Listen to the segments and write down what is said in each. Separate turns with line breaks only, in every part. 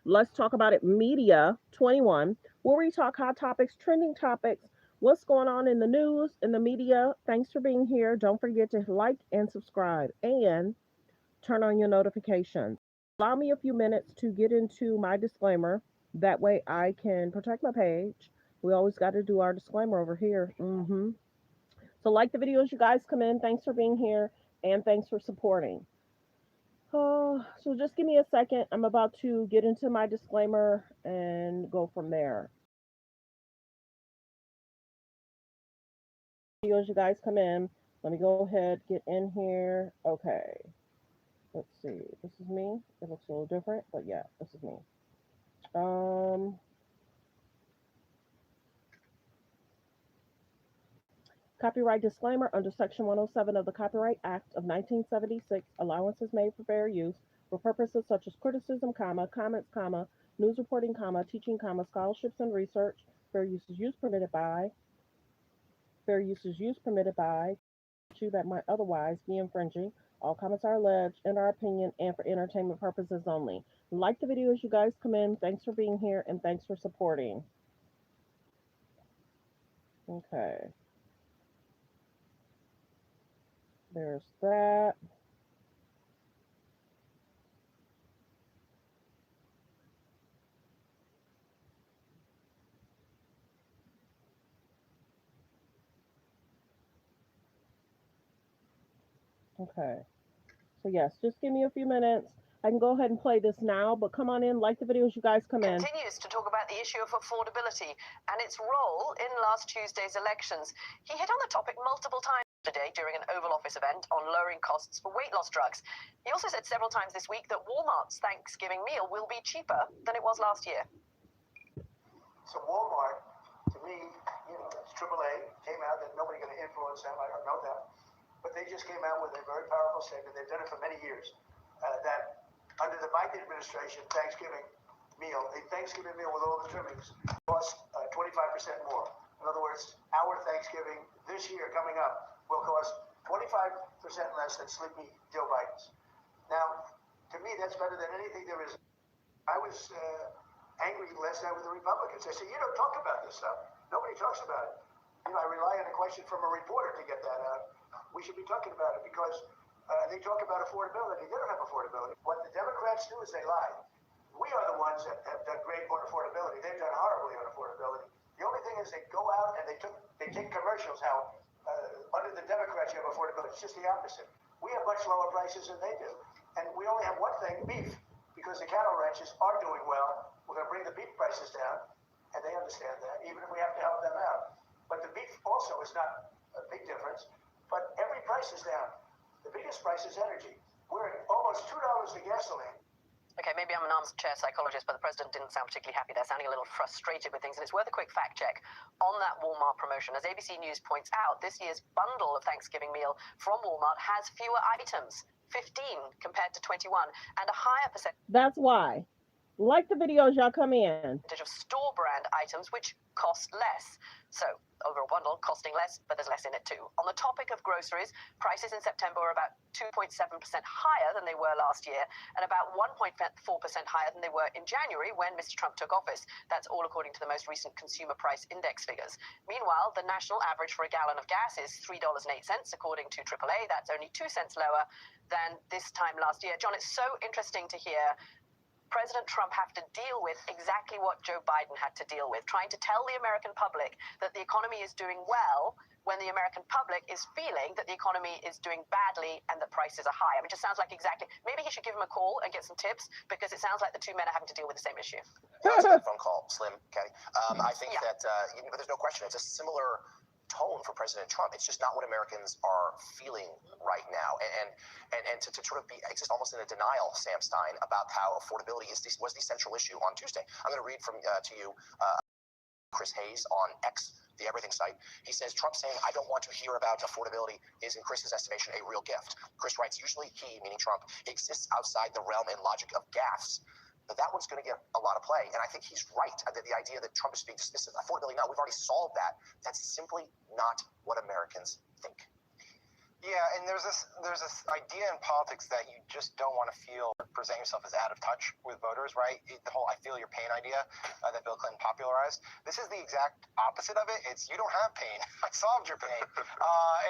Let's Talk About It Media 21, where we talk hot topics, trending topics, what's going on in the news, in the media. Thanks for being here. Don't forget to like and subscribe and turn on your notifications. Allow me a few minutes to get into my disclaimer. That way I can protect my page. We always got to do our disclaimer over here. So, like the videos, you guys come in. Thanks for being here and thanks for supporting. So just give me a second. I'm about to get into my disclaimer and go from there. Videos, you guys come in. Let me go ahead, get in here. Okay. Let's see. This is me. It looks a little different, but yeah, this is me. Um, Copyright disclaimer under Section 107 of the Copyright Act of 1976, allowance is made for fair use for purposes such as criticism, comments, news reporting, teaching, scholarships and research. Fair use is used permitted by. Fair use is used permitted by you that might otherwise be infringing. All comments are alleged in our opinion and for entertainment purposes only. Like the video as you guys come in. Thanks for being here and thanks for supporting. Okay. There's that. Okay. So yes, just give me a few minutes. I can go ahead and play this now, but come on in, like the video as you guys come in.
Continues to talk about the issue of affordability and its role in last Tuesday's elections. He hit on the topic multiple times today during an Oval Office event on lowering costs for weight loss drugs. He also said several times this week that Walmart's Thanksgiving meal will be cheaper than it was last year.
So Walmart, to me, it's AAA, came out that nobody's going to influence them, I don't know that. But they just came out with a very powerful statement. They've done it for many years, that under the Biden administration, a Thanksgiving meal with all the trimmings costs 25% more. In other words, our Thanksgiving this year coming up will cost 25% less than Sleepy Joe Biden's. Now, to me, that's better than anything there is. I was angry last night with the Republicans. They said, you don't talk about this stuff. Nobody talks about it. I rely on a question from a reporter to get that out. We should be talking about it because they talk about affordability. They don't have affordability. What the Democrats do is they lie. We are the ones that have done great on affordability. They've done horribly on affordability. The only thing is they go out and they take commercials how under the Democrats you have affordability. It's just the opposite. We have much lower prices than they do. And we only have one thing, beef, because the cattle ranchers are doing well. We're going to bring the beef prices down, and they understand that, even if we have to help them out. But the beef also is not a big difference, but every price is down. The biggest price is energy. We're at almost $2 a gasoline.
Okay, maybe I'm an armchair psychologist, but the president didn't sound particularly happy. They're sounding a little frustrated with things, and it's worth a quick fact check on that Walmart promotion. As ABC News points out, this year's bundle of Thanksgiving meal from Walmart has fewer items, 15 compared to 21, and a higher percentage.
That's why. Like the videos, y'all come in.
Of store brand items which cost less. So, overall bundle costing less, but there's less in it too. On the topic of groceries, prices in September were about 2.7% higher than they were last year, and about 1.4% higher than they were in January when Mr. Trump took office. That's all according to the most recent Consumer Price Index figures. Meanwhile, the national average for a gallon of gas is $3.08, according to AAA. That's only 2 cents lower than this time last year. John, it's so interesting to hear President Trump have to deal with exactly what Joe Biden had to deal with, trying to tell the American public that the economy is doing well when the American public is feeling that the economy is doing badly and that prices are high. I mean, it just sounds like exactly, maybe he should give him a call and get some tips, because it sounds like the two men are having to deal with the same issue.
Well, that's a good phone call, Slim, okay? I think that, but there's no question, it's a similar tone for President Trump. It's just not what Americans are feeling right now. And to sort of be just almost in a denial, Sam Stein, about how affordability was the central issue on Tuesday. I'm going to read from to you Chris Hayes on X, the Everything site. He says, Trump saying, I don't want to hear about affordability is, in Chris's estimation, a real gift. Chris writes, usually he, meaning Trump, exists outside the realm and logic of gaffes. But that one's going to get a lot of play. And I think he's right. The idea that Trump is being dismissive, affordability, no, we've already solved that. That's simply not what Americans think. Yeah, and there's this idea in politics that you just don't want to present yourself as out of touch with voters, right? The whole "I feel your pain" idea that Bill Clinton popularized. This is the exact opposite of it. It's you don't have pain. I solved your pain,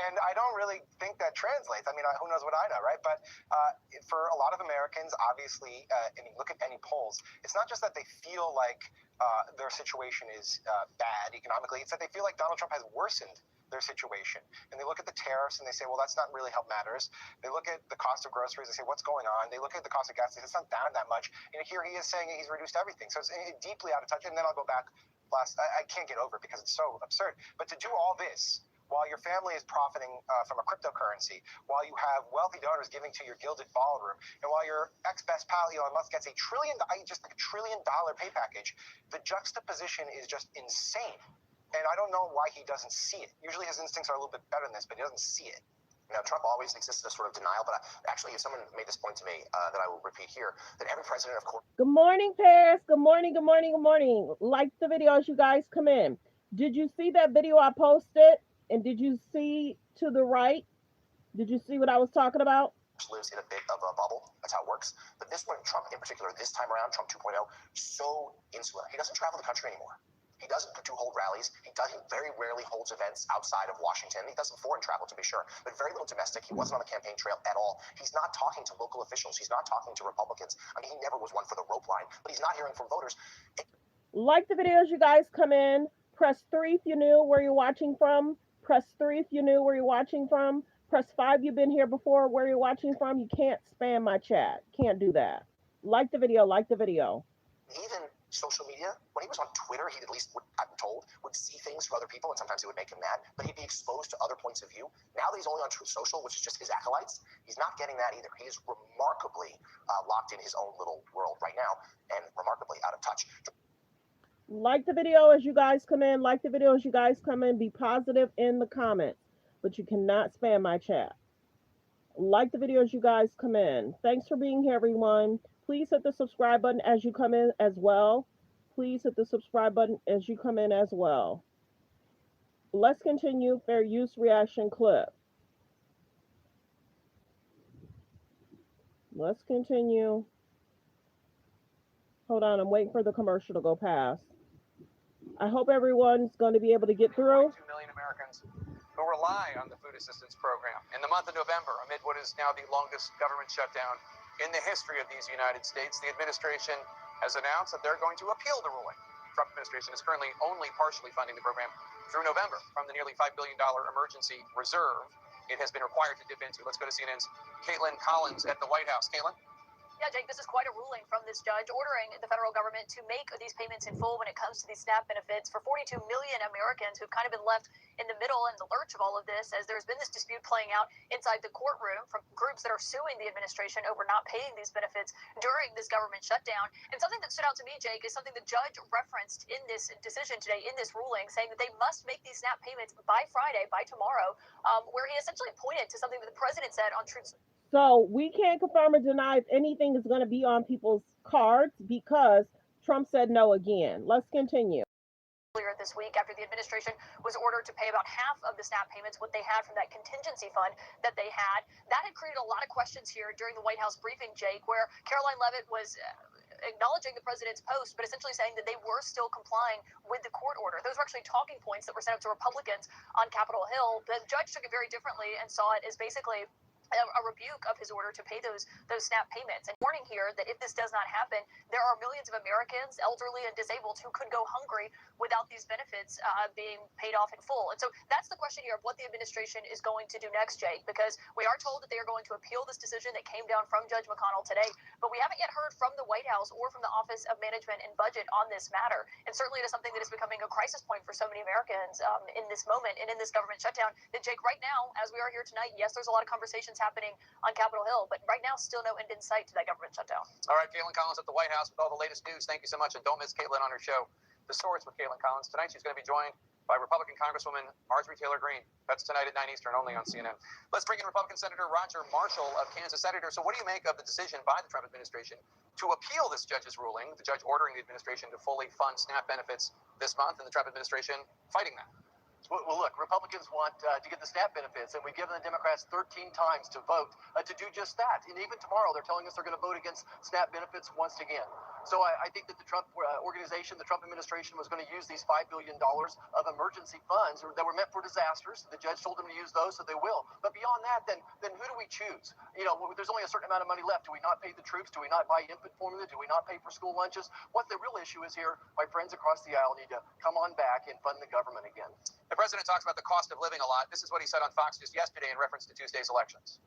and I don't really think that translates. I mean, who knows what I know, right? But for a lot of Americans, obviously, I mean, look at any polls. It's not just that they feel like their situation is bad economically. It's that they feel like Donald Trump has worsened their situation. And they look at the tariffs and they say, well, that's not really help matters. They look at the cost of groceries and say, what's going on? They look at the cost of gas and say, it's not down that much. And here he is saying he's reduced everything. So it's deeply out of touch. And then I'll go back last, I can't get over it because it's so absurd. But to do all this while your family is profiting from a cryptocurrency, while you have wealthy donors giving to your gilded ballroom, and while your ex-best pal Elon Musk gets $1 trillion pay package, the juxtaposition is just insane. And I don't know why he doesn't see it. Usually his instincts are a little bit better than this, but he doesn't see it. You know, Trump always exists in a sort of denial, but actually, if someone made this point to me that I will repeat here, that every president, of course.
Good morning, Paris. Good morning, good morning, good morning. Like the video as you guys come in. Did you see that video I posted? And did you see to the right? Did you see what I was talking about?
Lives in a bit of a bubble. That's how it works. But this one, Trump in particular, this time around, Trump 2.0, so insular. He doesn't travel the country anymore. He doesn't hold rallies. He very rarely holds events outside of Washington. He does some foreign travel, to be sure, but very little domestic. He wasn't on the campaign trail at all. He's not talking to local officials. He's not talking to Republicans. I mean, he never was one for the rope line, but he's not hearing from voters.
Like the video as you guys come in. Press 3 if you knew where you're watching from. Press 3 if you knew where you're watching from. Press 5 you've been here before where you're watching from. You can't spam my chat. Can't do that. Like the video, like the video.
Even social media, when he was on Twitter, he at least, I'm told, would see things from other people, and sometimes it would make him mad, but he'd be exposed to other points of view. Now that he's only on Truth Social, which is just his acolytes, he's not getting that either. He is remarkably locked in his own little world right now, and remarkably out of touch.
Like the video as you guys come in. Like the video as you guys come in. Be positive in the comments, but you cannot spam my chat. Like the video as you guys come in. Thanks for being here, everyone. Please hit the subscribe button as you come in as well. Please hit the subscribe button as you come in as well. Let's continue fair use reaction clip. Let's continue. Hold on, I'm waiting for the commercial to go past. I hope everyone's going to be able to get through.
2 million Americans who rely on the food assistance program. In the month of November, amid what is now the longest government shutdown in the history of these United States, the administration has announced that they're going to appeal the ruling. The Trump administration is currently only partially funding the program through November from the nearly $5 billion emergency reserve it has been required to dip into. Let's go to CNN's Caitlin Collins at the White House. Caitlin?
Yeah, Jake, this is quite a ruling from this judge ordering the federal government to make these payments in full when it comes to these SNAP benefits for 42 million Americans who've kind of been left in the middle and the lurch of all of this, as there's been this dispute playing out inside the courtroom from groups that are suing the administration over not paying these benefits during this government shutdown. And something that stood out to me, Jake, is something the judge referenced in this decision today, in this ruling, saying that they must make these SNAP payments by Friday, by tomorrow, where he essentially pointed to something that the president said on Truth.
So we can't confirm or deny if anything is going to be on people's cards because Trump said no again. Let's continue.
Earlier this week, after the administration was ordered to pay about half of the SNAP payments, what they had from that contingency fund that they had, that had created a lot of questions here during the White House briefing, Jake, where Caroline Leavitt was acknowledging the president's post, but essentially saying that they were still complying with the court order. Those were actually talking points that were sent up to Republicans on Capitol Hill. The judge took it very differently and saw it as basically a rebuke of his order to pay those SNAP payments. And warning here that if this does not happen, there are millions of Americans, elderly and disabled, who could go hungry without these benefits being paid off in full. And so that's the question here of what the administration is going to do next, Jake, because we are told that they are going to appeal this decision that came down from Judge McConnell today, but we haven't yet heard from the White House or from the Office of Management and Budget on this matter. And certainly it is something that is becoming a crisis point for so many Americans in this moment and in this government shutdown that, Jake, right now, as we are here tonight, yes, there's a lot of conversations happening on Capitol Hill, but right now still no end in sight to that government shutdown.
All right, Caitlin Collins at the White House with all the latest news. Thank you so much, and don't miss Caitlin on her show, The Source with Caitlin Collins. Tonight she's going to be joined by Republican Congresswoman Marjorie Taylor Greene. That's tonight at 9 Eastern, only on CNN. Let's bring in Republican Senator Roger Marshall of Kansas. Senator, so what do you make of the decision by the Trump administration to appeal this judge's ruling, the judge ordering the administration to fully fund SNAP benefits this month, and the Trump administration fighting that?
Well, look, Republicans want to get the SNAP benefits, and we've given the Democrats 13 times to vote to do just that. And even tomorrow, they're telling us they're going to vote against SNAP benefits once again. So I think that the Trump organization, the Trump administration, was going to use these $5 billion of emergency funds that were meant for disasters. The judge told them to use those, so they will. But beyond that, then who do we choose? You know, there's only a certain amount of money left. Do we not pay the troops? Do we not buy infant formula? Do we not pay for school lunches? What the real issue is here, my friends across the aisle need to come on back and fund the government again.
The president talks about the cost of living a lot. This is what he said on Fox just yesterday in reference to Tuesday's elections.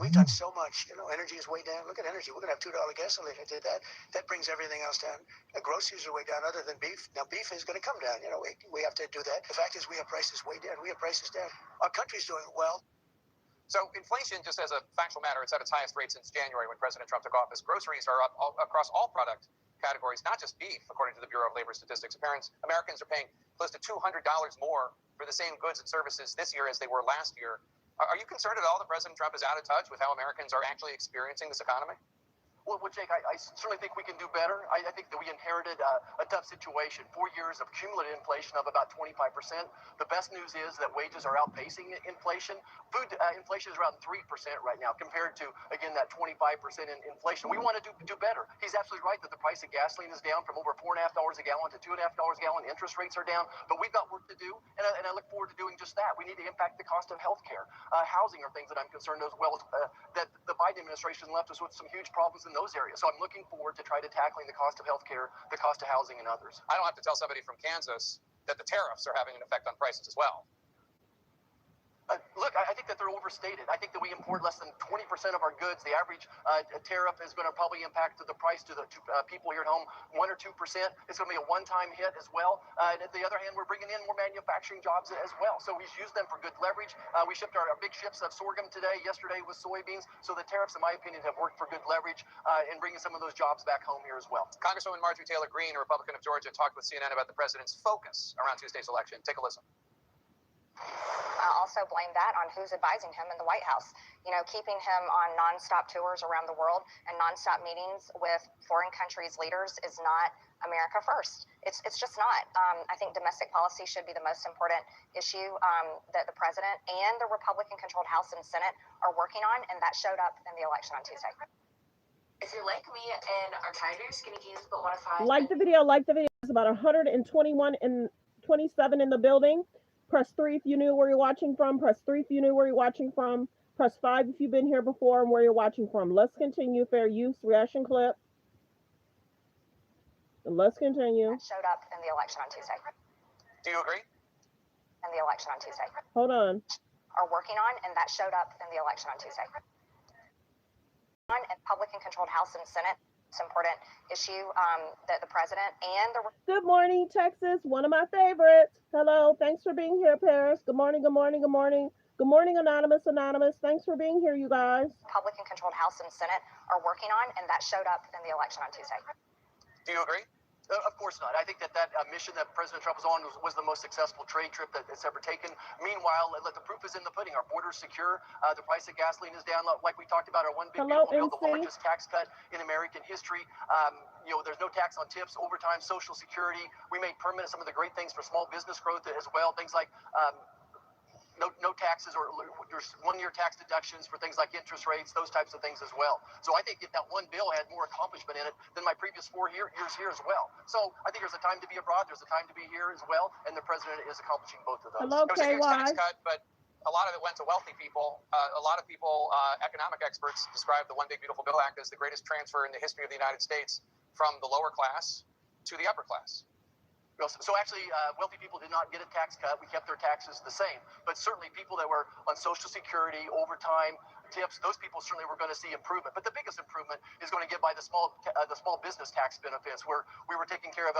We've done so much. You know, energy is way down. Look at energy. We're going to have $2 gasoline. I did that. That brings everything else down. Groceries are way down other than beef. Now, beef is going to come down. You know, we have to do that. The fact is we have prices way down. We have prices down. Our country's doing well.
So inflation, just as a factual matter, it's at its highest rate since January when President Trump took office. Groceries are up across all product categories, not just beef, according to the Bureau of Labor Statistics. Americans are paying close to $200 more for the same goods and services this year as they were last year. Are you concerned at all that President Trump is out of touch with how Americans are actually experiencing this economy?
Well, Jake, I certainly think we can do better. I think that we inherited a tough situation. 4 years of cumulative inflation of about 25%. The best news is that wages are outpacing inflation. Food inflation is around 3% right now compared to, again, that 25% in inflation. We want to do better. He's absolutely right that the price of gasoline is down from over $4.50 a gallon to $2.50 a gallon. Interest rates are down, but we've got work to do, and I look forward to doing just that. We need to impact the cost of health care. Housing are things that I'm concerned as well. That the Biden administration left us with some huge problems in those areas. So I'm looking forward to try to tackling the cost of healthcare, the cost of housing, and others.
I don't have to tell somebody from Kansas that the tariffs are having an effect on prices as well.
Look, I think that they're overstated. I think that we import less than 20% of our goods. The average tariff is going to probably impact the price to people here at home 1 or 2%. It's going to be a one-time hit as well. And at the other hand, we're bringing in more manufacturing jobs as well. So we use them for good leverage. We shipped our big ships of sorghum today. Yesterday was soybeans. So the tariffs, in my opinion, have worked for good leverage in bringing some of those jobs back home here as well.
Congresswoman Marjorie Taylor Greene, a Republican of Georgia, talked with CNN about the president's focus around Tuesday's election. Take a listen.
Also blame that on who's advising him in the White House. You know, keeping him on nonstop tours around the world and nonstop meetings with foreign countries' leaders is not America first. It's just not. I think domestic policy should be the most important issue that the president and the Republican-controlled House and Senate are working on, and that showed up in the election on Tuesday.
If you're like me and are tired of your skinny jeans but want to find...
Like the video. It's about 121 and 27 in the building. Press 3 if you knew where you're watching from. Press 3 if you knew where you're watching from. Press 5 if you've been here before and where you're watching from. Let's continue. Fair use reaction clip. Let's continue.
That showed up in the election on Tuesday.
Do you agree?
In the election on Tuesday.
Hold on.
Are working on, and that showed up in the election on Tuesday. On Republican-controlled House and Senate. It's an important issue that the president and the...
Good morning, Texas. One of my favorites. Hello. Thanks for being here, Paris. Good morning, good morning, good morning. Good morning, Anonymous. Thanks for being here, you guys.
Republican-controlled House and Senate are working on, and that showed up in the election on Tuesday.
Do you agree?
Of course not. I think that mission that President Trump was on was the most successful trade trip that it's ever taken. Meanwhile, the proof is in the pudding. Our border's secure. The price of gasoline is down. Like we talked about, our one big beautiful bill, the largest tax cut in American history. You know, there's no tax on tips, overtime, Social Security. We made permanent some of the great things for small business growth as well. Things like no taxes, or there's 1-year tax deductions for things like interest rates, those types of things as well. So I think if that one bill had more accomplishment in it than my previous 4 years here as well. So I think there's a time to be abroad, there's a time to be here as well, and the president is accomplishing both of those.
Hello,
it was a huge tax cut, but a lot of it went to wealthy people. A lot of people, economic experts, describe the One Big Beautiful Bill Act as the greatest transfer in the history of the United States from the lower class to the upper class.
So actually, wealthy people did not get a tax cut. We kept their taxes the same. But certainly people that were on Social Security, overtime, tips, those people certainly were going to see improvement. But the biggest improvement is going to get by the small business tax benefits, where we were taking care of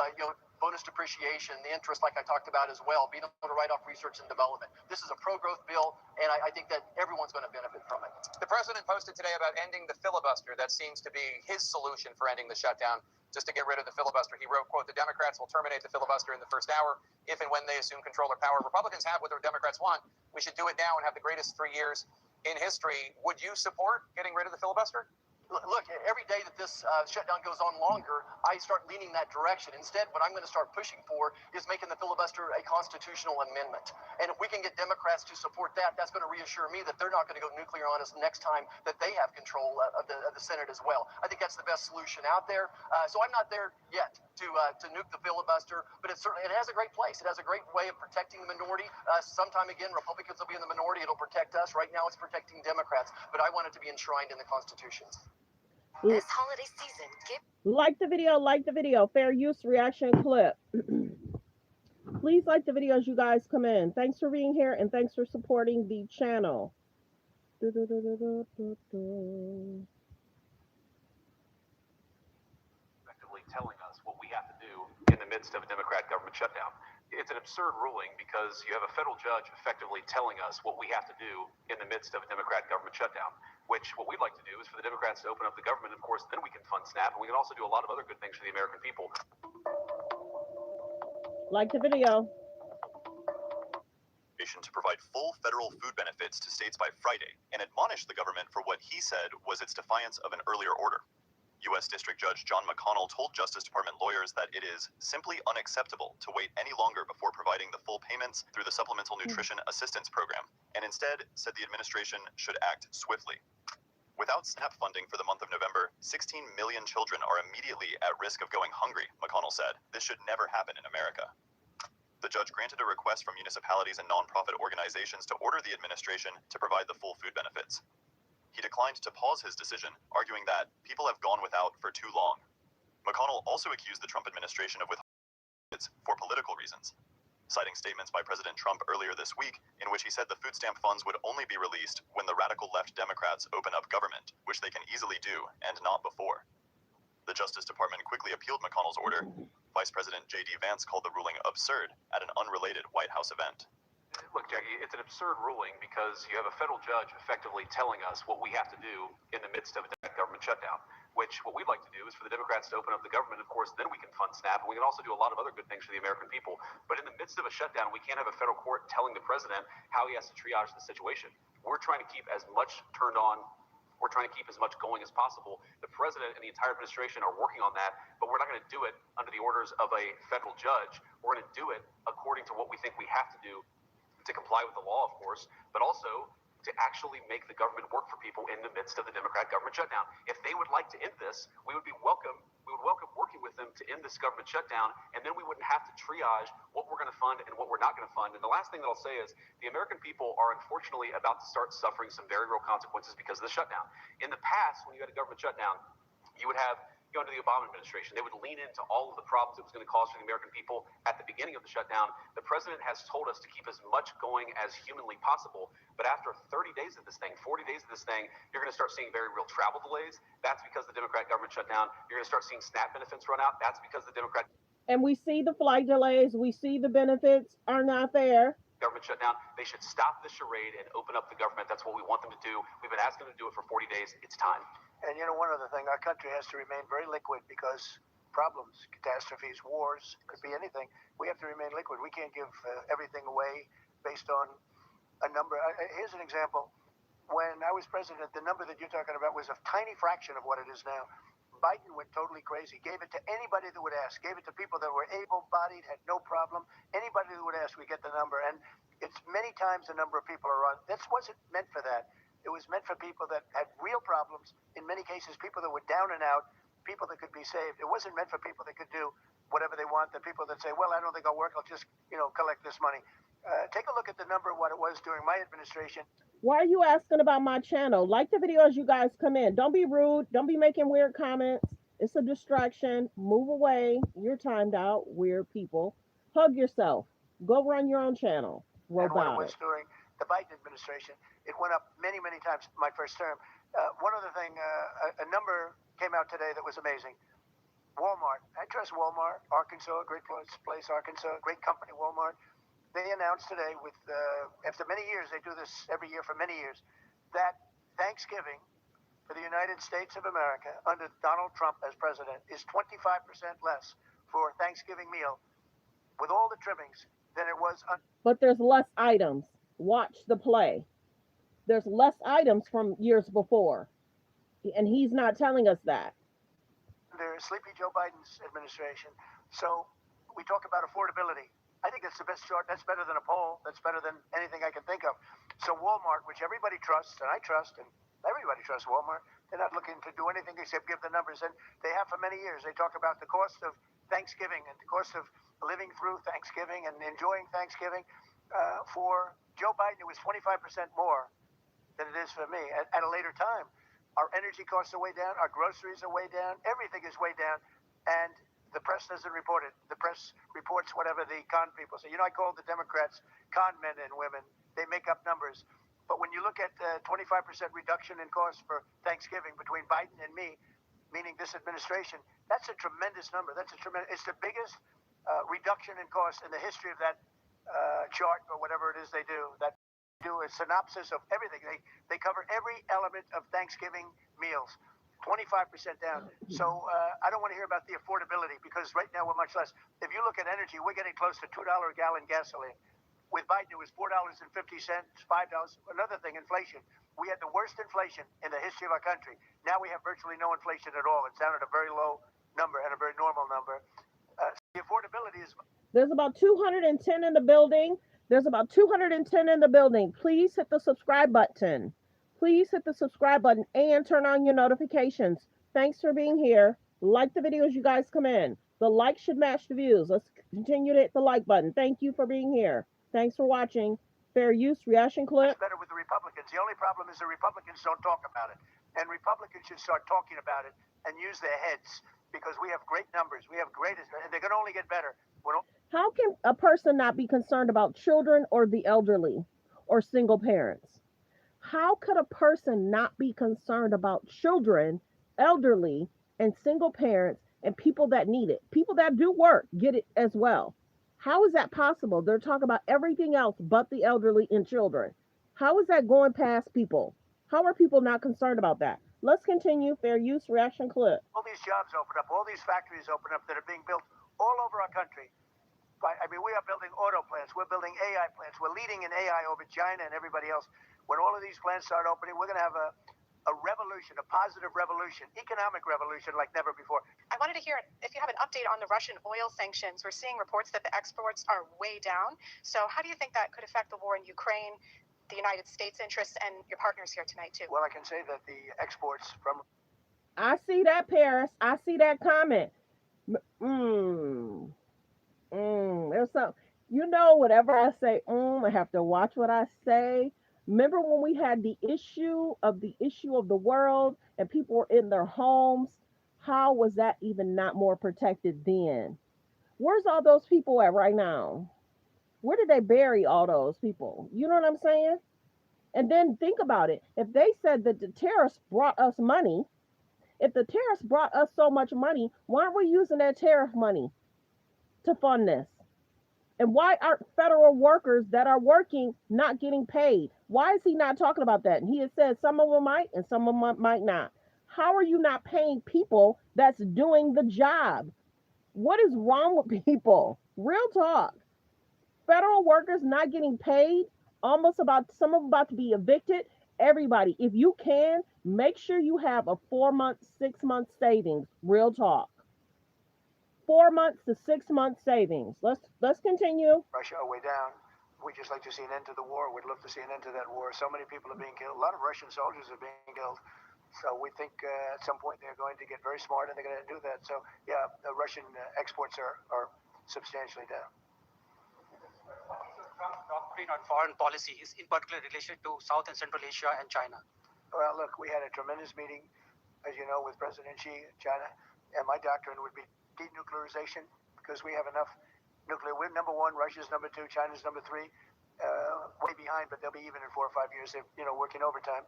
bonus depreciation, the interest, like I talked about as well, being able to write off research and development. This is a pro-growth bill, and I think that everyone's going to benefit from it.
The president posted today about ending the filibuster. That seems to be his solution for ending the shutdown. Just to get rid of the filibuster. He wrote, quote, "The Democrats will terminate the filibuster in the first hour if and when they assume control of power. Republicans have what the Democrats want. We should do it now and have the greatest 3 years in history." Would you support getting rid of the filibuster?
Look, every day that this shutdown goes on longer, I start leaning that direction. Instead, what I'm going to start pushing for is making the filibuster a constitutional amendment. And if we can get Democrats to support that, that's going to reassure me that they're not going to go nuclear on us next time that they have control of the Senate as well. I think that's the best solution out there. So I'm not there yet to nuke the filibuster, but it has a great place. It has a great way of protecting the minority. Sometime again, Republicans will be in the minority. It'll protect us. Right now, it's protecting Democrats, but I want it to be enshrined in the Constitution.
This holiday season,
like the video, fair use reaction clip. Please like the video as you guys come in. Thanks for being here and thanks for supporting the channel.
Effectively telling us what we have to do in the midst of a Democrat government shutdown. It's an absurd ruling because you have a federal judge effectively telling us what we have to do in the midst of a Democrat government shutdown, which what we'd like to do is for the Democrats to open up the government. Of course, then we can fund SNAP, and we can also do a lot of other good things for the American people.
Like the video.
To provide full federal food benefits to states by Friday and admonish the government for what he said was its defiance of an earlier order. U.S. District Judge John McConnell told Justice Department lawyers that it is simply unacceptable to wait any longer before providing the full payments through the Supplemental Nutrition Assistance Program, and instead said the administration should act swiftly. Without SNAP funding for the month of November, 16 million children are immediately at risk of going hungry, McConnell said. This should never happen in America. The judge granted a request from municipalities and nonprofit organizations to order the administration to provide the full food benefits. He declined to pause his decision, arguing that people have gone without for too long. McConnell also accused the Trump administration of withholding for political reasons, citing statements by President Trump earlier this week in which he said the food stamp funds would only be released when the radical left Democrats open up government, which they can easily do, and not before. The Justice Department quickly appealed McConnell's order. Vice President J.D. Vance called the ruling absurd at an unrelated White House event.
Look, Jackie, it's an absurd ruling because you have a federal judge effectively telling us what we have to do in the midst of a government shutdown, which what we'd like to do is for the Democrats to open up the government. Of course, then we can fund SNAP, and we can also do a lot of other good things for the American people. But in the midst of a shutdown, we can't have a federal court telling the president how he has to triage the situation. We're trying to keep as much turned on. We're trying to keep as much going as possible. The president and the entire administration are working on that, but we're not going to do it under the orders of a federal judge. We're going to do it according to what we think we have to do to comply with the law, of course, but also to actually make the government work for people in the midst of the Democrat government shutdown. If they would like to end this, we would welcome working with them to end this government shutdown, and then we wouldn't have to triage what we're going to fund and what we're not going to fund. And the last thing that I'll say is the American people are unfortunately about to start suffering some very real consequences because of the shutdown. In the past, when you had a government shutdown, you would have under the Obama administration, they would lean into all of the problems it was going to cause for the American people at the beginning of the shutdown. The president has told us to keep as much going as humanly possible. But after 30 days of this thing, 40 days of this thing, you're going to start seeing very real travel delays. That's because the Democrat government shut down. You're going to start seeing SNAP benefits run out. That's because the Democrat.
And we see the flight delays. We see the benefits are not there.
Government shutdown. They should stop the charade and open up the government. That's what we want them to do. We've been asking them to do it for 40 days. It's time.
And you know, one other thing, our country has to remain very liquid because problems, catastrophes, wars, could be anything. We have to remain liquid. We can't give everything away based on a number. Here's an example. When I was president, the number that you're talking about was a tiny fraction of what it is now. Biden went totally crazy, gave it to anybody that would ask, gave it to people that were able-bodied, had no problem. Anybody that would ask, we get the number. And it's many times the number of people are on. This wasn't meant for that. It was meant for people that had real problems. In many cases, people that were down and out, people that could be saved. It wasn't meant for people that could do whatever they want. The people that say, well, I don't think I'll work. I'll just, collect this money. Take a look at the number of what it was during my administration.
Why are you asking about my channel? Like the video as you guys come in. Don't be rude. Don't be making weird comments. It's a distraction. Move away. You're timed out, weird people. Hug yourself. Go run your own channel. Robotic.
And what it was during the Biden administration, it went up many, many times my first term. One other thing, a number came out today that was amazing. Walmart. I trust Walmart, Arkansas, great place, Arkansas, great company, Walmart. They announced today with, after many years, they do this every year for many years, that Thanksgiving for the United States of America under Donald Trump as president is 25% less for a Thanksgiving meal with all the trimmings than it was.
But there's less items. Watch the play. There's less items from years before. And he's not telling us that.
Under sleepy Joe Biden's administration. So we talk about affordability. I think that's the best chart. That's better than a poll. That's better than anything I can think of. So Walmart, which everybody trusts, and I trust, and everybody trusts Walmart, they're not looking to do anything except give the numbers. And they have for many years. They talk about the cost of Thanksgiving and the cost of living through Thanksgiving and enjoying Thanksgiving. For Joe Biden, it was 25% more than it is for me at a later time. Our energy costs are way down. Our groceries are way down. Everything is way down. And the press doesn't report it. The press reports whatever the con people say. I call the Democrats con men and women. They make up numbers. But when you look at 25% reduction in costs for Thanksgiving between Biden and me, meaning this administration, that's a tremendous number. It's the biggest reduction in costs in the history of that chart or whatever it is they do. That do a synopsis of everything. They cover every element of Thanksgiving meals. 25% down. So I don't want to hear about the affordability because right now we're much less. If you look at energy, we're getting close to $2 a gallon gasoline. With Biden, it was $4.50, $5. Another thing, inflation. We had the worst inflation in the history of our country. Now we have virtually no inflation at all. It's down at a very low number and a very normal number. The affordability is...
There's about 210 in the building. There's about 210 in the building. Please hit the subscribe button. Please hit the subscribe button and turn on your notifications. Thanks for being here. Like the videos you guys come in. The like should match the views. Let's continue to hit the like button. Thank you for being here. Thanks for watching. Fair use reaction clip.
It's better with the Republicans. The only problem is the Republicans don't talk about it. And Republicans should start talking about it and use their heads because we have great numbers. We have greatest, and they're going to only get better.
How can a person not be concerned about children or the elderly or single parents? How could a person not be concerned about children, elderly, and single parents and people that need it? People that do work get it as well. How is that possible? They're talking about everything else but the elderly and children. How is that going past people? How are people not concerned about that? Let's continue. Fair use reaction clip.
All these jobs open up, all these factories open up that are being built all over our country. I mean, we are building auto plants. We're building AI plants. We're leading in AI over China and everybody else. When all of these plants start opening, we're going to have a revolution, a positive revolution, economic revolution like never before.
I wanted to hear if you have an update on the Russian oil sanctions. We're seeing reports that the exports are way down. So how do you think that could affect the war in Ukraine, the United States interests, and your partners here tonight, too?
Well, I can say that the exports from...
I see that, Paris. I see that comment. There's some, whatever I say, I have to watch what I say. Remember when we had the issue of the world and people were in their homes? How was that even not more protected then? Where's all those people at right now? Where did they bury all those people? You know what I'm saying? And then think about it. If they said that the terrorists brought us money, if the terrorists brought us so much money, why aren't we using that tariff money to fund this? And why aren't federal workers that are working not getting paid? Why is he not talking about that? And he has said some of them might and some of them might not. How are you not paying people that's doing the job? What is wrong with people? Real talk. Federal workers not getting paid, some of them about to be evicted. Everybody, if you can, make sure you have a 4-month, 6-month savings. Real talk. 4 months to 6 months savings. Let's continue.
Russia are way down. We'd just like to see an end to the war. We'd love to see an end to that war. So many people are being killed. A lot of Russian soldiers are being killed. So we think at some point they're going to get very smart and they're going to do that. So yeah, the Russian exports are substantially down.
Trump's doctrine on foreign policies, in particular relation to South and Central Asia and China?
Well, look, we had a tremendous meeting, as you know, with President Xi in China. And my doctrine would be denuclearization because we have enough nuclear. We're number one, Russia's number two, China's number three. Way behind, but they'll be even in 4 or 5 years. They're working overtime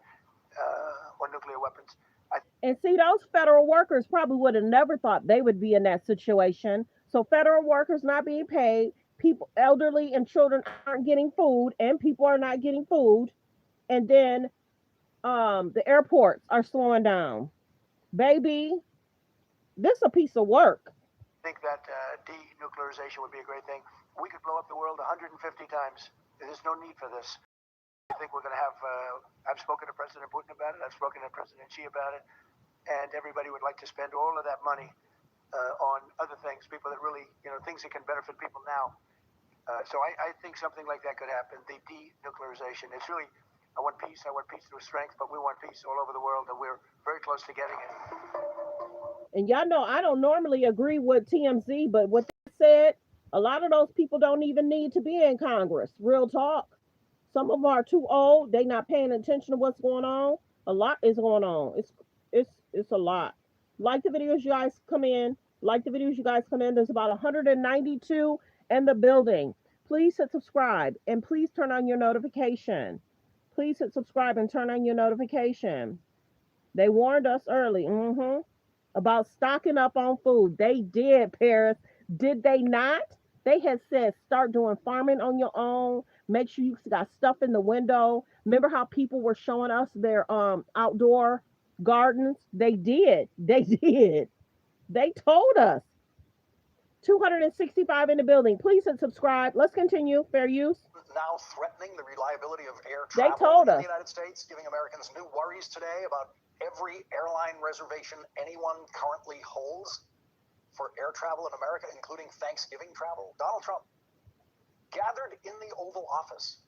on nuclear weapons.
And see, those federal workers probably would have never thought they would be in that situation. So federal workers not being paid, people, elderly and children aren't getting food, and people are not getting food. And then the airports are slowing down. Baby, this is a piece of work.
I think that denuclearization would be a great thing. We could blow up the world 150 times. There's no need for this. I think we're going to have, I've spoken to President Putin about it. I've spoken to President Xi about it. And everybody would like to spend all of that money on other things, people that really, things that can benefit people now. So I think something like that could happen, the denuclearization. It's really, I want peace through strength, but we want peace all over the world, and we're very close to getting it.
And y'all know I don't normally agree with TMZ, but what they said, a lot of those people don't even need to be in Congress. Real talk. Some of them are too old. They not paying attention to what's going on. A lot is going on. It's a lot. Like the videos you guys come in. There's about 192 in the building. Please hit subscribe and please turn on your notification. Please hit subscribe and turn on your notification. They warned us early about stocking up on food. They did, Paris. Did they not? They had said start doing farming on your own. Make sure you got stuff in the window. Remember how people were showing us their outdoor gardens? They did. They told us. 265 in the building. Please hit subscribe. Let's continue. Fair use.
Now threatening the reliability of air
travel
in the United States, giving Americans new worries today about every airline reservation anyone currently holds for air travel in America, including Thanksgiving travel. Donald Trump gathered in the Oval Office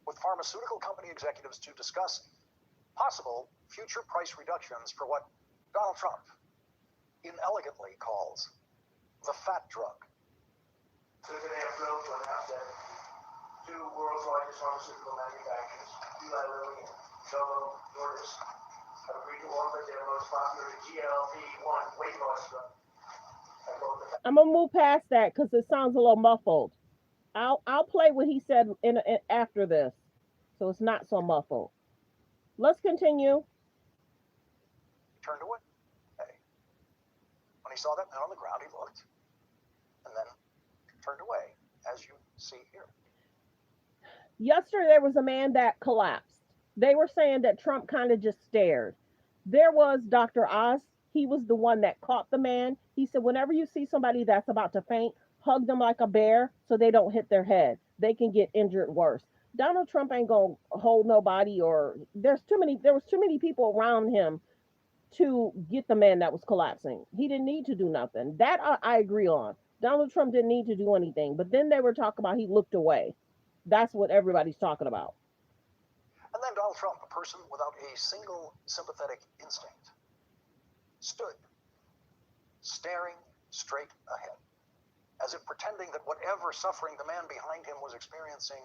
with pharmaceutical company executives to discuss possible future price reductions for what Donald Trump inelegantly calls the fat drug.
Today I'm thrilled to announce that two world's largest pharmaceutical manufacturers, Eli Lilly and Novo Nordisk, have agreed to offer their most popular GLP-1 weight loss drug.
I'm gonna move past that because it sounds a little muffled. I'll play what he said in after this, so it's not so muffled. Let's continue.
Turned away. When he saw that man on the ground, he looked, and then turned away, as you see here.
Yesterday, there was a man that collapsed. They were saying that Trump kind of just stared. There was Dr. Oz. He was the one that caught the man. He said, whenever you see somebody that's about to faint, hug them like a bear so they don't hit their head. They can get injured worse. Donald Trump ain't gonna hold nobody, or there was too many people around him to get the man that was collapsing. He didn't need to do nothing. That I agree on. Donald Trump didn't need to do anything. But then they were talking about he looked away. That's what everybody's talking about.
And then Donald Trump, a person without a single sympathetic instinct, stood staring straight ahead, as if pretending that whatever suffering the man behind him was experiencing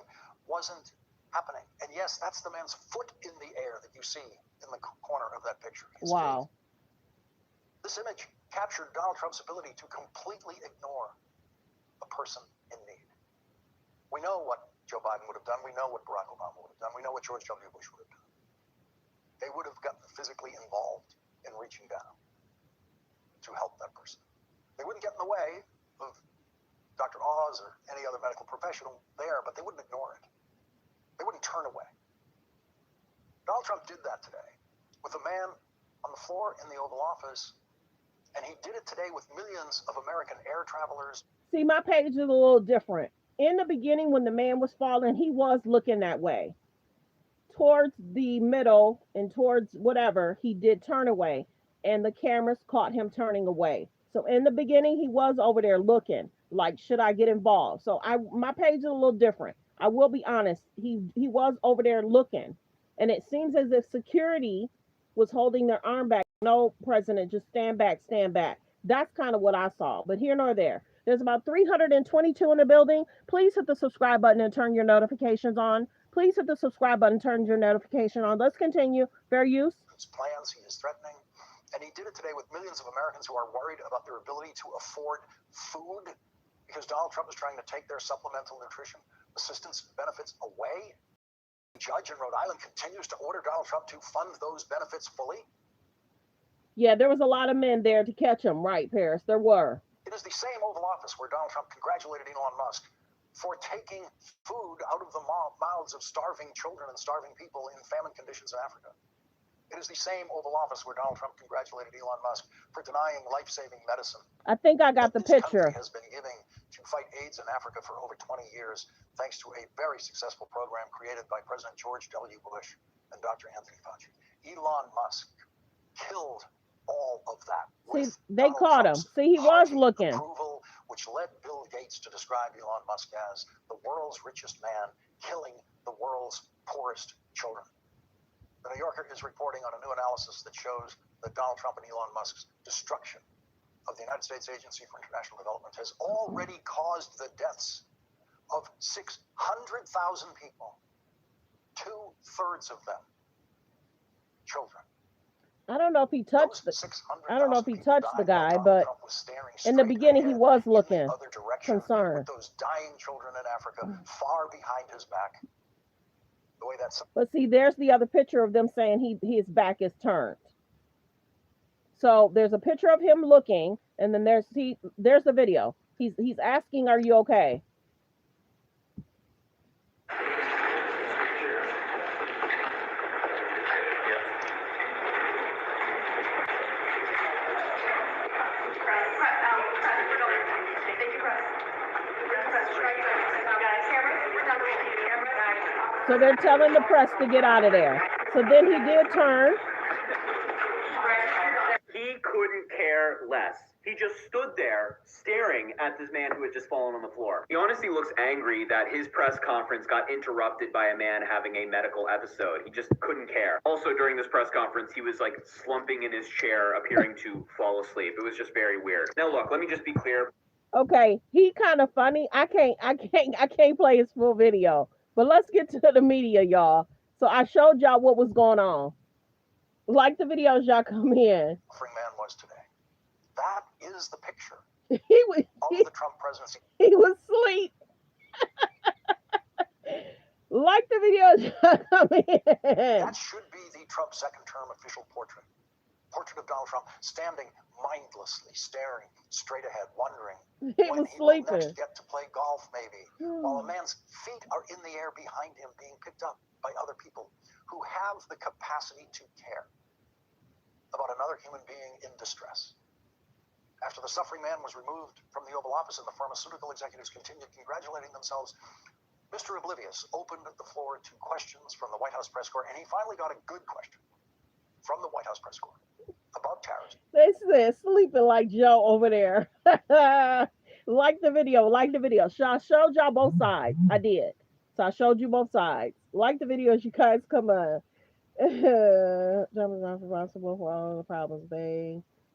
wasn't happening. And yes, that's the man's foot in the air that you see in the corner of that picture.
Wow.
This image captured Donald Trump's ability to completely ignore a person in need. We know what Joe Biden would have done. We know what Barack Obama would have done. We know what George W. Bush would have done. They would have gotten physically involved in reaching down to help that person. They wouldn't get in the way of Dr. Oz or any other medical professional there, but they wouldn't ignore it. They wouldn't turn away. Donald Trump did that today with a man on the floor in the Oval Office, and he did it today with millions of American air travelers.
See, my page is a little different. In the beginning, when the man was falling, he was looking that way. Towards the middle and towards whatever, he did turn away, and the cameras caught him turning away. So in the beginning, he was over there looking like, should I get involved? So my page is a little different. I will be honest. He was over there looking, and it seems as if security was holding their arm back. No, President, just stand back, stand back. That's kind of what I saw, but here nor there. There's about 322 in the building. Please hit the subscribe button and turn your notifications on. Please hit the subscribe button, turn your notification on. Let's continue. Fair use.
His plans, he is threatening. And he did it today with millions of Americans who are worried about their ability to afford food because Donald Trump is trying to take their supplemental nutrition assistance benefits away. The judge in Rhode Island continues to order Donald Trump to fund those benefits fully.
Yeah, there was a lot of men there to catch him, right, Paris? There were.
It is the same Oval Office where Donald Trump congratulated Elon Musk for taking food out of the mouths of starving children and starving people in famine conditions in Africa. It is the same Oval Office where Donald Trump congratulated Elon Musk for denying life-saving medicine.
I think I got the picture.
Has been giving to fight AIDS in Africa for over 20 years, thanks to a very successful program created by President George W. Bush and Dr. Anthony Fauci. Elon Musk killed all of that.
See, they caught him. See, he was looking.
Approval, which led Bill Gates to describe Elon Musk as the world's richest man, killing the world's poorest children. The New Yorker is reporting on a new analysis that shows that Donald Trump and Elon Musk's destruction of the United States Agency for International Development has already caused the deaths of 600,000 people, 2/3 of them children.
I don't know if he touched the guy, but in the beginning he was looking concerned.
Those dying children in Africa far behind his back. The way that's.
But see, there's the other picture of them saying his back is turned. So there's a picture of him looking, and then there's the video. He's asking, "Are you okay?" So they're telling the press to get out of there. So then he did turn.
He couldn't care less. He just stood there staring at this man who had just fallen on the floor. He honestly looks angry that his press conference got interrupted by a man having a medical episode. He just couldn't care. Also, during this press conference, he was like slumping in his chair, appearing to fall asleep. It was just very weird. Now, look, let me just be clear.
Okay, he kind of funny. I can't play his full video. But let's get to the media, y'all. So I showed y'all what was going on. Like the videos, y'all come in.
Suffering man was today. That is the picture
of
the Trump presidency.
He was asleep. Like the videos, y'all come in.
That should be the Trump second term official portrait. Portrait of Donald Trump standing mindlessly, staring straight ahead, wondering when he will next get to play golf, maybe, while a man's feet are in the air behind him, being picked up by other people who have the capacity to care about another human being in distress. After the suffering man was removed from the Oval Office and the pharmaceutical executives continued congratulating themselves, Mr. Oblivious opened the floor to questions from the White House press corps, and he finally got a good question from the White House press corps about terrorism.
They said sleeping like Joe over there. Like the video. So I showed y'all both sides. I did. So I showed you both sides. Like the video as you guys come on. Trump is not responsible for all the problems.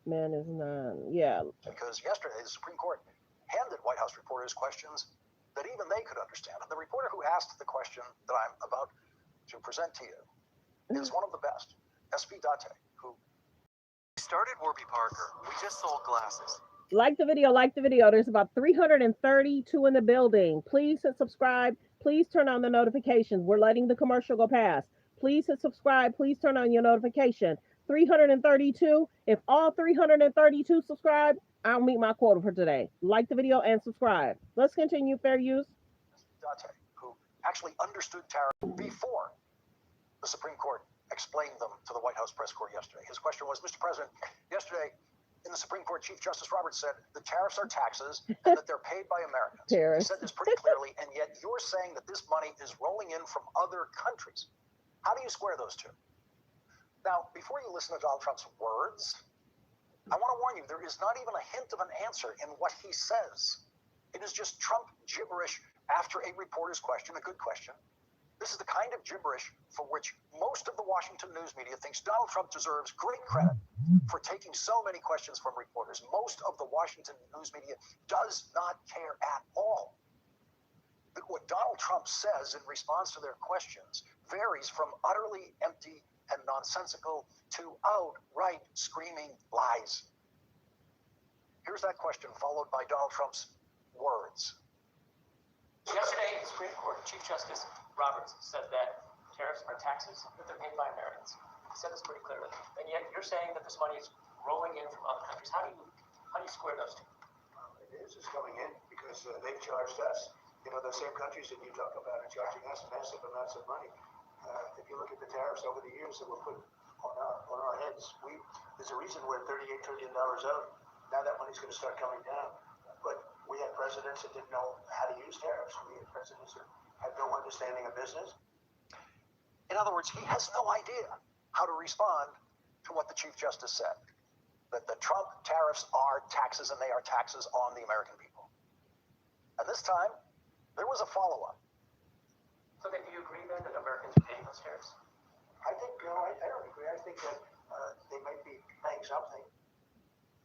Man is none. Yeah.
Because yesterday the Supreme Court handed White House reporters questions that even they could understand. And the reporter who asked the question that I'm about to present to you is one of the best, S.P. Date, who
started Warby Parker. We just sold glasses.
Like the video. There's about 332 in the building. Please hit subscribe. Please turn on the notifications. We're letting the commercial go past. Please hit subscribe. Please turn on your notification. 332. If all 332 subscribe, I'll meet my quota for today. Like the video and subscribe. Let's continue. Fair use.
Date, who actually understood tariffs before the Supreme Court explained them to the White House press corps yesterday. His question was, Mr. President, yesterday in the Supreme Court, Chief Justice Roberts said the tariffs are taxes and that they're paid by Americans. He said this pretty clearly, and yet you're saying that this money is rolling in from other countries. How do you square those two? Now, before you listen to Donald Trump's words, I want to warn you, there is not even a hint of an answer in what he says. It is just Trump gibberish after a reporter's question, a good question. This is the kind of gibberish for which most of the Washington news media thinks Donald Trump deserves great credit for taking so many questions from reporters. Most of the Washington news media does not care at all. But what Donald Trump says in response to their questions varies from utterly empty and nonsensical to outright screaming lies. Here's that question followed by Donald Trump's words.
Yesterday, the Supreme Court Chief Justice Roberts said that tariffs are taxes, that they're paid by Americans. He said this pretty clearly. And yet you're saying that this money is rolling in from other countries. How do you square those two?
It is coming in because they've charged us. You know, the same countries that you talk about are charging us massive amounts of money. If you look at the tariffs over the years that were put on our heads, there's a reason we're $38 trillion out. Now that money's going to start coming down. But we had presidents presidents that didn't know how to use tariffs. We had presidents that had no understanding of business.
In other words, he has no idea how to respond to what the Chief Justice said, that the Trump tariffs are taxes and they are taxes on the American people. And this time, there was a follow-up.
So then do you agree then that Americans are paying those tariffs?
I think, no, I don't agree. I think that they might be paying something.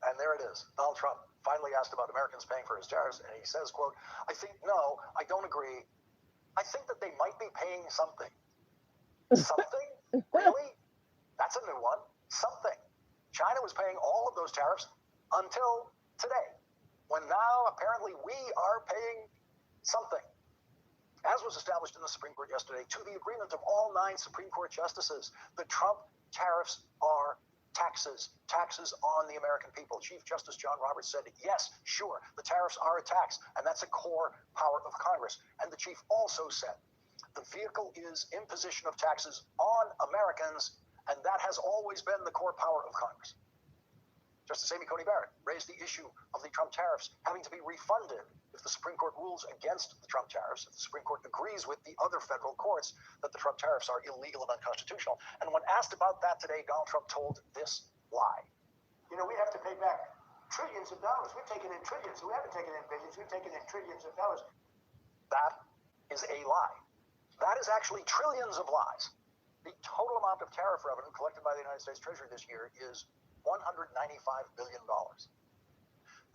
And there it is. Donald Trump finally asked about Americans paying for his tariffs, and he says, quote, I think, no, I don't agree. I think that they might be paying something. Something? Really? That's a new one. Something. China was paying all of those tariffs until today, when now apparently we are paying something. As was established in the Supreme Court yesterday, to the agreement of all 9 Supreme Court justices, the Trump tariffs are taxes on the American people. Chief Justice John Roberts said, yes, sure, the tariffs are a tax, and that's a core power of Congress. And the chief also said, the vehicle is imposition of taxes on Americans, and that has always been the core power of Congress. Justice Amy Coney Barrett raised the issue of the Trump tariffs having to be refunded if the Supreme Court rules against the Trump tariffs, if the Supreme Court agrees with the other federal courts that the Trump tariffs are illegal and unconstitutional. And when asked about that today, Donald Trump told this lie.
You know, we have to pay back trillions of dollars. We've taken in trillions. We haven't taken in billions. We've taken in trillions of dollars.
That is a lie. That is actually trillions of lies. The total amount of tariff revenue collected by the United States Treasury this year is $195 billion.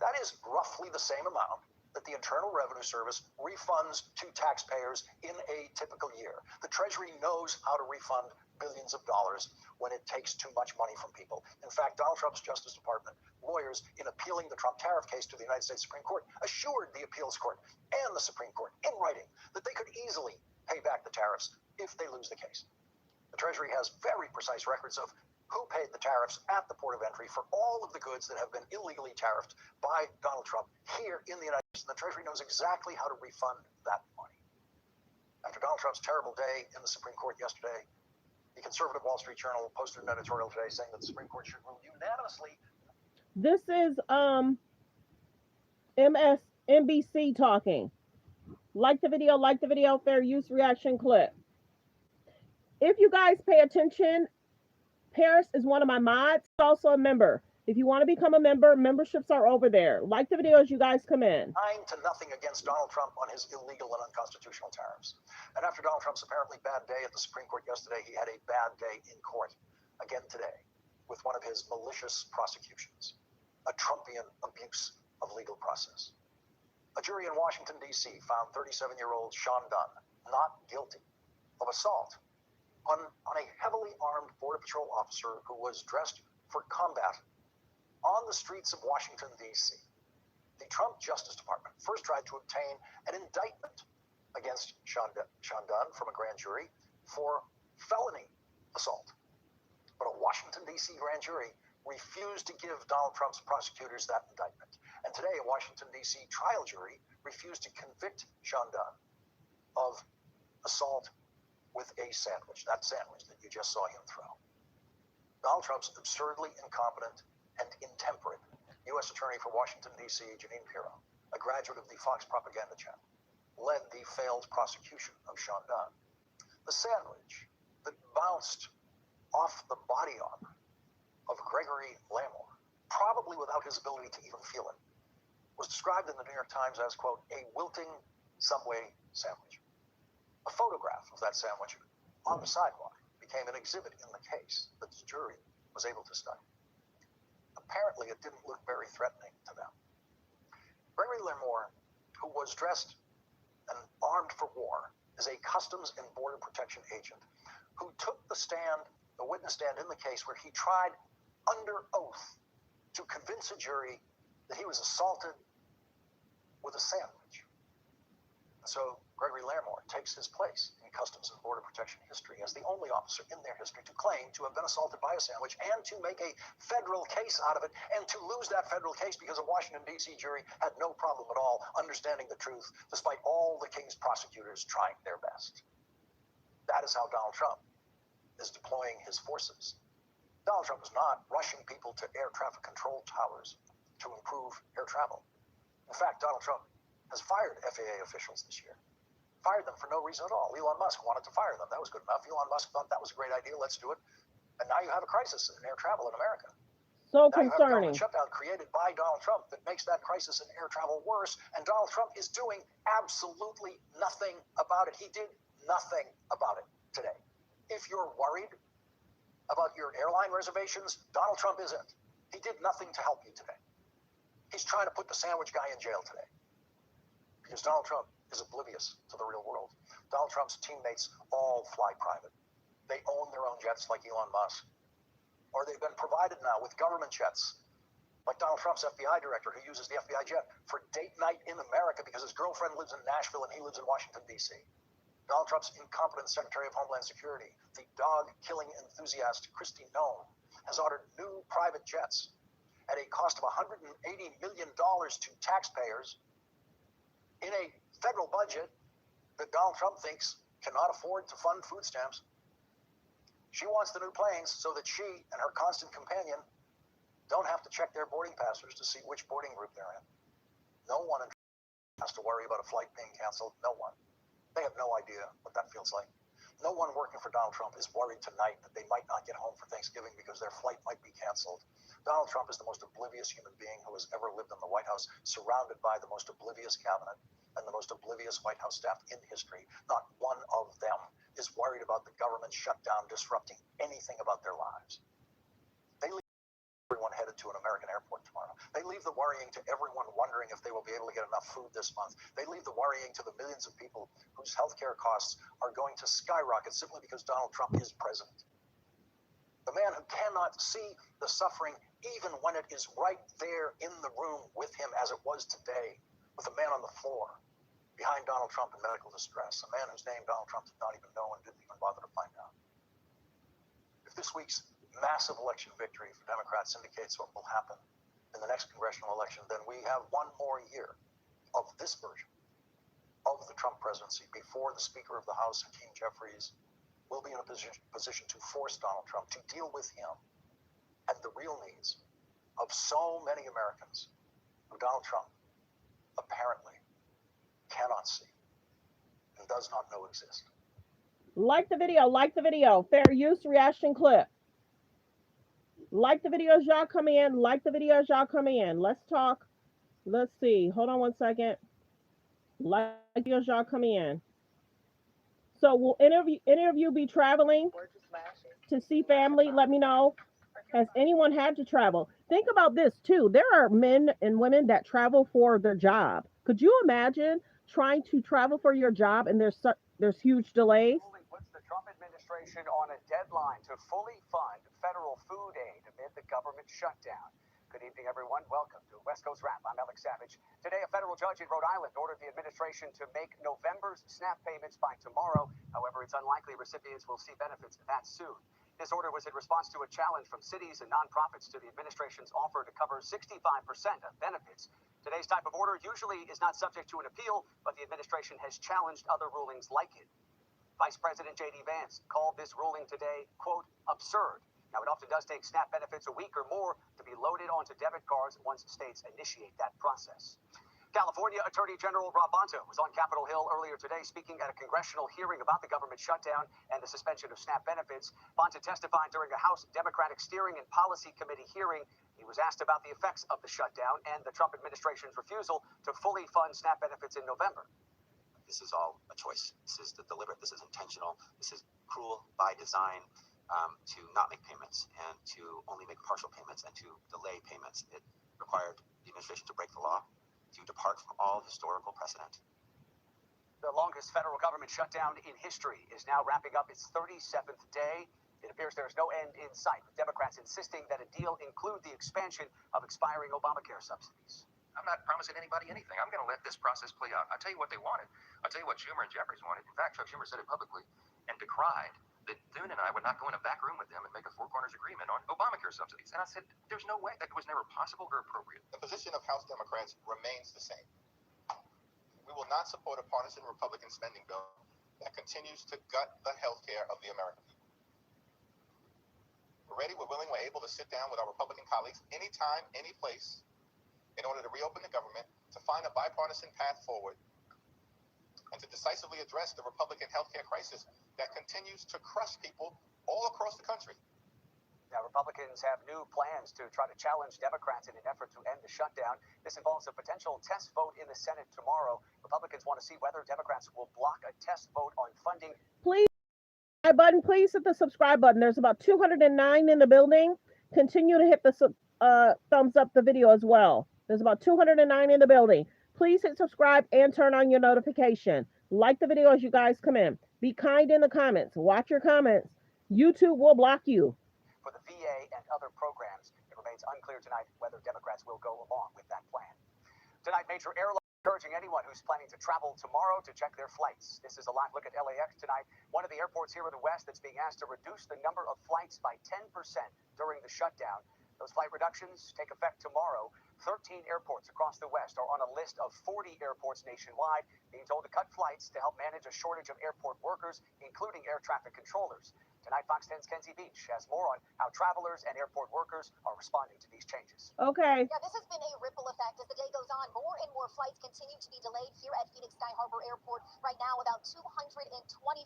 That is roughly the same amount that the Internal Revenue Service refunds to taxpayers in a typical year. The Treasury knows how to refund billions of dollars when it takes too much money from people. In fact, Donald Trump's Justice Department lawyers, in appealing the Trump tariff case to the United States Supreme Court, assured the appeals court and the Supreme Court in writing that they could easily pay back the tariffs if they lose the case. The Treasury has very precise records of who paid the tariffs at the port of entry for all of the goods that have been illegally tariffed by Donald Trump here in the United States. And the Treasury knows exactly how to refund that money. After Donald Trump's terrible day in the Supreme Court yesterday, the conservative Wall Street Journal posted an editorial today saying that the Supreme Court should rule unanimously.
This is MSNBC talking. Like the video, fair use reaction clip. If you guys pay attention, Paris is one of my mods, also a member. If you want to become a member, memberships are over there. Like the video as you guys come in.
9-0 against Donald Trump on his illegal and unconstitutional tariffs. And after Donald Trump's apparently bad day at the Supreme Court yesterday, he had a bad day in court again today with one of his malicious prosecutions, a Trumpian abuse of legal process. A jury in Washington, D.C. found 37-year-old Sean Dunn not guilty of assault on a heavily armed Border Patrol officer who was dressed for combat on the streets of Washington, D.C. The Trump Justice Department first tried to obtain an indictment against Sean Dunn from a grand jury for felony assault. But a Washington, D.C. grand jury refused to give Donald Trump's prosecutors that indictment. And today, a Washington, D.C. trial jury refused to convict Sean Dunn of assault with a sandwich, that sandwich that you just saw him throw. Donald Trump's absurdly incompetent and intemperate U.S. Attorney for Washington, D.C., Jeanine Pirro, a graduate of the Fox Propaganda Channel, led the failed prosecution of Sean Dunn. The sandwich that bounced off the body armor of Gregory Lamour, probably without his ability to even feel it, was described in the New York Times as, quote, a wilting Subway sandwich. A photograph of that sandwich on the sidewalk became an exhibit in the case that the jury was able to study. Apparently, it didn't look very threatening to them. Gregory Lamour, who was dressed and armed for war, is a Customs and Border Protection agent who took the witness stand in the case where he tried under oath to convince a jury that he was assaulted with a sandwich. And so Gregory Lamour takes his place in Customs and Border Protection history as the only officer in their history to claim to have been assaulted by a sandwich and to make a federal case out of it and to lose that federal case because a Washington, D.C. jury had no problem at all understanding the truth despite all the king's prosecutors trying their best. That is how Donald Trump is deploying his forces. Donald Trump is not rushing people to air traffic control towers to improve air travel. In fact, Donald Trump has fired FAA officials this year. Fired them for no reason at all. Elon Musk wanted to fire them. That was good enough. Elon Musk thought that was a great idea. Let's do it. And now you have a crisis in air travel in America.
So
now
concerning.
You have a government shutdown created by Donald Trump that makes that crisis in air travel worse. And Donald Trump is doing absolutely nothing about it. He did nothing about it today. If you're worried about your airline reservations, Donald Trump isn't. He did nothing to help you today. He's trying to put the sandwich guy in jail today because Donald Trump is oblivious to the real world. Donald Trump's teammates all fly private. They own their own jets like Elon Musk. Or they've been provided now with government jets, like Donald Trump's FBI director who uses the FBI jet for date night in America because his girlfriend lives in Nashville and he lives in Washington, D.C. Donald Trump's incompetent Secretary of Homeland Security, the dog-killing enthusiast Kristi Noem, has ordered new private jets at a cost of $180 million to taxpayers in a federal budget that Donald Trump thinks cannot afford to fund food stamps. She wants the new planes so that she and her constant companion don't have to check their boarding passes to see which boarding group they're in. No one has to worry about a flight being canceled. No one. They have no idea what that feels like. No one working for Donald Trump is worried tonight that they might not get home for Thanksgiving because their flight might be canceled. Donald Trump is the most oblivious human being who has ever lived in the White House, surrounded by the most oblivious cabinet and the most oblivious White House staff in history. Not one of them is worried about the government shutdown disrupting anything about their lives. They leave everyone headed to an American airport tomorrow. They leave the worrying to everyone wondering if they will be able to get enough food this month. They leave the worrying to the millions of people whose healthcare costs are going to skyrocket simply because Donald Trump is president. The man who cannot see the suffering even when it is right there in the room with him as it was today, with a man on the floor behind Donald Trump in medical distress, a man whose name Donald Trump did not even know and didn't even bother to find out. If this week's massive election victory for Democrats indicates what will happen in the next congressional election, then we have one more year of this version of the Trump presidency before the Speaker of the House, Hakeem Jeffries, will be in a position to force Donald Trump to deal with him and the real needs of so many Americans who Donald Trump apparently cannot see and does not know exist.
Like the video, fair use reaction clip. Like the videos, y'all come in. Let's talk. Let's see. Hold on one second. Like videos, y'all come in. So will any of you be traveling to see family? Let me know. Has anyone had to travel? Think about this too. There are men and women that travel for their job. Could you imagine trying to travel for your job and there's huge delays?
Puts the Trump administration on a deadline to fully fund federal food aid amid the government shutdown. Good evening, everyone. Welcome to West Coast Wrap. I'm Alex Savage. Today, a federal judge in Rhode Island ordered the administration to make November's SNAP payments by tomorrow. However, it's unlikely recipients will see benefits that soon. This order was in response to a challenge from cities and nonprofits to the administration's offer to cover 65% of benefits. Today's type of order usually is not subject to an appeal, but the administration has challenged other rulings like it. Vice President J.D. Vance called this ruling today, quote, absurd. Now, it often does take SNAP benefits a week or more to be loaded onto debit cards once states initiate that process. California Attorney General Rob Bonta was on Capitol Hill earlier today speaking at a congressional hearing about the government shutdown and the suspension of SNAP benefits. Bonta testified during a House Democratic Steering and Policy Committee hearing. He was asked about the effects of the shutdown and the Trump administration's refusal to fully fund SNAP benefits in November.
This is all a choice. This is deliberate. This is intentional. This is cruel by design. To not make payments and to only make partial payments and to delay payments. It required the administration to break the law, to depart from all historical precedent.
The longest federal government shutdown in history is now wrapping up its 37th day. It appears there is no end in sight, with Democrats insisting that a deal include the expansion of expiring Obamacare subsidies.
I'm not promising anybody anything. I'm going to let this process play out. I'll tell you what they wanted. I'll tell you what Schumer and Jeffries wanted. In fact, Chuck Schumer said it publicly and decried that Thune and I would not go in a back room with them and make a four corners agreement on Obamacare subsidies. And I said, there's no way. That was never possible or appropriate.
The position of House Democrats remains the same. We will not support a partisan Republican spending bill that continues to gut the health care of the American people. We're ready, we're willing, we're able to sit down with our Republican colleagues anytime, any place, in order to reopen the government,
to find a bipartisan path forward and to decisively address the Republican healthcare crisis that continues to crush people all across the country.
Now, Republicans have new plans to try to challenge Democrats in an effort to end the shutdown. This involves a potential test vote in the Senate tomorrow. Republicans want to see whether Democrats will block a test vote on funding.
Please, please hit the subscribe button. There's about 209 in the building. Continue to hit the thumbs up the video as well. There's about 209 in the building. Please hit subscribe and turn on your notification. Like the video as you guys come in. Be kind in the comments. Watch your comments. YouTube will block you.
For the VA and other programs, it remains unclear tonight whether Democrats will go along with that plan. Tonight, major airlines encouraging anyone who's planning to travel tomorrow to check their flights. This is a live look at LAX tonight, one of the airports here in the West that's being asked to reduce the number of flights by 10% during the shutdown. Those flight reductions take effect tomorrow. 13 airports across the West are on a list of 40 airports nationwide being told to cut flights to help manage a shortage of airport workers, including air traffic controllers. Tonight, Fox 10's Kenzie Beach has more on how travelers and airport workers are responding to these changes.
Okay.
Yeah, this has been a ripple effect as the day goes on. More and more flights continue to be delayed here at Phoenix Sky Harbor Airport. Right now, about 220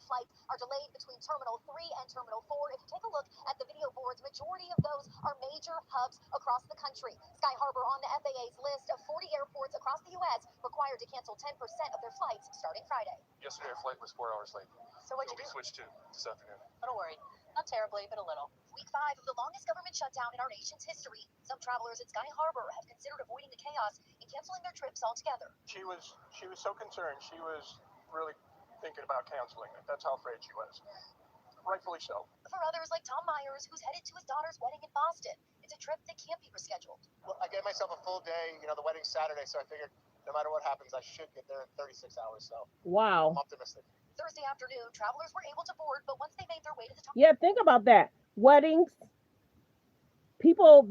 flights are delayed between Terminal 3 and Terminal 4. If you take a look at the video boards, majority of those are major hubs across the country. Sky Harbor on the FAA's list of 40 airports across the U.S. required to cancel 10% of their flights starting Friday.
Yesterday, our flight was 4 hours late.
So what'd you do?
We switched to this afternoon.
A little worried. Not terribly, but a little. Week 5 of the longest government shutdown in our nation's history. Some travelers at Sky Harbor have considered avoiding the chaos and canceling their trips altogether.
She was so concerned. She was really thinking about canceling it. That's how afraid she was. Rightfully so.
For others, like Tom Myers, who's headed to his daughter's wedding in Boston, it's a trip that can't be rescheduled.
Well, I gave myself a full day. You know, the wedding's Saturday, so I figured no matter what happens, I should get there in 36 hours. So
wow.
I'm optimistic.
Thursday afternoon, travelers were able to board, but once they made their way to the top.
Yeah, think about that. Weddings, people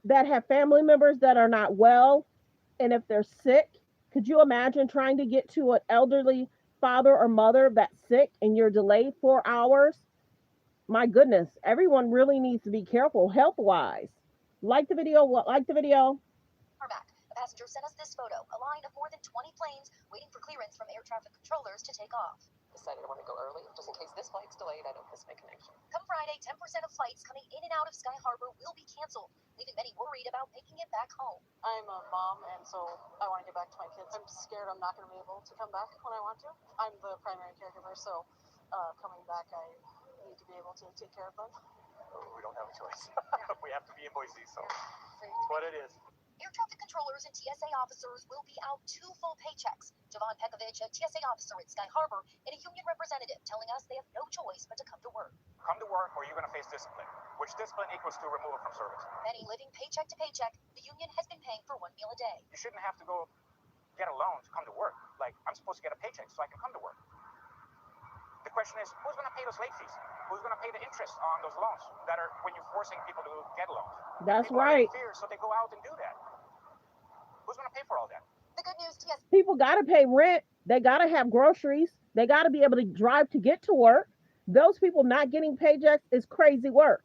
that have family members that are not well, and if they're sick, could you imagine trying to get to an elderly father or mother that's sick and you're delayed 4 hours? My goodness, everyone really needs to be careful health-wise. Like the video.
Back. A passenger sent us this photo, a line of more than 20 planes waiting for clearance from air traffic controllers to take off.
Decided I want to go early, just in case this flight's delayed, I don't miss my connection.
Come Friday, 10% of flights coming in and out of Sky Harbor will be canceled, leaving many worried about making it back home.
I'm a mom, and so I want to get back to my kids. I'm scared I'm not going to be able to come back when I want to. I'm the primary caregiver, so coming back, I need to be able to take care of them.
We don't have a choice. We have to be in Boise, so it's what it is.
Air traffic controllers and TSA officers will be out 2 full paychecks. Javon Pekovich, a TSA officer at Sky Harbor, and a union representative telling us they have no choice but to come to work.
Come to work or you're going to face discipline, which discipline equals to removal from service.
Many living paycheck to paycheck, the union has been paying for 1 meal a day.
You shouldn't have to go get a loan to come to work. Like, I'm supposed to get a paycheck so I can come to work. The question is, who's going to pay those late fees? Who's going to pay the interest on those loans that are when you're forcing people to get loans?
That's
people
right.
Are in fear, so they go out and do that. Who's going to pay for all that?
The good news, TSA.
People got to pay rent. They got to have groceries. They got to be able to drive to get to work. Those people not getting paychecks is crazy work.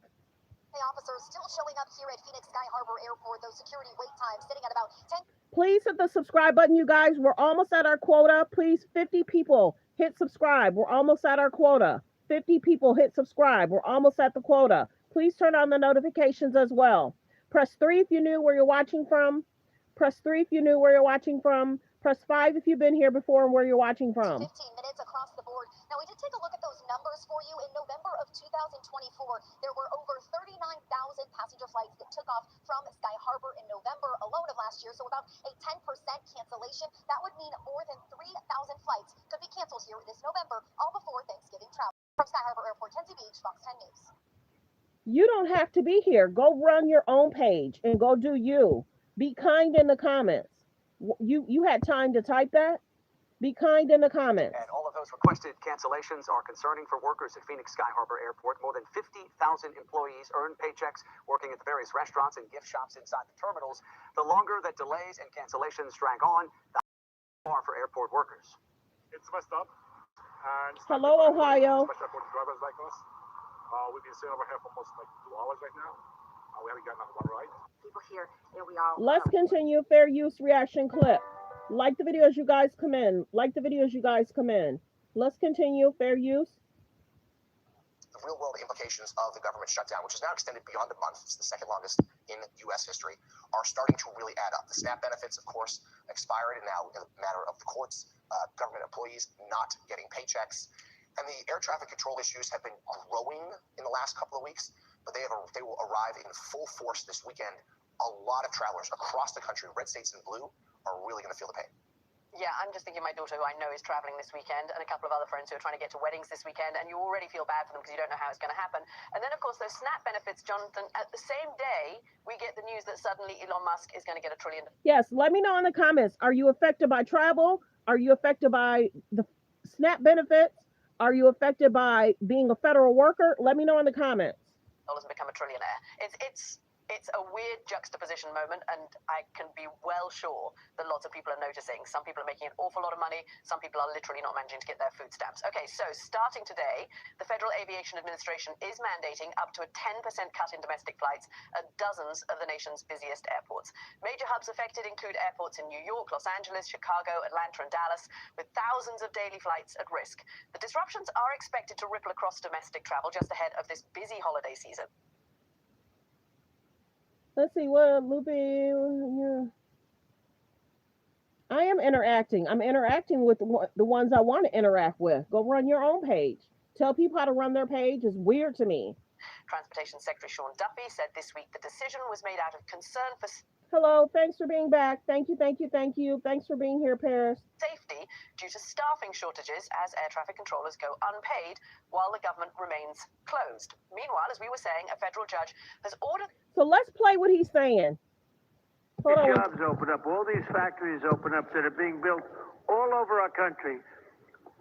Officers still showing up here at Phoenix Sky Harbor Airport, those security wait times sitting at about 10.
Please hit the subscribe button, you guys. We're almost at our quota. Please, 50 people hit subscribe. We're almost at our quota. 50 people hit subscribe. We're almost at the quota. Please turn on the notifications as well. Press 3 if you knew where you're watching from. Press 3 if you knew where you're watching from. Press 5 if you've been here before and where you're watching from.
15 minutes across the board. Now, we did take a look at those numbers for you. In November of 2024, there were over 39,000 passenger flights that took off from Sky Harbor in November alone of last year. So about a 10% cancellation. That would mean more than 3,000 flights could be canceled here this November, all before Thanksgiving travel. From Sky Harbor Airport, Kenzie Beach, Fox 10 News.
You don't have to be here. Go run your own page and go do you. Be kind in the comments. You had time to type that? Be kind in the comments.
And all of those requested cancellations are concerning for workers at Phoenix Sky Harbor Airport. More than 50,000 employees earn paychecks working at the various restaurants and gift shops inside the terminals. The longer that delays and cancellations drag on, the more for airport workers.
It's messed up. And
hello, Ohio.
Especially for drivers like us. We've been sitting over here for almost like 2 hours right now. We haven't gotten one ride.
People here, we all.
Let's continue fair use reaction clip. Like the video as you guys come in. Like the video as you guys come in. Let's continue. Fair use.
The real world implications of the government shutdown, which is now extended beyond a month, it's the second longest in U.S. history, are starting to really add up. The SNAP benefits, of course, expired, and now in a matter of the courts, government employees not getting paychecks. And the air traffic control issues have been growing in the last couple of weeks, but they will arrive in full force this weekend. A lot of travelers across the country, red states and blue, are really going to feel the pain.
Yeah, I'm just thinking my daughter, who I know is traveling this weekend, and a couple of other friends who are trying to get to weddings this weekend, and you already feel bad for them because you don't know how it's going to happen. And then, of course, those SNAP benefits, Jonathan, at the same day, we get the news that suddenly Elon Musk is going to get $1 trillion.
Yes, let me know in the comments. Are you affected by travel? Are you affected by the SNAP benefits? Are you affected by being a federal worker? Let me know in the comments.
And become a trillionaire. It's a weird juxtaposition moment, and I can be well sure that lots of people are noticing. Some people are making an awful lot of money. Some people are literally not managing to get their food stamps. Okay, so starting today, the Federal Aviation Administration is mandating up to a 10% cut in domestic flights at dozens of the nation's busiest airports. Major hubs affected include airports in New York, Los Angeles, Chicago, Atlanta, and Dallas, with thousands of daily flights at risk. The disruptions are expected to ripple across domestic travel just ahead of this busy holiday season.
Let's see what Lupe. Yeah. I am interacting. I'm interacting with the ones I want to interact with. Go run your own page. Tell people how to run their page. It's weird to me.
Transportation Secretary Sean Duffy said this week the decision was made out of concern for
Hello, thanks for being back. Thank you, thank you, thank you. Thanks for being here, Paris.
Safety due to staffing shortages as air traffic controllers go unpaid while the government remains closed. Meanwhile, as we were saying, a federal judge has ordered...
So let's play what he's saying.
Hold on. Jobs open up. All these factories open up that are being built all over our country.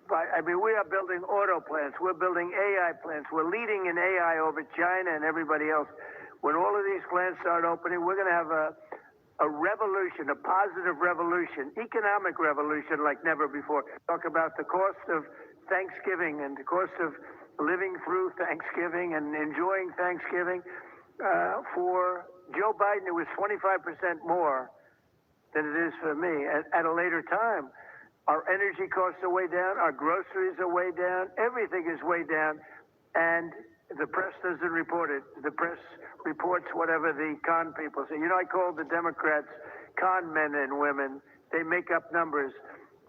I mean, we are building auto plants. We're building AI plants. We're leading in AI over China and everybody else. When all of these plants start opening, we're going to have a revolution, a positive revolution, economic revolution like never before. Talk about the cost of Thanksgiving and the cost of living through Thanksgiving and enjoying Thanksgiving. For Joe Biden, it was 25% more than it is for me. At a later time, our energy costs are way down, our groceries are way down, everything is way down, and the press doesn't report it. The press reports whatever the con people say. You know, I call the Democrats con men and women. They make up numbers.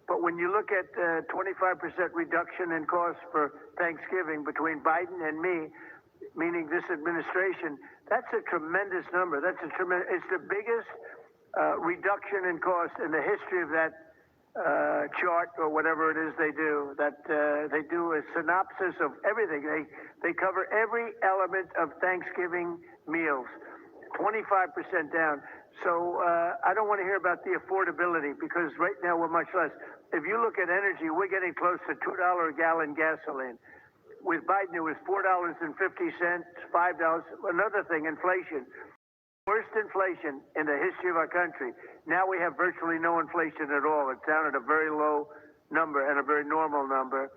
But when you look at 25% reduction in costs for Thanksgiving between Biden and me, meaning this administration, that's a tremendous number. It's the biggest reduction in cost in the history of that chart or whatever it is they do. That they do a synopsis of everything. They cover every element of Thanksgiving meals. 25% down. So I don't want to hear about the affordability because right now we're much less. If you look at energy, we're getting close to $2 a gallon gasoline. With Biden, it was $4.50, $5. Another thing, inflation. Worst inflation in the history of our country. Now we have virtually no inflation at all. It's down at a very low number and a very normal number.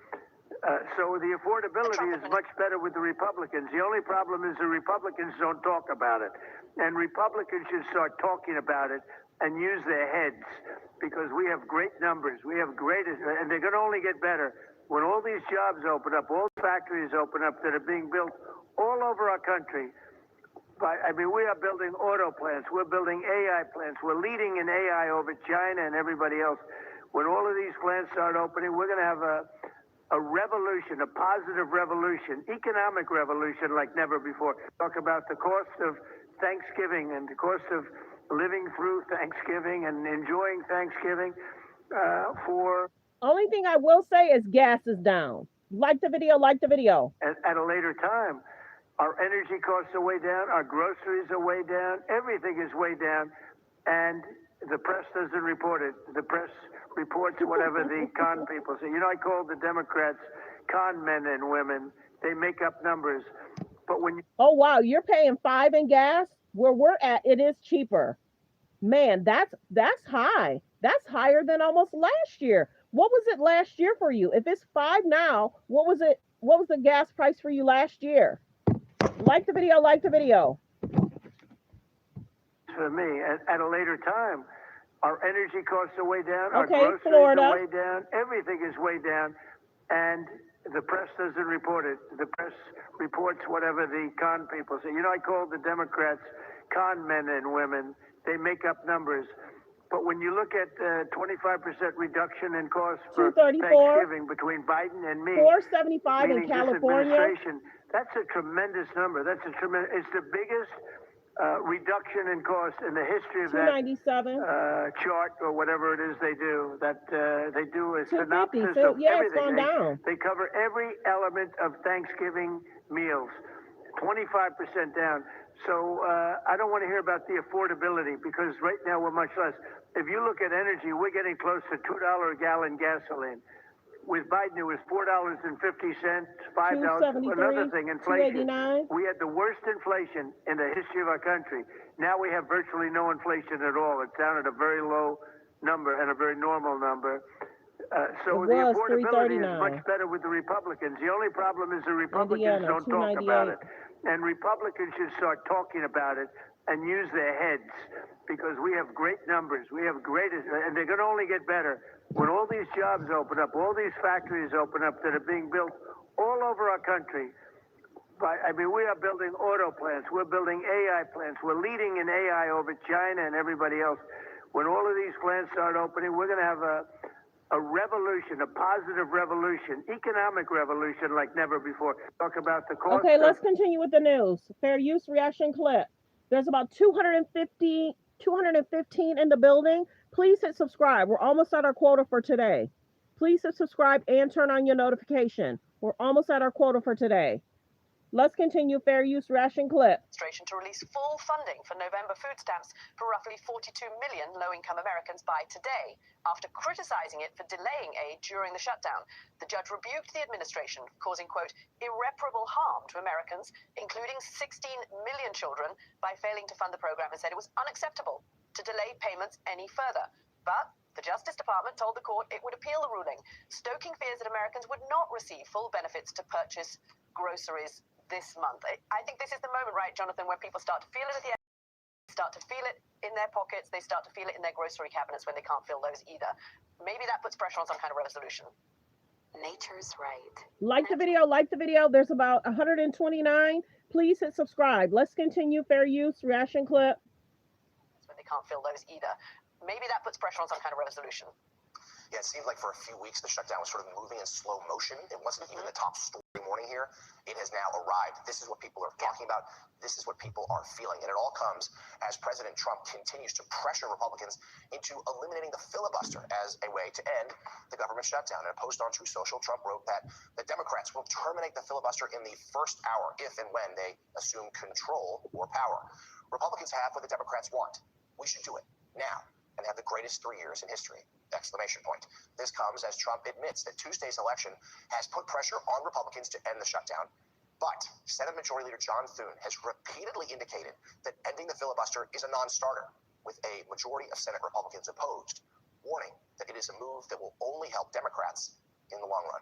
So the affordability is much better with the Republicans. The only problem is the Republicans don't talk about it. And Republicans should start talking about it and use their heads because we have great numbers. We have and they're going to only get better. When all these jobs open up, all factories open up that are being built all over our country. I mean, we are building auto plants. We're building AI plants. We're leading in AI over China and everybody else. When all of these plants start opening, we're going to have a revolution, a positive revolution, economic revolution like never before. Talk about the cost of Thanksgiving and the cost of living through Thanksgiving and enjoying Thanksgiving for...
Only thing I will say is gas is down. Like the video, like the video.
At a later time, our energy costs are way down, our groceries are way down, everything is way down, and the press doesn't report it. The press reports whatever the con people say. You know, I call the Democrats con men and women. They make up numbers. But when
oh, wow, you're paying $5 in gas? Where we're at, it is cheaper. Man, that's high. That's higher than almost last year. What was it last year for you? If it's $5 now, what was the gas price for you last year? Like the video, like the video.
For me, at a later time, Our energy costs are way down. Our
Okay,
groceries
Florida.
are way down. Everything is way down. And the press doesn't report it. The press reports whatever the con people say. You know, I call the Democrats con men and women. They make up numbers. But when you look at 25% reduction in costs for
234.
Thanksgiving between Biden and me,
475 in
meaning this
California.
administration, that's a tremendous number. That's a tremendous. It's the biggest reduction in cost in the history of that
297.
chart or whatever it is they do. That they do a
250.
synopsis
So,
of
yeah, it's
everything.
gone down.
They cover every element of Thanksgiving meals. 25% down. So I don't want to hear about the affordability because right now we're much less. If you look at energy, we're getting close to $2 a gallon gasoline. With Biden, it was $4.50, $5. Another thing, inflation.
$2.89.
We had the worst inflation in the history of our country. Now we have virtually no inflation at all. It's down at a very low number and a very normal number. So
It
the
was
affordability is
$3.39.
much better with the Republicans. The only problem is the Republicans
Indiana,
don't talk about it.
$2.98.
And Republicans should start talking about it and use their heads because we have great numbers. We have great, and they're going to only get better. When all these jobs open up, all these factories open up that are being built all over our country. I mean, we are building auto plants. We're building AI plants. We're leading in AI over China and everybody else. When all of these plants start opening, we're going to have a revolution, a positive revolution, economic revolution like never before. Talk about the cost.
Okay, let's continue with the news. Fair use reaction clip. There's about 215 in the building. Please hit subscribe. We're almost at our quota for today. Please hit subscribe and turn on your notification. We're almost at our quota for today. Let's continue. Fair use reaction clip.
To release full funding for November food stamps for roughly 42 million low-income Americans by today, after criticizing it for delaying aid during the shutdown. The judge rebuked the administration, causing, quote, irreparable harm to Americans, including 16 million children, by failing to fund the program and said it was unacceptable to delay payments any further. But the Justice Department told the court it would appeal the ruling, stoking fears that Americans would not receive full benefits to purchase groceries this month. I think this is the moment, right, Jonathan, where people start to feel it at the end, start to feel it in their pockets, they start to feel it in their grocery cabinets when they can't fill those either. Maybe that puts pressure on some kind of resolution. Nature's right.
Like the video, like the video. There's about 129. Please hit subscribe. Let's continue. Fair use reaction clip.
When they can't fill those either. Maybe that puts pressure on some kind of resolution.
Yeah, it seemed like for a few weeks the shutdown was sort of moving in slow motion. It wasn't even the top story morning here. It has now arrived. This is what people are talking about. This is what people are feeling. And it all comes as President Trump continues to pressure Republicans into eliminating the filibuster as a way to end the government shutdown. In a post on Truth Social, Trump wrote that the Democrats will terminate the filibuster in the first hour if and when they assume control or power. Republicans have what the Democrats want. We should do it now and have the greatest 3 years in history. Exclamation point. This comes as Trump admits that Tuesday's election has put pressure on Republicans to end the shutdown. But Senate Majority Leader John Thune has repeatedly indicated that ending the filibuster is a non-starter, with a majority of Senate Republicans opposed, warning that it is a move that will only help Democrats in the long run.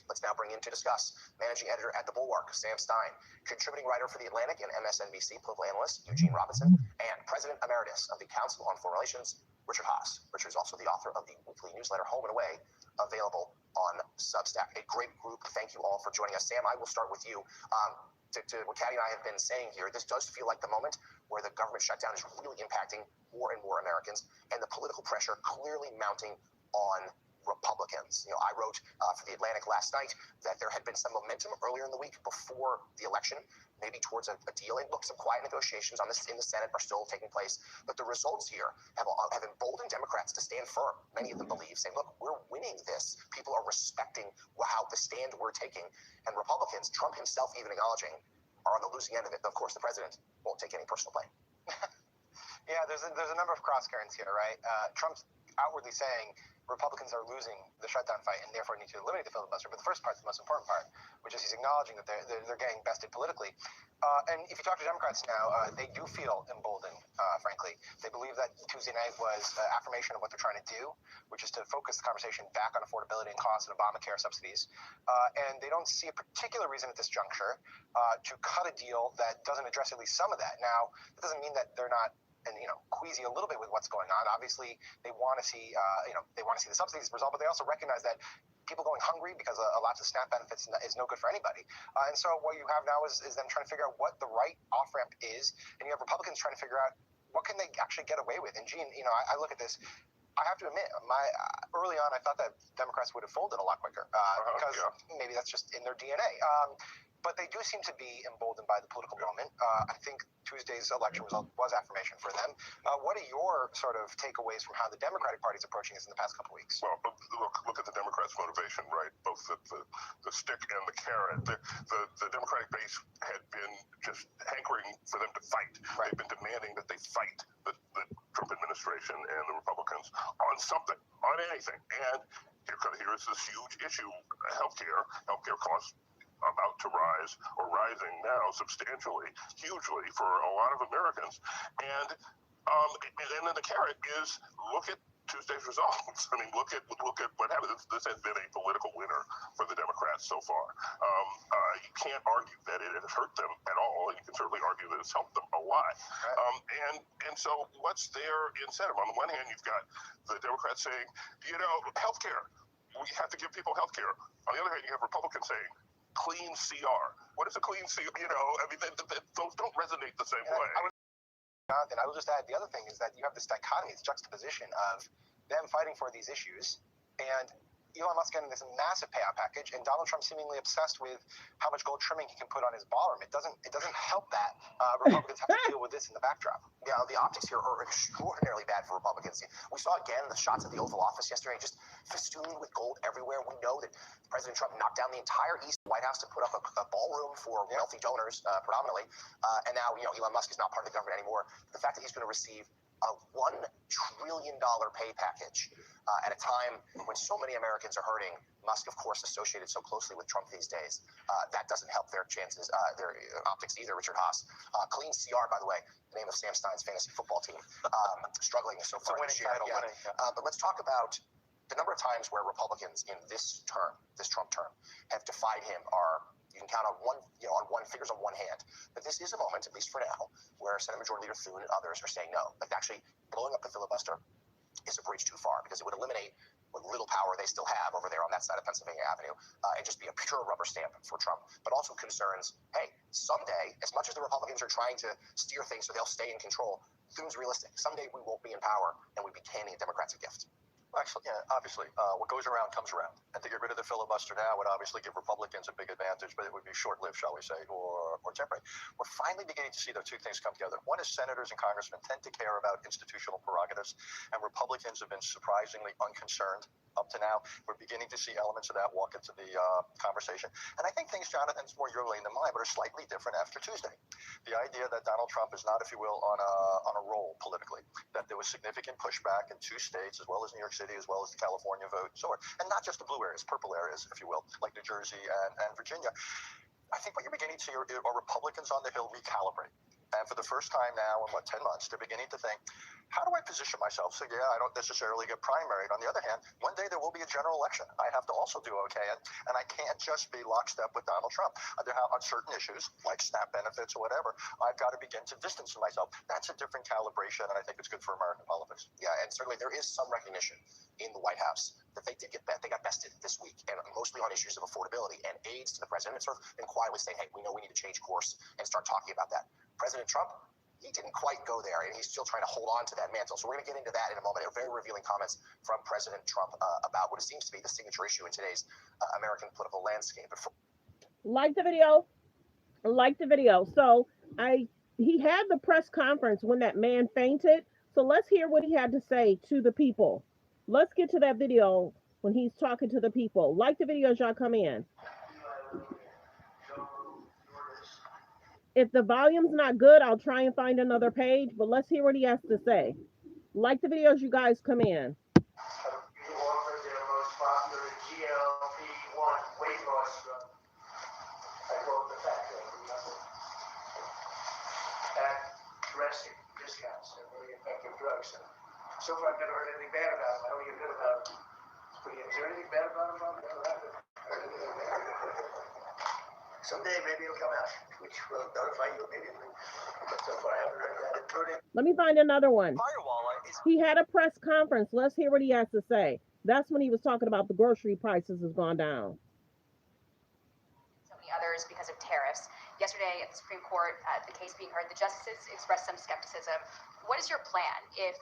Let's now bring in to discuss managing editor at The Bulwark, Sam Stein, contributing writer for The Atlantic and MSNBC political analyst, Eugene Robinson, and president emeritus of the Council on Foreign Relations, Richard Haas. Richard is also the author of the weekly newsletter Home and Away, available on Substack. A great group. Thank you all for joining us. Sam, I will start with you. To what Caddy and I have been saying here, this does feel like the moment where the government shutdown is really impacting more and more Americans, and the political pressure clearly mounting on Republicans. You know, I wrote for The Atlantic last night that there had been some momentum earlier in the week before the election, maybe towards a deal. And look, some quiet negotiations on this in the Senate are still taking place, but the results here have emboldened Democrats to stand firm. Many of them believe, saying, look, we're winning this. People are respecting how the stand we're taking. And Republicans, Trump himself even acknowledging, are on the losing end of it. Of course, the president won't take any personal blame.
Yeah, there's a number of cross currents here, right? Trump's outwardly saying Republicans are losing the shutdown fight and therefore need to eliminate the filibuster. But the first part's the most important part, which is he's acknowledging that they're getting bested politically. And if you talk to Democrats now, they do feel emboldened, frankly. They believe that Tuesday night was affirmation of what they're trying to do, which is to focus the conversation back on affordability and costs and Obamacare subsidies. And they don't see a particular reason at this juncture to cut a deal that doesn't address at least some of that. Now, that doesn't mean that they're not
and queasy a little bit with what's going on. Obviously, they want to see they want to see the subsidies resolved, but they also recognize that people going hungry because a lot of SNAP benefits is no good for anybody. And so what you have now is them trying to figure out what the right off ramp is, and you have Republicans trying to figure out what can they actually get away with. And Gene, I look at this. I have to admit, early on, I thought that Democrats would have folded a lot quicker because maybe that's just in their DNA. But they do seem to be emboldened by the political moment. I think Tuesday's election result was affirmation for them. What are your sort of takeaways from how the Democratic Party is approaching this in the past couple of weeks?
Well, look at the Democrats' motivation, right? Both the stick and the carrot. The Democratic base had been just hankering for them to fight. Right. They've been demanding that they fight the Trump administration and the Republicans on something, on anything. And here is this huge issue: healthcare. Healthcare costs about to rise, or rising now substantially, hugely for a lot of Americans. And then the carrot is, look at Tuesday's results. I mean, look at what happened. This has been a political winner for the Democrats so far. You can't argue that it has hurt them at all, and you can certainly argue that it's helped them a lot. And so what's their incentive? On the one hand, you've got the Democrats saying, healthcare, we have to give people healthcare. On the other hand, you have Republicans saying, clean CR. What is a clean CR? I mean, those don't resonate the same way.
Jonathan, I will just add, the other thing is that you have this dichotomy, this juxtaposition of them fighting for these issues and Elon Musk getting this massive payout package, and Donald Trump seemingly obsessed with how much gold trimming he can put on his ballroom. It doesn't help that Republicans have to deal with this in the backdrop. Yeah, the optics here are extraordinarily bad for Republicans. We saw again the shots at the Oval Office yesterday, just festooned with gold everywhere. We know that President Trump knocked down the entire East White House to put up a ballroom for wealthy donors, predominantly. And now, Elon Musk is not part of the government anymore. The fact that he's going to receive a $1 trillion pay package at a time when so many Americans are hurting. Musk, of course, associated so closely with Trump these days. That doesn't help their chances, their optics either, Richard Haas. Clean CR, by the way, the name of Sam Stein's fantasy football team. Struggling so far this year. But let's talk about the number of times where Republicans in this Trump term, have defied him are, you can count on fingers on one hand. But this is a moment, at least for now, where Senate Majority Leader Thune and others are saying no. Like actually blowing up the filibuster is a bridge too far because it would eliminate what little power they still have over there on that side of Pennsylvania Avenue and just be a pure rubber stamp for Trump. But also concerns, hey, someday, as much as the Republicans are trying to steer things so they'll stay in control, Thune's realistic. Someday we won't be in power and we'd be handing Democrats a gift.
Actually, yeah, obviously, what goes around comes around. And to get rid of the filibuster now would obviously give Republicans a big advantage, but it would be short-lived, shall we say, or temporary. We're finally beginning to see the two things come together. One is senators and congressmen tend to care about institutional prerogatives, and Republicans have been surprisingly unconcerned up to now. We're beginning to see elements of that walk into the conversation. And I think things, Jonathan, it's more your lane than mine, but are slightly different after Tuesday. The idea that Donald Trump is not, if you will, on a roll politically, that there was significant pushback in two states, as well as New York City, as well as the California vote, and not just the blue areas, purple areas, if you will, like New Jersey and Virginia. I think what you're beginning to see are Republicans on the Hill recalibrate. And for the first time now in, 10 months, they're beginning to think, how do I position myself? So, yeah, I don't necessarily get primaried. On the other hand, one day there will be a general election. I have to also do okay. And I can't just be lockstep with Donald Trump. On certain issues, like SNAP benefits or whatever, I've got to begin to distance myself. That's a different calibration, and I think it's good for American politics.
Yeah, and certainly there is some recognition in the White House that they got bested this week, and mostly on issues of affordability and aides to the president. And sort of been quietly saying, hey, we know we need to change course and start talking about that. President Trump, he didn't quite go there, and he's still trying to hold on to that mantle. So we're going to get into that in a moment. Very revealing comments from President Trump about what it seems to be the signature issue in today's American political landscape.
Like the video. So he had the press conference when that man fainted. So let's hear what he had to say to the people. Let's get to that video when he's talking to the people. Like the video as y'all come in. If the volume's not good, I'll try and find another page, but let's hear what he has to say. Like the video as you guys come in.
Drastic discounts and really effective drugs. So far, I've never heard anything bad about them. I don't even good about them. But is there anything bad about them, Bob? Someday maybe it'll come out, which will notify you immediately. But so far, I haven't heard that, including.
Let me find another one.
Firewall is.
He had a press conference. Let's hear what he has to say. That's when he was talking about the grocery prices has gone down.
So many others because of tariffs. Yesterday at the Supreme Court, the case being heard, the justices expressed some skepticism. What is your plan if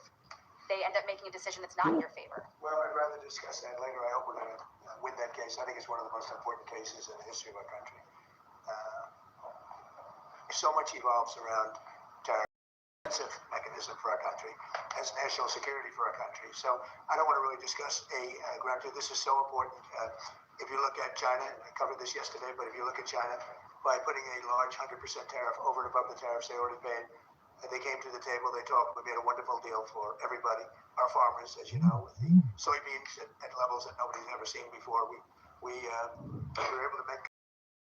they end up making a decision that's not in your favor?
Well, I'd rather discuss that later. I hope we're going to win that case. I think it's one of the most important cases in the history of our country. So much evolves around tariff mechanism for our country as national security for our country. So I don't want to really discuss a ground truth. This is so important. If you look at China, I covered this yesterday, but if you look at China, by putting a large 100% tariff over and above the tariffs they already paid, they came to the table, they talked, we made a wonderful deal for everybody. Our farmers, as you know, with the soybeans at levels that nobody's ever seen before, we were able to make.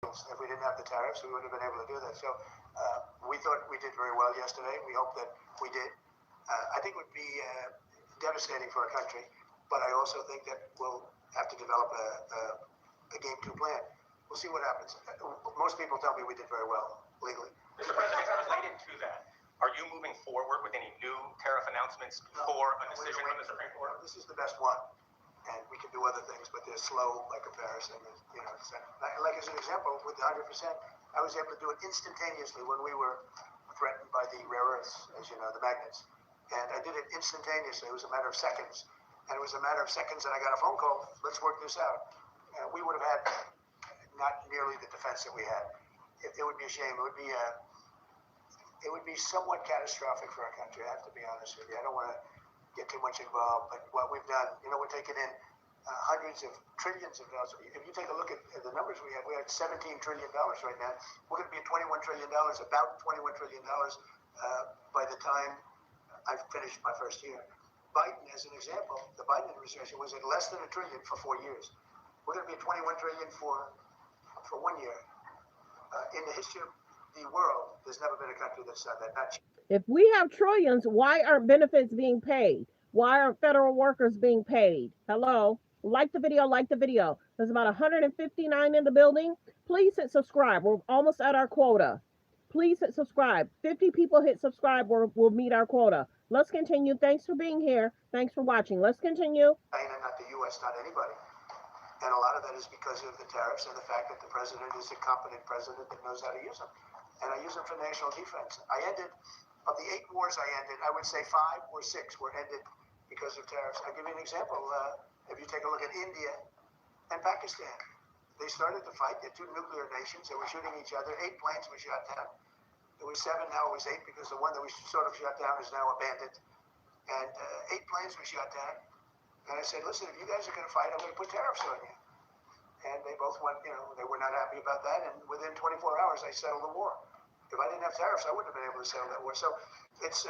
If we didn't have the tariffs, we wouldn't have been able to do that. So we thought we did very well yesterday. We hope that we did. I think it would be devastating for our country, but I also think that we'll have to develop a game two plan. We'll see what happens. Most people tell me we did very well legally.
Mr. President, related to that, are you moving forward with any new tariff announcements before a decision from the Supreme Court?
This is the best one. And we can do other things, but they're slow by comparison. You know, like as an example, with the 100%, I was able to do it instantaneously when we were threatened by the rare earths, as you know, the magnets. And I did it instantaneously. It was a matter of seconds. And it was a matter of seconds that I got a phone call. Let's work this out. We would have had not nearly the defense that we had. It would be a shame. It would be somewhat catastrophic for our country. I have to be honest with you. I don't want to get too much involved, but what we've done, you know, we're taking in hundreds of trillions of dollars. If you take a look at the numbers we had $17 trillion right now. We're going to be at $21 trillion, about $21 trillion by the time I've finished my first year. Biden, as an example, the Biden administration was at less than $1 trillion for 4 years. We're going to be at $21 trillion for 1 year. In the history of the world, there's never been a country that's done that.
If we have trillions, why aren't benefits being paid? Why aren't federal workers being paid? Hello? Like the video, like the video. There's about 159 in the building. Please hit subscribe. We're almost at our quota. Please hit subscribe. 50 people hit subscribe. We'll meet our quota. Let's continue. Thanks for being here. Thanks for watching. Let's continue.
China, not the U.S., not anybody. And a lot of that is because of the tariffs and the fact that the president is a competent president that knows how to use them. And I use them for national defense. Of the 8 wars I ended, I would say 5 or 6 were ended because of tariffs. I'll give you an example. If you take a look at India and Pakistan, they started to fight. They're 2 nuclear nations. They were shooting each other. 8 planes were shot down. It was 7, now it was 8 because the one that we sort of shot down is now abandoned. And 8 planes were shot down. And I said, listen, if you guys are going to fight, I'm going to put tariffs on you. And they both went, you know, they were not happy about that. And within 24 hours, I settled the war. If I didn't have tariffs, I wouldn't have been able to settle that war. So it's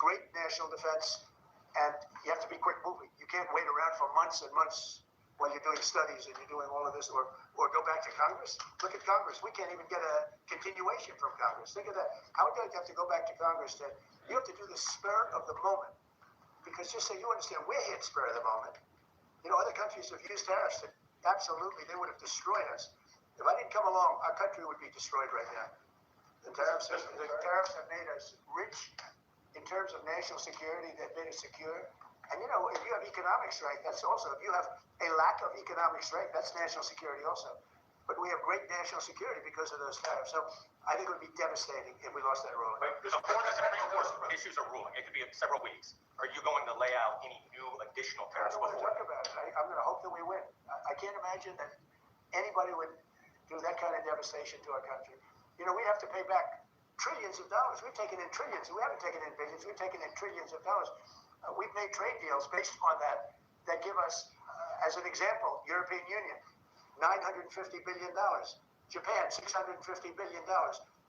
great national defense, and you have to be quick moving. You can't wait around for months and months while you're doing studies and you're doing all of this, or go back to Congress. Look at Congress. We can't even get a continuation from Congress. Think of that. How would you have to go back to Congress? You have to do the spur of the moment. Because just so you understand, we're hit spur of the moment. You know, other countries have used tariffs that absolutely they would have destroyed us. If I didn't come along, our country would be destroyed right now. The tariffs have made us rich in terms of national security. They've made us secure. And you know, if you have economic strength, that's also, if you have a lack of economic strength, that's national security also. But we have great national security because of those tariffs. So I think it would be devastating if we lost that ruling.
But before the Supreme Court issues a ruling, it could be several weeks. Are you going to lay out any new additional tariffs before?
I don't want to talk about it. I'm going to hope that we win. I can't imagine that anybody would do that kind of devastation to our country. You know, we have to pay back trillions of dollars. We've taken in trillions. We haven't taken in billions. We've taken in trillions of dollars. We've made trade deals based on that give us, as an example, European Union, $950 billion. Japan, $650 billion.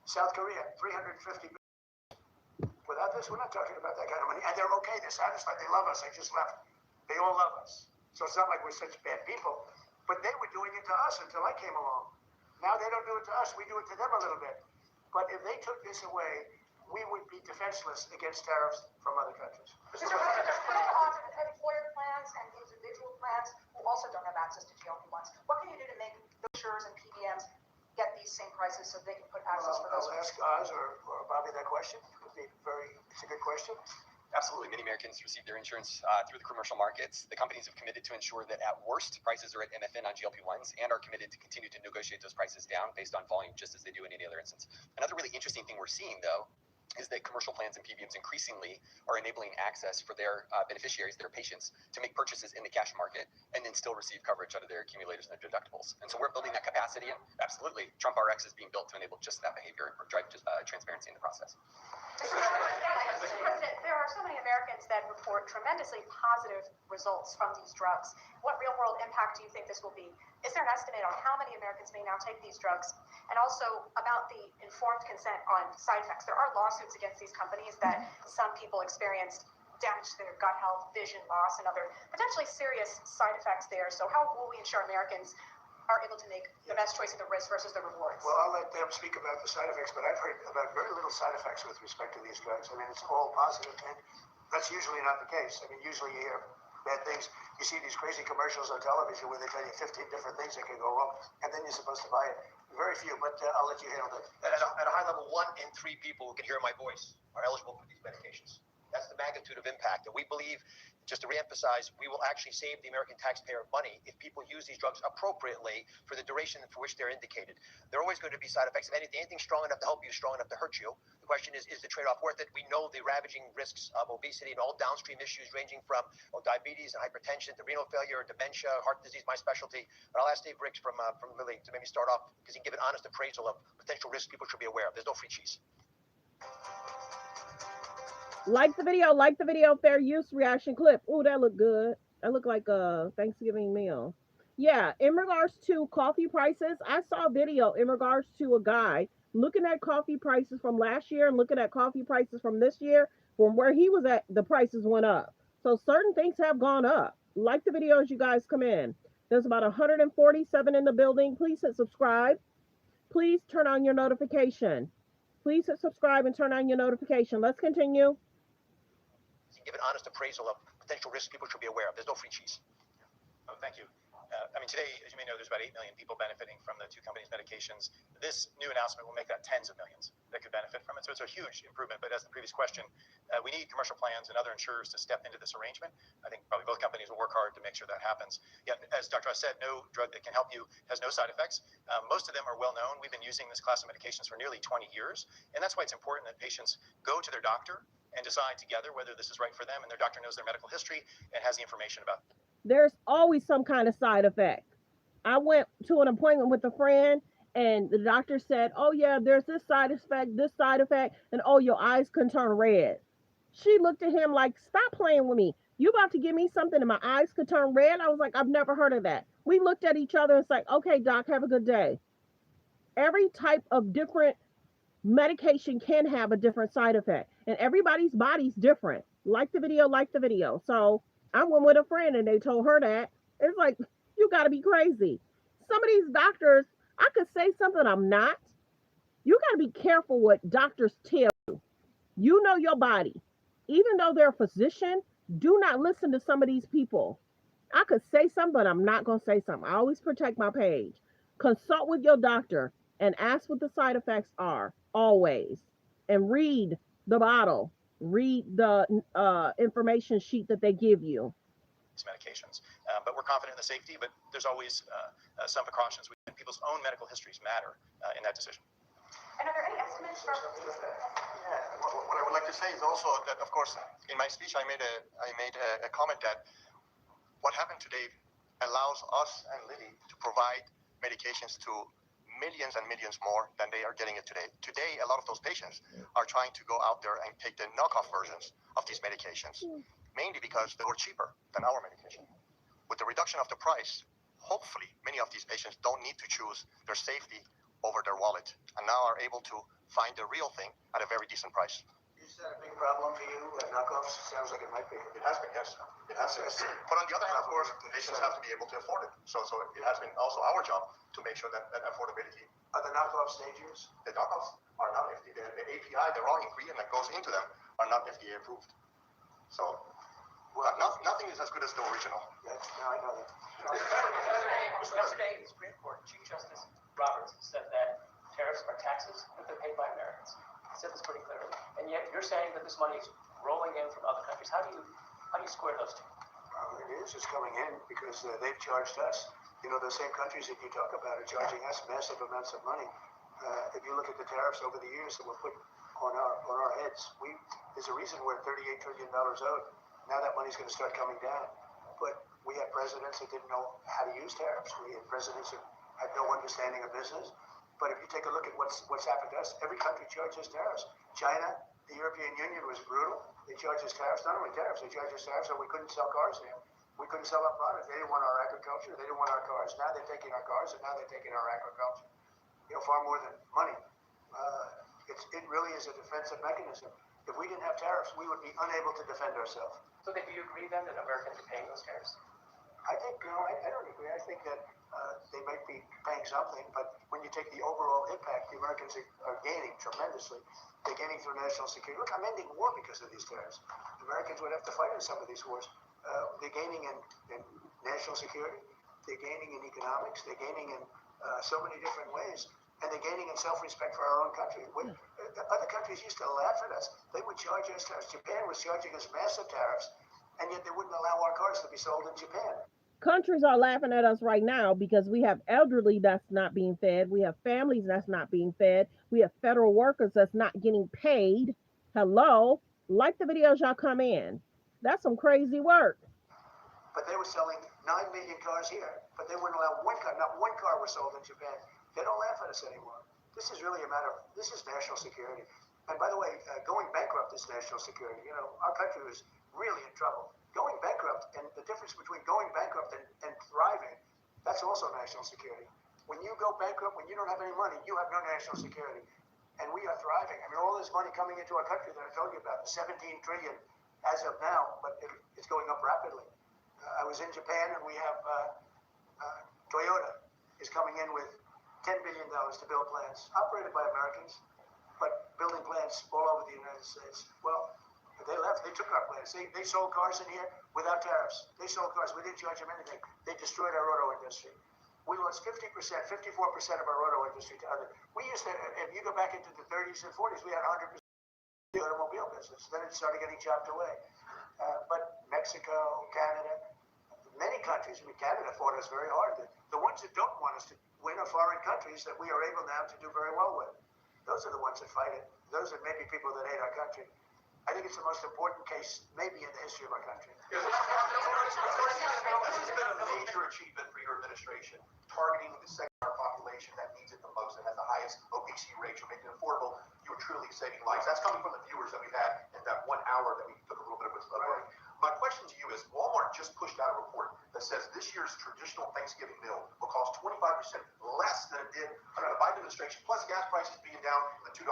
South Korea, $350 billion. Without this, we're not talking about that kind of money. And they're okay. They're satisfied. They love us. They just left. They all love us. So it's not like we're such bad people. But they were doing it to us until I came along. Now they don't do it to us. We do it to them a little bit. But if they took this away, we would be defenseless against tariffs from other countries.
Mr. President, there's still employer plans and individual plans who also don't have access to GLP-1s. What can you do to make insurers and PBMs
these same prices so they can put access for those?
I'll ask Oz or Bobby that question. It's a good question.
Absolutely. Many Americans receive their insurance through the commercial markets. The companies have committed to ensure that at worst, prices are at MFN on GLP-1s and are committed to continue to negotiate those prices down based on volume, just as they do in any other instance. Another really interesting thing we're seeing, though, is that commercial plans and PBMs increasingly are enabling access for their beneficiaries, their patients, to make purchases in the cash market and then still receive coverage out of their accumulators and their deductibles. And so we're building that capacity, and absolutely, Trump RX is being built to enable just that behavior and drive transparency in the process.
Mr. President, there are so many Americans that report tremendously positive results from these drugs. What real-world impact do you think this will be? Is there an estimate on how many Americans may now take these drugs? And also about the informed consent on side effects. There are lawsuits against these companies that some people experienced damage to their gut health, vision loss, and other potentially serious side effects there. So how will we ensure Americans are able to make the best choice of the risk versus the rewards?
Well, I'll let them speak about the side effects, but I've heard about very little side effects with respect to these drugs. I mean, it's all positive, and that's usually not the case. I mean, usually you hear bad things. You see these crazy commercials on television where they tell you 15 different things that can go wrong, and then you're supposed to buy it. Very few, but I'll let you handle that.
At a high level, 1 in 3 people who can hear my voice are eligible for these medications. That's the magnitude of impact. And we believe, just to reemphasize, we will actually save the American taxpayer money if people use these drugs appropriately for the duration for which they're indicated. There are always going to be side effects of anything. Anything strong enough to help you is strong enough to hurt you. The question is the trade-off worth it? We know the ravaging risks of obesity and all downstream issues ranging from diabetes and hypertension to renal failure, dementia, heart disease, my specialty. But I'll ask Dave Ricks from Lilly to maybe start off because he can give an honest appraisal of potential risks people should be aware of. There's no free cheese.
Like the video, fair use reaction clip. Oh, that looked good. That looked like a Thanksgiving meal. Yeah, in regards to coffee prices, I saw a video in regards to a guy looking at coffee prices from last year and looking at coffee prices from this year. From where he was at, the prices went up. So certain things have gone up. Like the video as you guys come in. There's about 147 in the building. Please hit subscribe. Please turn on your notification. Please hit subscribe and turn on your notification. Let's continue.
Give an honest appraisal of potential risks people should be aware of. There's no free cheese.
Oh, thank you. I mean, today, as you may know, there's about 8 million people benefiting from the two companies' medications. This new announcement will make that tens of millions that could benefit from it. So it's a huge improvement. But as the previous question, we need commercial plans and other insurers to step into this arrangement. I think probably both companies will work hard to make sure that happens. Yet, as Dr. Oz said, no drug that can help you has no side effects. Most of them are well known. We've been using this class of medications for nearly 20 years. And that's why it's important that patients go to their doctor and decide together whether this is right for them, and their doctor knows their medical history and has the information about it.
There's always some kind of side effect. I went to an appointment with a friend, and the doctor said, oh yeah, there's this side effect, and oh, your eyes can turn red. She looked at him like, stop playing with me. You about to give me something and my eyes could turn red? I was like, I've never heard of that. We looked at each other and it's like, okay, doc, have a good day. Every type of different medication can have a different side effect, and everybody's body's different. Like the video. So I went with a friend and they told her that. It's like, you got to be crazy. Some of these doctors, I could say something I'm not. You got to be careful what doctors tell you. You know your body. Even though they're a physician, do not listen to some of these people. I could say something, but I'm not going to say something. I always protect my page. Consult with your doctor and ask what the side effects are, always. And read the bottle. Read the information sheet that they give you.
Medications, but we're confident in the safety, but there's always some precautions. People's own medical histories matter in that decision.
And are there any estimates from...
What I would like to say is also that, of course, in my speech, I made a comment that what happened today allows us and Lilly to provide medications to millions and millions more than they are getting it today. Today, a lot of those patients are trying to go out there and take the knockoff versions of these medications, mainly because they were cheaper than our medication. With the reduction of the price, hopefully many of these patients don't need to choose their safety over their wallet and now are able to find the real thing at a very decent price.
Is that a big problem for you? Knockoffs? Sounds like it might be.
It has been, yes. It has been. But on the other hand, of course, patients have to be able to afford it. So it has been also our job to make sure that affordability.
Are the knockoffs dangerous?
The knockoffs are not FDA. The API, the raw ingredient that goes into them, are not FDA approved. So nothing is as good as the original.
Yes, no, I know that.
Yesterday, the Supreme Court Chief Justice Roberts said that tariffs are taxes that they're paid by Americans. He said this pretty clearly. And yet you're saying that this money is rolling in from other countries. How do you square those two?
Well, it is. It's coming in because they've charged us. You know, the same countries that you talk about are charging us massive amounts of money. If you look at the tariffs over the years that were put on our heads, there's a reason we're $38 trillion owed. Now that money's going to start coming down. But we had presidents that didn't know how to use tariffs. We had presidents that had no understanding of business. But if you take a look at what's happened to us, every country charges tariffs. China, the European Union was brutal. They charged us tariffs, not only tariffs, they charged us tariffs so we couldn't sell cars there. We couldn't sell our products. They didn't want our agriculture. They didn't want our cars. Now they're taking our cars, and now they're taking our agriculture. You know, far more than money. It really is a defensive mechanism. If we didn't have tariffs, we would be unable to defend ourselves.
So do you agree then that Americans are paying those tariffs?
I think, no, I don't agree. I think that they might be paying something, but when you take the overall impact, the Americans are gaining tremendously. They're gaining through national security. Look, I'm ending war because of these tariffs. Americans would have to fight in some of these wars. They're gaining in national security. They're gaining in economics. They're gaining in so many different ways. And they're gaining in self-respect for our own country. Other countries used to laugh at us. They would charge us tariffs. Japan was charging us massive tariffs, and yet they wouldn't allow our cars to be sold in Japan.
Countries are laughing at us right now because we have elderly that's not being fed. We have families that's not being fed. We have federal workers that's not getting paid. Hello? Like the videos y'all come in. That's some crazy work.
But they were selling 9 million cars here, but they wouldn't allow one car. Not one car was sold in Japan. They don't laugh at us anymore. This is really a matter of, this is national security. And by the way, going bankrupt is national security. You know, our country was really in trouble. Going bankrupt, and the difference between going bankrupt and thriving, that's also national security. When you go bankrupt, when you don't have any money, you have no national security. And we are thriving. I mean, all this money coming into our country that I told you about, the 17 trillion as of now, but it's going up rapidly. I was in Japan, and we have Toyota is coming in with $10 billion to build plants, operated by Americans, but building plants all over the United States. Well, they left. They took our plants. They sold cars in here without tariffs. They sold cars. We didn't charge them anything. They destroyed our auto industry. We lost 50%, 54% of our auto industry to others. We used to, if you go back into the 30s and 40s, we had 100% of the automobile business. Then it started getting chopped away. But Mexico, Canada, many countries, I mean, Canada fought us very hard. The ones that don't want us to win are foreign countries that we are able now to do very well with. Those are the ones that fight it. Those are maybe people that hate our country. I think it's the most important case maybe in the history of our country.
This has been a major achievement for your administration, targeting the segment of our population that needs it the most and has the highest obesity rate. You're making it affordable. You are truly saving lives. That's coming from the viewers that we've had in that 1 hour that we took a little bit of a break. My question to you is, Walmart just pushed out a report that says this year's traditional Thanksgiving meal will cost 25% less than it did under the Biden administration, plus gas prices being down in the $2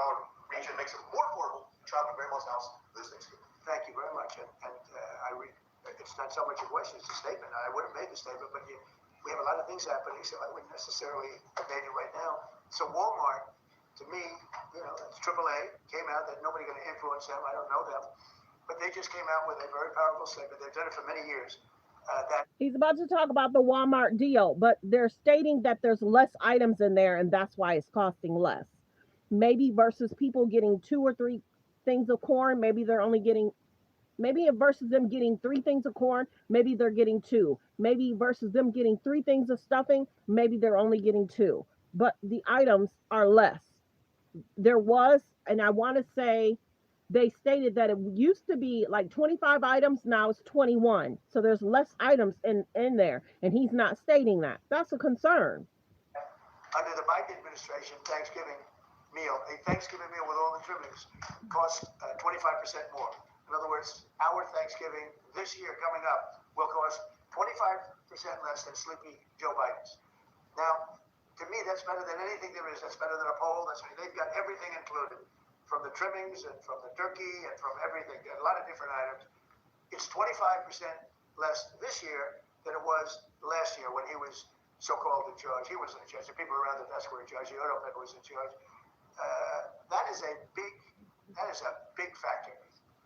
region makes it more affordable to travel to grandma's house this Thanksgiving.
Thank you very much. And it's not so much a question, it's a statement. I would have made the statement, but we have a lot of things happening, so I wouldn't necessarily have made it right now. So Walmart, to me, you know, it's AAA, came out that nobody going to influence them. I don't know them. But they just came out with a very powerful statement. They've done it for many years.
He's about to talk about the Walmart deal, but they're stating that there's less items in there, and that's why it's costing less. Maybe versus people getting 2 or 3 things of corn, maybe they're only getting, maybe versus them getting 3 things of corn, maybe they're getting 2. Maybe versus them getting 3 things of stuffing, maybe they're only getting 2. But the items are less. There was, and I want to say, they stated that it used to be like 25 items, now it's 21. So there's less items in there, and he's not stating that. That's a concern.
Under the Biden administration, Thanksgiving meal, a Thanksgiving meal with all the trimmings costs 25% more. In other words, our Thanksgiving this year coming up will cost 25% less than Sleepy Joe Biden's. Now, to me, that's better than anything there is. That's better than a poll. They've got everything included, from the trimmings and from the turkey and from everything, a lot of different items. It's 25% less this year than it was last year when he was so-called in charge. He wasn't in charge. The people around the desk were in charge. The auto maker was in charge. That is a big factor.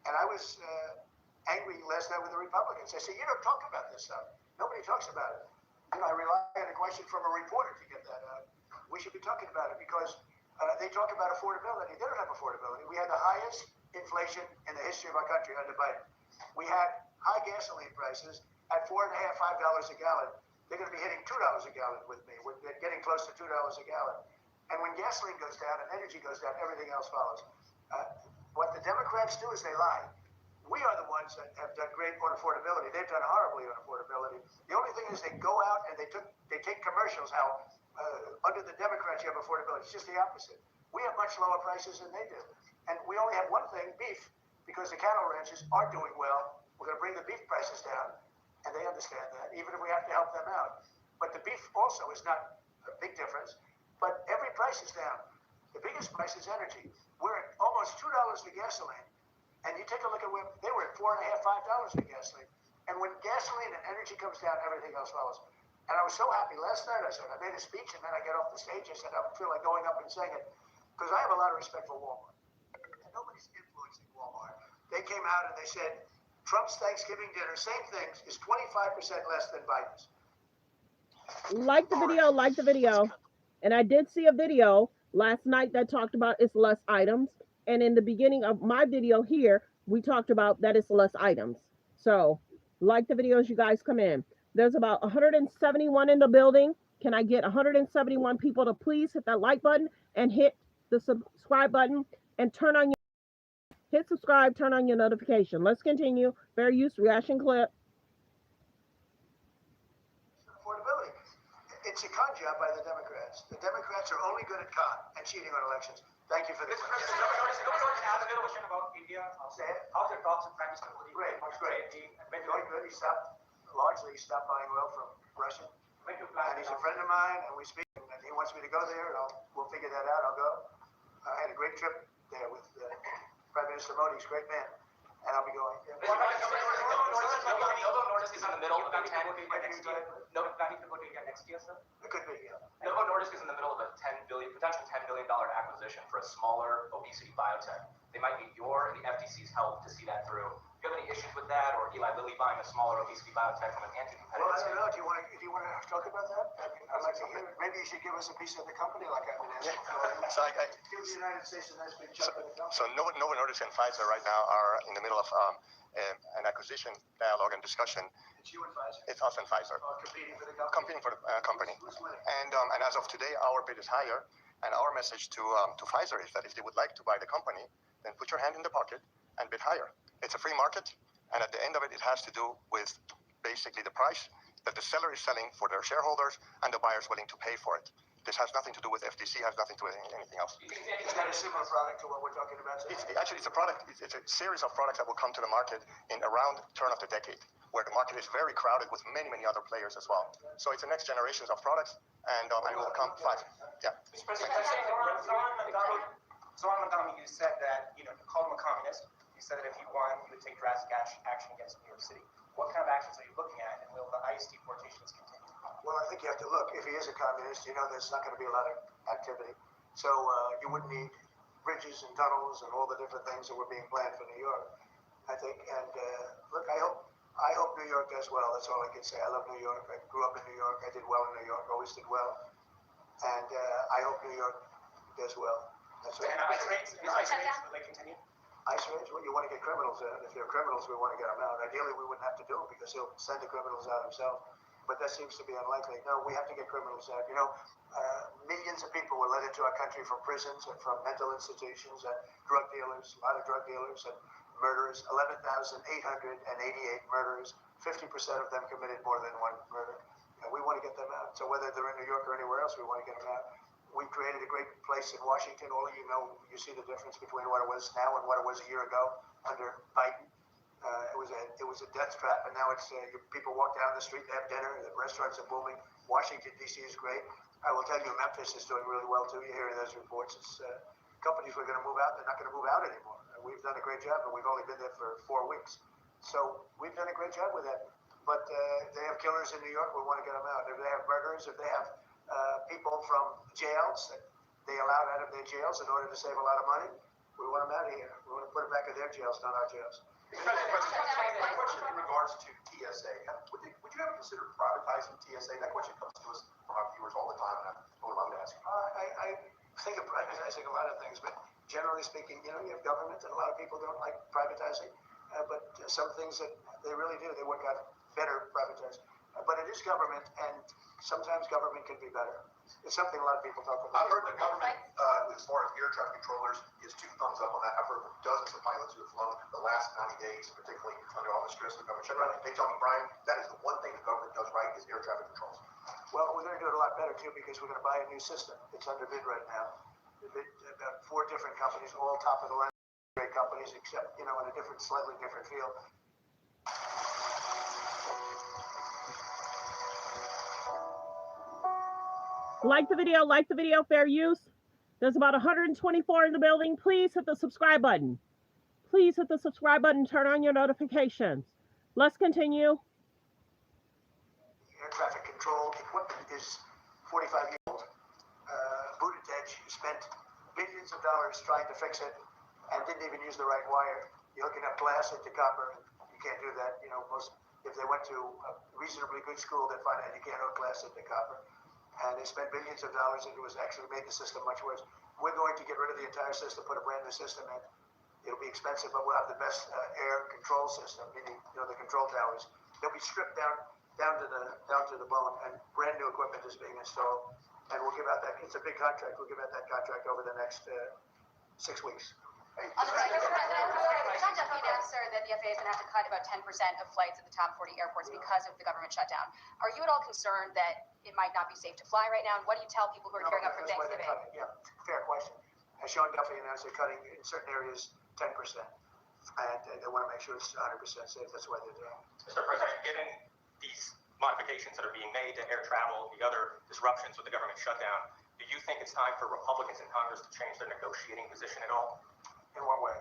And I was angry last night with the Republicans. I said, you don't talk about this stuff. Nobody talks about it. You know, I rely on a question from a reporter to get that out. We should be talking about it because They talk about affordability. They don't have affordability. We had the highest inflation in the history of our country under Biden. We had high gasoline prices at $4.50, $5 a gallon. They're going to be hitting $2 a gallon with me. We're getting close to $2 a gallon. And when gasoline goes down and energy goes down, everything else follows. What the Democrats do is they lie. We are the ones that have done great on affordability. They've done horribly on affordability. The only thing is they go out and they take commercials how under the Democrats you have affordability. It's just the opposite. We have much lower prices than they do. And we only have one thing, beef, because the cattle ranchers are doing well. We're going to bring the beef prices down, and they understand that, even if we have to help them out. But the beef also is not a big difference. But every price is down. The biggest price is energy. We're at almost $2 for gasoline. And you take a look at where they were at $4.50, $5 for gasoline. And when gasoline and energy comes down, everything else follows. And I was so happy last night. I made a speech, and then I get off the stage. I said, I feel like going up and saying it because I have a lot of respect for Walmart. And nobody's influencing Walmart. They came out and they said, Trump's Thanksgiving dinner, same things, is 25% less than Biden's.
Like the video, like the video. And I did see a video last night that talked about it's less items. And in the beginning of my video here, we talked about that it's less items. So like the videos, you guys come in. There's about 171 in the building. Can I get 171 people to please hit that like button and hit the subscribe button and turn on your hit subscribe, turn on your notification. Let's continue. Fair use reaction clip.
Affordability. It's a con job by the Democrats. The Democrats are only good at con and cheating on elections. Thank you for this.
Mr. President, I have a question about India.
Say it.
How's your talks with Prime Minister Modi?
Great, great. Going good. He stopped buying oil from Russia. And he's a friend of mine, and we speak. And he wants me to go there, and we'll figure that out. I'll go. I had a great trip there with Prime Minister Modi. He's a great man, and I'll be going.
Novo Nordisk is in the middle of a 10 next year. No, planning to go to India next year, sir?
It could be, yeah.
Novo Nordisk is in the middle of a potential $10 billion acquisition for a smaller obesity biotech. They might need your and the FTC's help to see that through. Do you have any issues with that, or Eli Lilly buying a smaller obesity biotech from an anti-competitive?
Well, I don't know. Do you want to talk about that? I'd like to hear it. Maybe you should give us a piece of the company, like I've been asking for.
So
give the United States a nice big chunk of the company.
So Novo Nordisk and Pfizer right now are in the middle of an acquisition dialogue and discussion.
It's you and Pfizer?
It's us and Pfizer.
Competing for the company?
Competing for the company.
Who's winning?
And as of today, our bid is higher. And our message to Pfizer is that if they would like to buy the company, then put your hand in the pocket and bid higher. It's a free market. And at the end of it, it has to do with basically the price that the seller is selling for their shareholders and the buyers willing to pay for it. This has nothing to do with FTC, has nothing to do with anything else.
Is that a similar product to what we're talking about today?
It's a product. It's a series of products that will come to the market in around turn of the decade, where the market is very crowded with many, many other players as well. So it's the next generations of products, and it will come five. Yeah.
Mr. President, Zoran Mandami, you said that, you called him a communist. You said that if he won, you would take drastic action against New York City. What kind of actions are you looking at, and will the ICE deportations continue?
Well, I think you have to look. If he is a communist, there's not going to be a lot of activity. So you wouldn't need bridges and tunnels and all the different things that were being planned for New York, I think. And look, I hope New York does well. That's all I can say. I love New York. I grew up in New York. I did well in New York. Always did well. And I hope New York does well. That's all.
And ICE raids, will they continue?
ICE raids? Well, you want to get criminals out. If they're criminals, we want to get them out. Ideally, we wouldn't have to do it because he'll send the criminals out himself. But that seems to be unlikely. No, we have to get criminals out. Millions of people were let into our country from prisons and from mental institutions and drug dealers, a lot of drug dealers and murderers, 11,888 murderers, 50% of them committed more than one murder. And we want to get them out. So whether they're in New York or anywhere else, we want to get them out. We created a great place in Washington. All of you know, you see the difference between what it was now and what it was a year ago under Biden. It was a death trap, and now it's people walk down the street, they have dinner, the restaurants are booming. Washington, D.C. is great. I will tell you, Memphis is doing really well too. You're hearing those reports. It's companies were going to move out, they're not going to move out anymore. We've done a great job, but we've only been there for 4 weeks. So we've done a great job with that. But they have killers in New York, we want to get them out. If they have murderers, if they have people from jails that they allowed out of their jails in order to save a lot of money, we want them out of here. We want to put them back in their jails, not our jails.
My question in regards to TSA, would you ever consider privatizing TSA? That question comes to us from our viewers all the time, and I told them I would ask you.
think of privatizing a lot of things, but generally speaking, you have government, and a lot of people don't like privatizing, but some things that they really do, they work out better privatized. But it is government, and sometimes government can be better. It's something a lot of people talk about.
I've heard the government, as far as air traffic controllers, is 2 thumbs up on that. I've heard from dozens of pilots who have flown the last 90 days, particularly under all the stress of the government shutdown. They tell me, Brian, that is the one thing the government does right is air traffic controls.
Well, we're going to do it a lot better, too, because we're going to buy a new system. It's under bid right now. About 4 different companies, all top of the line, great companies, except, in a slightly different field.
Like the video, fair use. There's about 124 in the building. Please hit the subscribe button. Please hit the subscribe button, turn on your notifications. Let's continue.
Air traffic control equipment is 45 years old. Buttigieg spent billions of dollars trying to fix it and didn't even use the right wire. You're hooking up glass into copper. You can't do that. If they went to a reasonably good school, they'd find out you can't hook glass into copper. And they spent billions of dollars, and it was actually made the system much worse. We're going to get rid of the entire system, put a brand new system in. It'll be expensive, but we'll have the best air control system, meaning the control towers. They'll be stripped down to the bone, and brand new equipment is being installed. And we'll give out that. It's a big contract. We'll give out that contract over the next 6 weeks.
Mr. President, John Duffy announced, sir, that the FAA is going to have to cut about 10% of flights at the top 40 airports because of the government shutdown. Are you at all concerned that it might not be safe to fly right now? And what do you tell people who are gearing up for Thanksgiving?
Yeah, fair question. As Sean Duffy announced, they're cutting in certain areas 10%. And they want to make sure it's 100% safe. That's why they're doing it.
Mr. President, given these modifications that are being made to air travel, the other disruptions with the government shutdown, do you think it's time for Republicans in Congress to change their negotiating position at all?
In what way?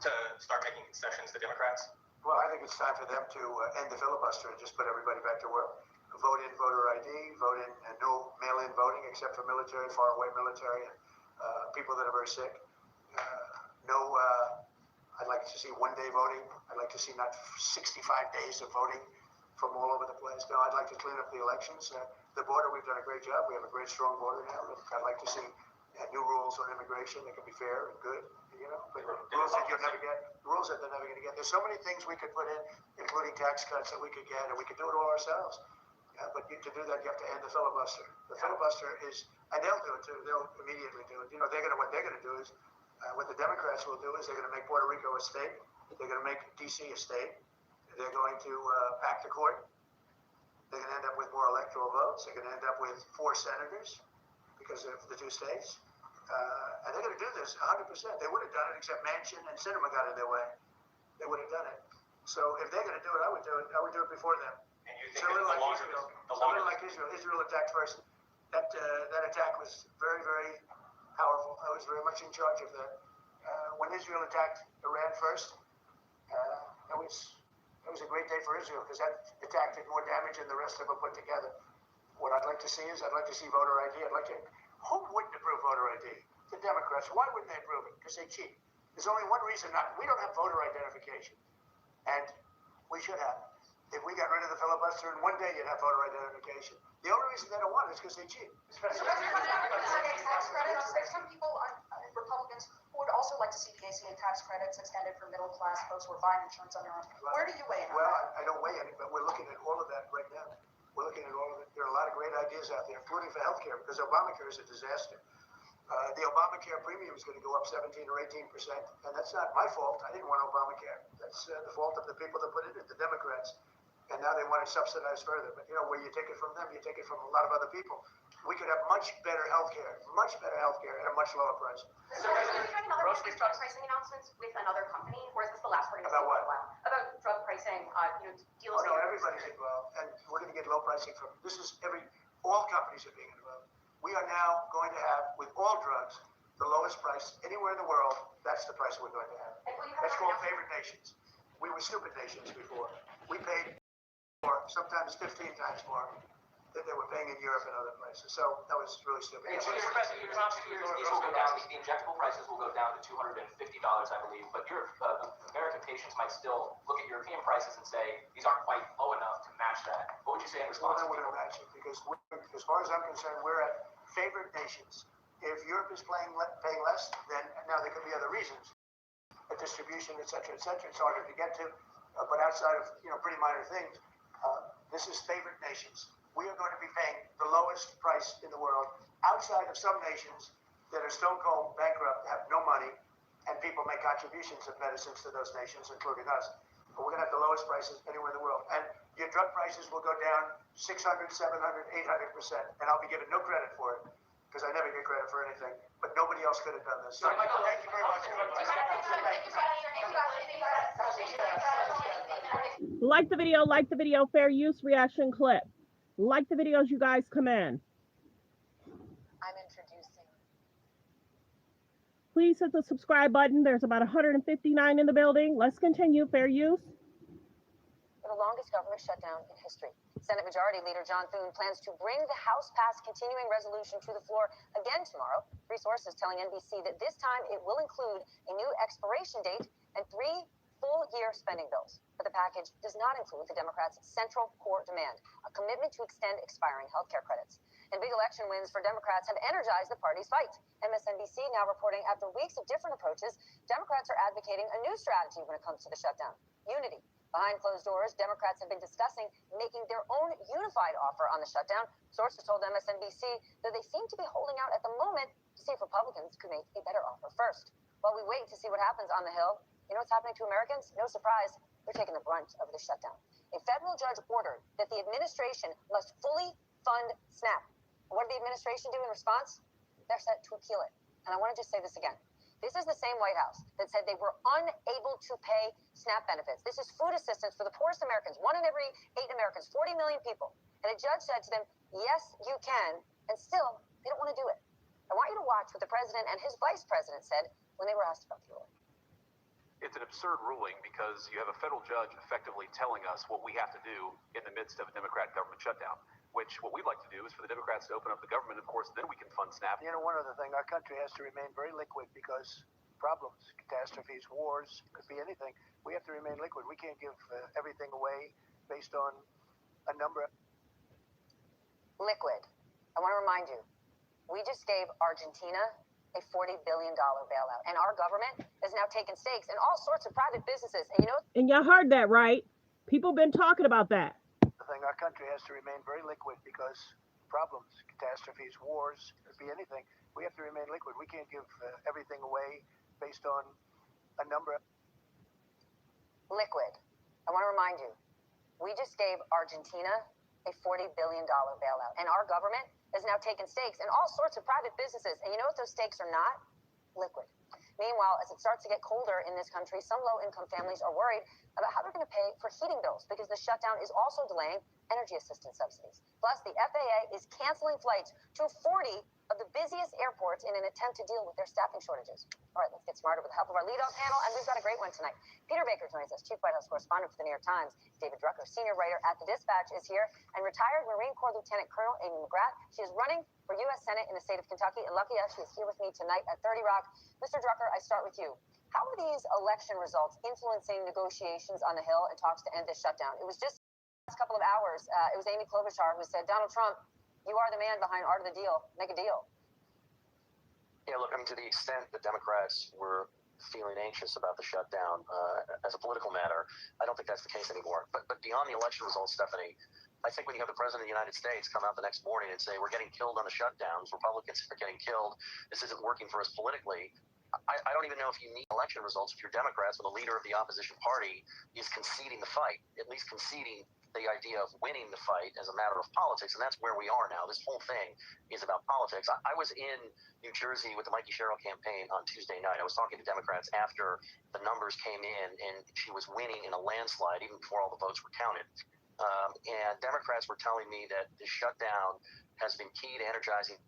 To start making concessions to Democrats?
Well, I think it's time for them to end the filibuster and just put everybody back to work. Vote in voter ID, vote in no mail-in voting except for military, far-away military, and people that are very sick. I'd like to see one-day voting. I'd like to see not 65 days of voting from all over the place. No, I'd like to clean up the elections. The border, we've done a great job. We have a great, strong border now. I'd like to see new rules on immigration that can be fair and good. But rules that you'll never get, rules that they're never going to get. There's so many things we could put in, including tax cuts that we could get, and we could do it all ourselves. But to do that, you have to end the filibuster. The filibuster is, and they'll do it too. They'll immediately do it. What they're going to do is, what the Democrats will do is they're going to make Puerto Rico a state. They're going to make D.C. a state. They're going to pack the court. They're going to end up with more electoral votes. They're going to end up with 4 senators because of the 2 states. And they're going to do this 100%. They would have done it, except Manchin and Sinema got in their way. They would have done it. So if they're going to do it, I would do it. I would do it before them.
And you think
Somebody like Israel. Israel attacked first. That attack was very, very powerful. I was very much in charge of that. When Israel attacked Iran first, that was a great day for Israel because that attack did more damage than the rest of them put together. What I'd like to see is voter ID. Who wouldn't approve voter ID? The Democrats. Why wouldn't they approve it? Because they cheat. There's only one reason not. We don't have voter identification. And we should have. If we got rid of the filibuster in one day, you'd have voter identification. The only reason they don't want it is because they cheat.
Tax credits. There's some people, Republicans, who would also like to see the ACA tax credits extended for middle class folks who are buying insurance on their own. Where do you weigh in on that?
Well, I don't weigh in it, but we're looking at all of that right now. We're looking at all of it. There are a lot of great ideas out there, including for healthcare, because Obamacare is a disaster. The Obamacare premium is going to go up 17 or 18%, and that's not my fault. I didn't want Obamacare. That's the fault of the people that put it in, the Democrats. And now they want to subsidize further. But, where you take it from them, you take it from a lot of other people. We could have much better health care at a much lower price.
So are you having another one of these drug pricing announcements with another company, or is this the last we're going to see?
About what?
About drug pricing, deals.
Oh, no, everybody's involved. And we're going to get low pricing from, all companies are being involved. We are now going to have, with all drugs, the lowest price anywhere in the world. That's the price we're going to have. That's called favored nations. We were stupid nations before. We paid more, sometimes 15 times more than they were paying in Europe and other places. So that was really stupid.
Mr. President, your top 2 years, these will go down. The injectable prices will go down to $250, I believe. But your American patients might still look at European prices and say these aren't quite low enough to match that. What would you say in response?
Well, then we're going to match it because, as far as I'm concerned, we're at favored nations If Europe is paying less, then now there could be other reasons, a distribution, et cetera, it's harder to get to. But outside of pretty minor things, this is favored nations. We are going to be paying the lowest price in the world, outside of some nations that are stone cold bankrupt, have no money, and people make contributions of medicines to those nations, including us. But we're going to have the lowest prices anywhere in the world. And your drug prices will go down 600, 700, 800%. And I'll be given no credit for it, because I never get credit for anything. But nobody else could have done this. So, thank you very much.
Like the video, fair use reaction clip. Like the videos, you guys come in.
I'm introducing.
Please hit the subscribe button. There's about 159 in the building. Let's continue. Fair use.
For the longest government shutdown in history, Senate Majority Leader John Thune plans to bring the House-passed continuing resolution to the floor again tomorrow. Three sources telling NBC that this time it will include a new expiration date and 3 full-year spending bills. But the package does not include the Democrats' central core demand, a commitment to extend expiring health care credits. And big election wins for Democrats have energized the party's fight. MSNBC now reporting after weeks of different approaches, Democrats are advocating a new strategy when it comes to the shutdown: unity. Behind closed doors, Democrats have been discussing making their own unified offer on the shutdown. Sources told MSNBC that they seem to be holding out at the moment to see if Republicans could make a better offer first. While we wait to see what happens on the Hill, you know what's happening to Americans? No surprise, they're taking the brunt of the shutdown. A federal judge ordered that the administration must fully fund SNAP. What did the administration do in response? They're set to appeal it. And I want to just say this again. This is the same White House that said they were unable to pay SNAP benefits. This is food assistance for the poorest Americans, 1 in every 8 Americans, 40 million people. And a judge said to them, yes, you can, and still, they don't want to do it. I want you to watch what the president and his vice president said when they were asked about the ruling.
It's an absurd ruling because you have a federal judge effectively telling us what we have to do in the midst of a Democratic government shutdown, which what we'd like to do is for the Democrats to open up the government. Of course, then we can fund SNAP.
One other thing, our country has to remain very liquid because problems, catastrophes, wars, could be anything. We have to remain liquid. We can't give everything away based on a number.
Liquid. I want to remind you, we just gave Argentina a $40 billion bailout, and our government has now taken stakes in all sorts of private businesses. And
and y'all heard that, right? People been talking about that.
Our country has to remain very liquid because problems, catastrophes, wars, could be anything. We have to remain liquid. We can't give everything away based on a number.
Liquid. I want to remind you, we just gave Argentina a $40 billion bailout, and our government has now taken stakes in all sorts of private businesses. And you know what those stakes are not? Liquid. Meanwhile, as it starts to get colder in this country, some low-income families are worried about how they're going to pay for heating bills because the shutdown is also delaying energy assistance subsidies. Plus, the FAA is canceling flights to 40 of the busiest airports in an attempt to deal with their staffing shortages. All right, let's get smarter with the help of our lead-on panel, and we've got a great one tonight. Peter Baker joins us, Chief White House correspondent for the New York Times. David Drucker, senior writer at The Dispatch, is here, and retired Marine Corps Lieutenant Colonel Amy McGrath. She is running for U.S. Senate in the state of Kentucky, and lucky us, she is here with me tonight at 30 Rock. Mr. Drucker, I start with you. How are these election results influencing negotiations on the Hill and talks to end this shutdown? It was just the last couple of hours, it was Amy Klobuchar who said, Donald Trump, you are the man behind art of the deal. Make a deal.
Yeah, look, I mean, to the extent the Democrats were feeling anxious about the shutdown as a political matter, I don't think that's the case anymore. But beyond the election results, Stephanie, I think when you have the President of the United States come out the next morning and say, we're getting killed on the shutdowns, Republicans are getting killed, this isn't working for us politically, I don't even know if you need election results if you're Democrats when the leader of the opposition party is conceding the fight, at least conceding the idea of winning the fight as a matter of politics, and that's where we are now. This whole thing is about politics. I was in New Jersey with the Mikey Sherrill campaign on Tuesday night. I was talking to Democrats after the numbers came in, and she was winning in a landslide even before all the votes were counted. And Democrats were telling me that the shutdown has been key to energizing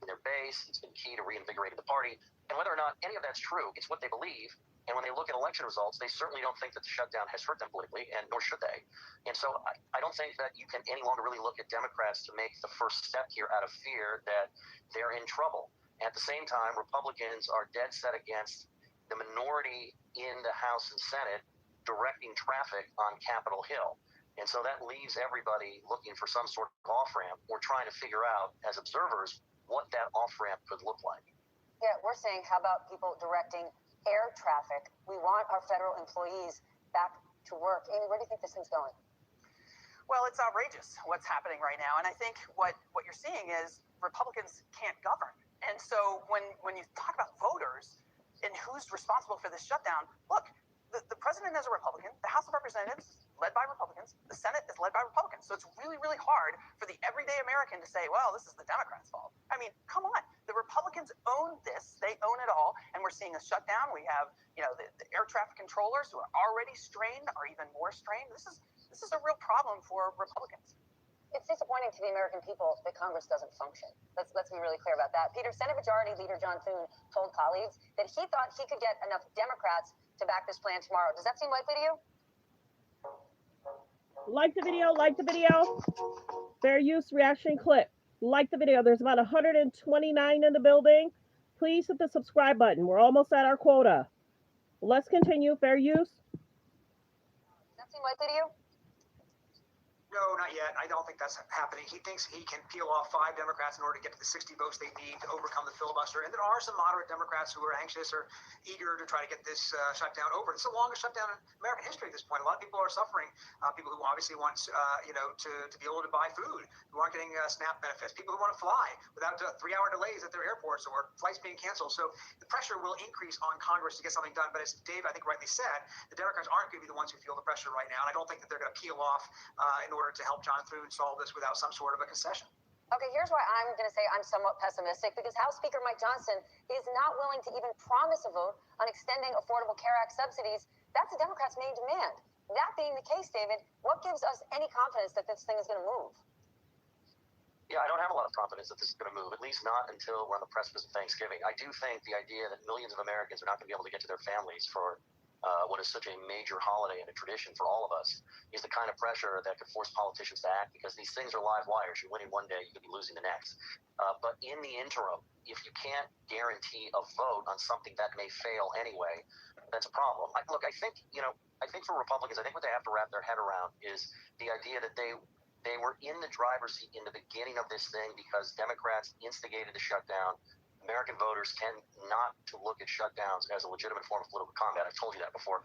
their base. It's been key to reinvigorating the party. And whether or not any of that's true, it's what they believe. And when they look at election results, they certainly don't think that the shutdown has hurt them politically, and nor should they. And so I don't think that you can any longer really look at Democrats to make the first step here out of fear that they're in trouble. At the same time, Republicans are dead set against the minority in the House and Senate directing traffic on Capitol Hill. And so that leaves everybody looking for some sort of off-ramp or trying to figure out, as observers, what that off-ramp could look like.
Yeah, we're saying, how about people directing air traffic? We want our federal employees back to work. Amy, where do you think this thing's going?
Well, it's outrageous what's happening right now. And I think what you're seeing is Republicans can't govern. And so when you talk about voters and who's responsible for this shutdown, look, the president is a Republican. The House of Representatives is led by Republicans. The Senate is led by Republicans. So it's really, really hard for the everyday American to say, well, this is the Democrats' fault. I mean, come on. The Republicans own this. They own it all. And we're seeing a shutdown. We have, the air traffic controllers who are already strained are even more strained. This is a real problem for Republicans.
It's disappointing to the American people that Congress doesn't function. Let's be really clear about that. Peter, Senate Majority Leader John Thune told colleagues that he thought he could get enough Democrats to back this plan tomorrow. Does that seem likely to you?
Like the video, Fair use reaction clip. Like the video. There's about 129 in the building. Please hit the subscribe button. We're almost at our quota. Let's continue. Fair use.
Does that seem likely to you?
No, not yet. I don't think that's happening. He thinks he can peel off 5 Democrats in order to get to the 60 votes they need to overcome the filibuster. And there are some moderate Democrats who are anxious or eager to try to get this shutdown over. It's the longest shutdown in American history at this point. A lot of people are suffering. People who obviously want, to be able to buy food, who aren't getting SNAP benefits, people who want to fly without 3-hour delays at their airports or flights being canceled. So the pressure will increase on Congress to get something done. But as Dave, I think, rightly said, the Democrats aren't going to be the ones who feel the pressure right now. And I don't think that they're going to peel off in order to help John Thune solve this without some sort of a concession.
Okay, here's why I'm going to say I'm somewhat pessimistic, because House Speaker Mike Johnson is not willing to even promise a vote on extending Affordable Care Act subsidies. That's the Democrats' main demand. That being the case, David, what gives us any confidence that this thing is going to move?
Yeah, I don't have a lot of confidence that this is going to move, at least not until we're on the precipice of Thanksgiving. I do think the idea that millions of Americans are not going to be able to get to their families for what is such a major holiday and a tradition for all of us is the kind of pressure that could force politicians to act, because these things are live wires. You're winning one day, you could be losing the next. But in the interim, if you can't guarantee a vote on something that may fail anyway, that's a problem. I think for Republicans, I think what they have to wrap their head around is the idea that they were in the driver's seat in the beginning of this thing because Democrats instigated the shutdown. American voters tend not to look at shutdowns as a legitimate form of political combat. I've told you that before.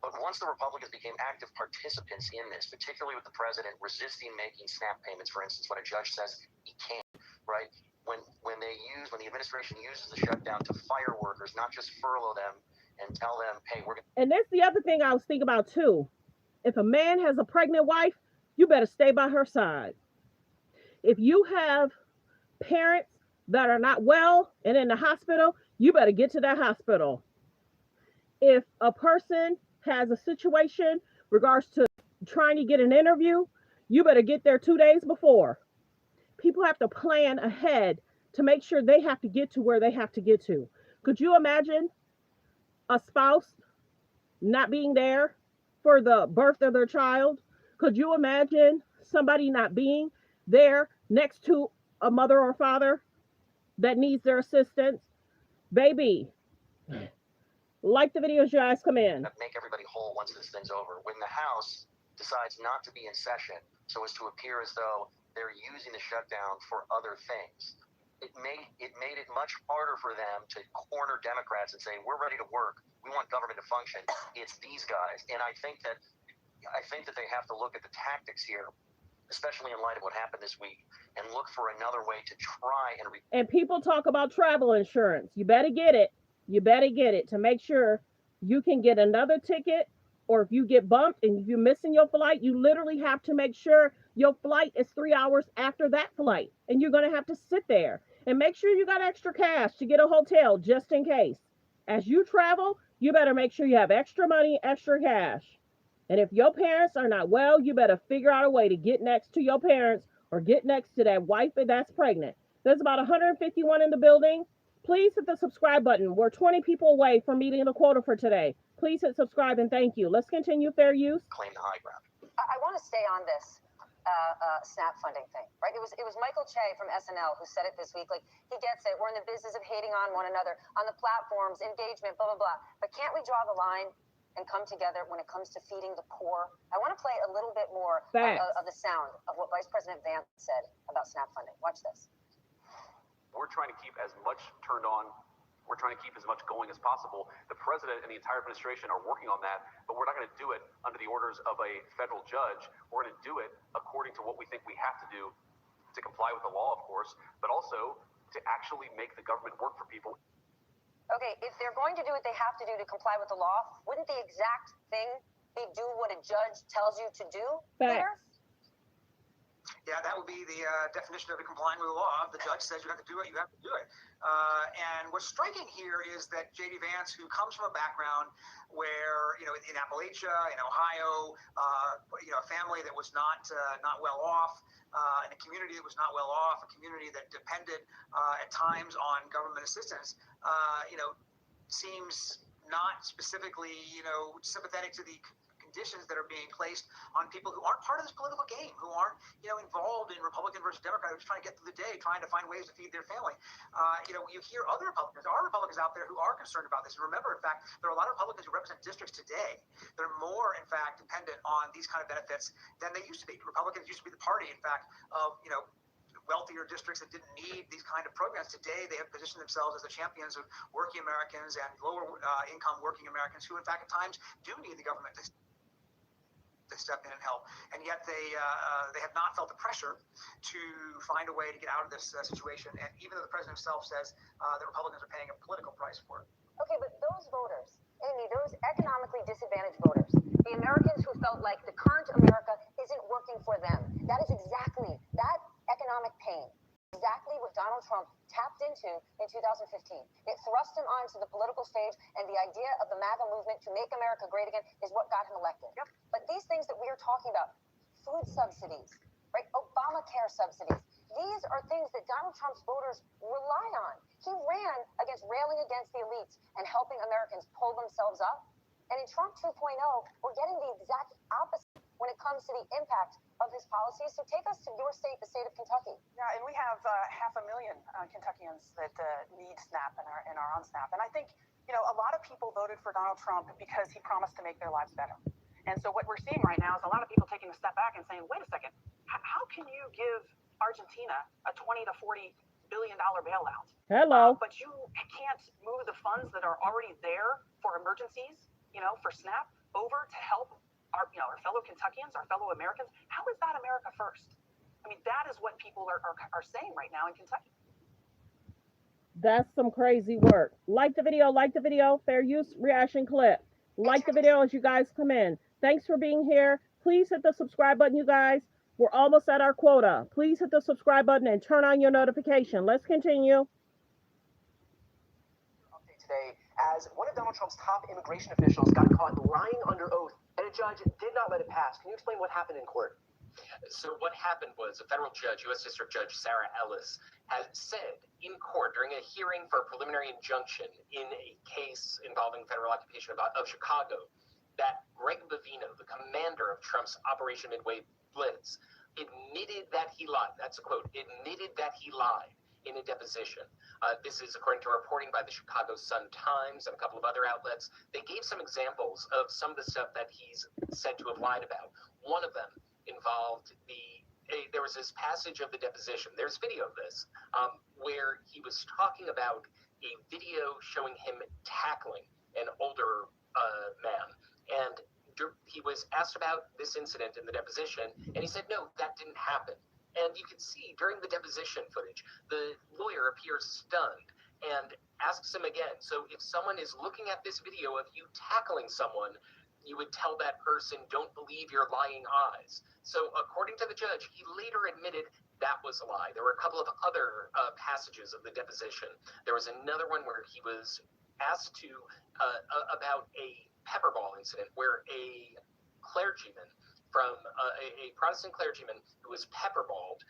But once the Republicans became active participants in this, particularly with the president resisting making SNAP payments, for instance, when a judge says he can't, right? When the administration uses the shutdown to fire workers, not just furlough them and tell them, hey, we're going to...
And that's the other thing I was thinking about too. If a man has a pregnant wife, you better stay by her side. If you have parents that are not well and in the hospital, you better get to that hospital. If a person has a situation regards to trying to get an interview, you better get there 2 days before. People have to plan ahead to make sure they have to get to where they have to get to. Could you imagine a spouse not being there for the birth of their child? Could you imagine somebody not being there next to a mother or father that needs their assistance? Baby, like the videos, your eyes come in.
Make everybody whole once this thing's over. When the House decides not to be in session so as to appear as though they're using the shutdown for other things, it made it much harder for them to corner Democrats and say, we're ready to work, we want government to function, it's these guys. And I think that they have to look at the tactics here, especially in light of what happened this week, and look for another way to try and...
And people talk about travel insurance. You better get it. You better get it to make sure you can get another ticket, or if you get bumped and you're missing your flight, you literally have to make sure your flight is 3 hours after that flight. And you're going to have to sit there and make sure you got extra cash to get a hotel just in case. As you travel, you better make sure you have extra money, extra cash. And if your parents are not well, you better figure out a way to get next to your parents or get next to that wife that's pregnant. There's about 151 in the building. Please hit the subscribe button. We're 20 people away from meeting the quota for today. Please hit subscribe and thank you. Let's continue fair use.
Claim the high ground.
I want to stay on this SNAP funding thing, right? It was Michael Che from SNL who said it this week. Like, he gets it. We're in the business of hating on one another, on the platforms, engagement, blah, blah, blah. But can't we draw the line and come together when it comes to feeding the poor? I want to play a little bit more of the sound of what Vice President Vance said about SNAP funding. Watch this.
We're trying to keep as much turned on. We're trying to keep as much going as possible. The president and the entire administration are working on that, but we're not going to do it under the orders of a federal judge. We're going to do it according to what we think we have to do to comply with the law, of course, but also to actually make the government work for people.
Okay, if they're going to do what they have to do to comply with the law, wouldn't the exact thing be do what a judge tells you to do? Peter?
Yeah, that would be the definition of complying with the law. The judge says you have to do it, you have to do it. And what's striking here is that J.D. Vance, who comes from a background where, in Appalachia, in Ohio, a family that was not well off, in a community that was not well off, a community that depended at times on government assistance, seems not specifically, sympathetic to the conditions that are being placed on people who aren't part of this political game, who aren't, involved in Republican versus Democrat, who are just trying to get through the day, trying to find ways to feed their family. You hear other Republicans, there are Republicans out there who are concerned about this. And remember, in fact, there are a lot of Republicans who represent districts today that are more, in fact, dependent on these kind of benefits than they used to be. Republicans used to be the party, in fact, of, wealthier districts that didn't need these kind of programs. Today, they have positioned themselves as the champions of working Americans and lower income working Americans who, in fact, at times do need the government to step in and help, and yet they have not felt the pressure to find a way to get out of this situation. And even though the president himself says that Republicans are paying a political price for it.
Okay, but those voters, Amy, those economically disadvantaged voters, the Americans who felt like the current America isn't working for them, that is exactly that economic pain. Exactly what Donald Trump tapped into in 2015. It thrust him onto the political stage, and the idea of the MAGA movement to make America great again is what got him elected. Yep. But these things that we are talking about, food subsidies, right? Obamacare subsidies, these are things that Donald Trump's voters rely on. He ran against railing against the elites and helping Americans pull themselves up. And in Trump 2.0, we're getting the exact opposite when it comes to the impact of his policies. So take us to your state, the state of Kentucky.
Yeah, and we have 500,000 Kentuckians that need SNAP and are on SNAP. And I think, a lot of people voted for Donald Trump because he promised to make their lives better. And so what we're seeing right now is a lot of people taking a step back and saying, wait a second, how can you give Argentina a $20 to $40 billion bailout?
Hello.
But you can't move the funds that are already there for emergencies, for SNAP over to help our fellow Kentuckians, our fellow Americans. How is that America first? I mean, that is what people are saying right now in Kentucky.
That's some crazy work. Like the video, fair use reaction clip. Like the video as you guys come in. Thanks for being here. Please hit the subscribe button, you guys. We're almost at our quota. Please hit the subscribe button and turn on your notification. Let's continue.
Update today as one of Donald Trump's top immigration officials got caught lying under oath, and a judge did not let it pass. Can you explain what happened in court?
So what happened was a federal judge, U.S. District Judge Sarah Ellis, has said in court during a hearing for a preliminary injunction in a case involving federal occupation of Chicago that Greg Bovino, the commander of Trump's Operation Midway Blitz, admitted that he lied. That's a quote. Admitted that he lied in a deposition. This is according to reporting by the Chicago Sun-Times and a couple of other outlets. They gave some examples of some of the stuff that he's said to have lied about. One of them involved there was this passage of the deposition. There's video of this where he was talking about a video showing him tackling an older man. And he was asked about this incident in the deposition, and he said, no, that didn't happen. And you can see during the deposition footage, the lawyer appears stunned and asks him again. So if someone is looking at this video of you tackling someone, you would tell that person, don't believe your lying eyes. So according to the judge, he later admitted that was a lie. There were a couple of other passages of the deposition. There was another one where he was asked to about a pepper ball incident where a clergyman from a Protestant clergyman who was pepperballed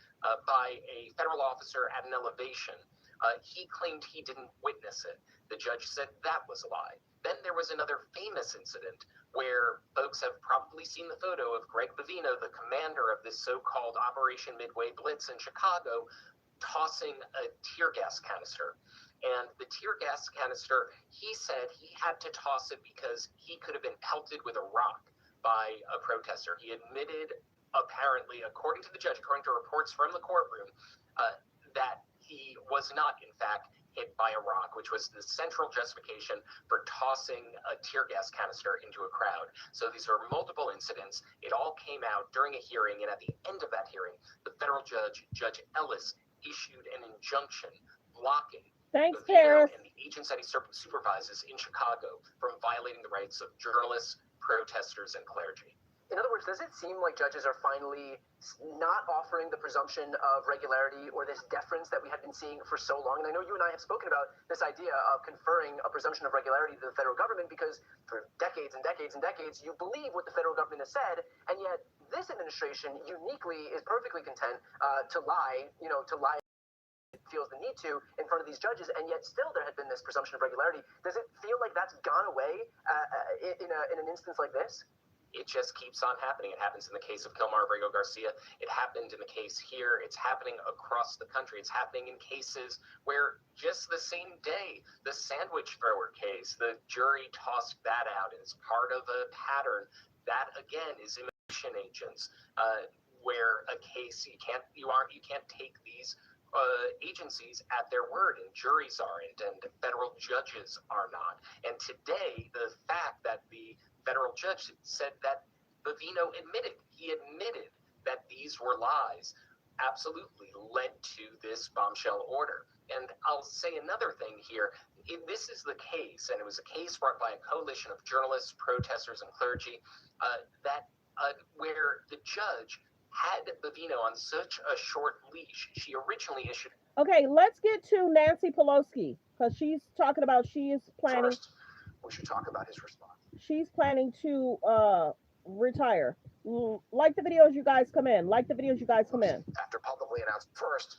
by a federal officer at an elevation. He claimed he didn't witness it. The judge said that was a lie. Then there was another famous incident where folks have probably seen the photo of Greg Bovino, the commander of this so-called Operation Midway Blitz in Chicago, tossing a tear gas canister. And the tear gas canister, he said he had to toss it because he could have been pelted with a rock by a protester. He admitted, apparently, according to the judge, according to reports from the courtroom, that he was not, in fact, hit by a rock, which was the central justification for tossing a tear gas canister into a crowd. So these are multiple incidents. It all came out during a hearing, and at the end of that hearing, the federal judge, Judge Ellis, issued an injunction blocking
Thanks,
Bovino
Paris.
and the agents that he supervises in Chicago from violating the rights of journalists, protesters, and clergy.
In other words, does it seem like judges are finally not offering the presumption of regularity or this deference that we had been seeing for so long? And I know you and I have spoken about this idea of conferring a presumption of regularity to the federal government because for decades and decades and decades, you believe what the federal government has said, and yet this administration uniquely is perfectly content to lie, feels the need to in front of these judges, and yet still there had been this presumption of regularity. Does it feel like that's gone away in an instance like this?
It just keeps on happening. It happens in the case of Kilmar Abrego Garcia. It happened in the case here. It's happening across the country. It's happening in cases where just the same day, the sandwich thrower case, the jury tossed that out as part of a pattern. That again is immigration agents, where a case you can't take these agencies at their word, and juries aren't, and federal judges are not. And today, the fact that the federal judge said that Bovino admitted that these were lies, absolutely led to this bombshell order. And I'll say another thing here. This is the case, and it was a case brought by a coalition of journalists, protesters, and clergy, where the judge had Bovino on such a short leash. She originally issued...
Okay, let's get to Nancy Pelosi, because she's talking about she is planning...
First, we should talk about his response.
She's planning to retire. Like the videos, you guys come in. Like the videos, you guys come in.
After publicly announced, first,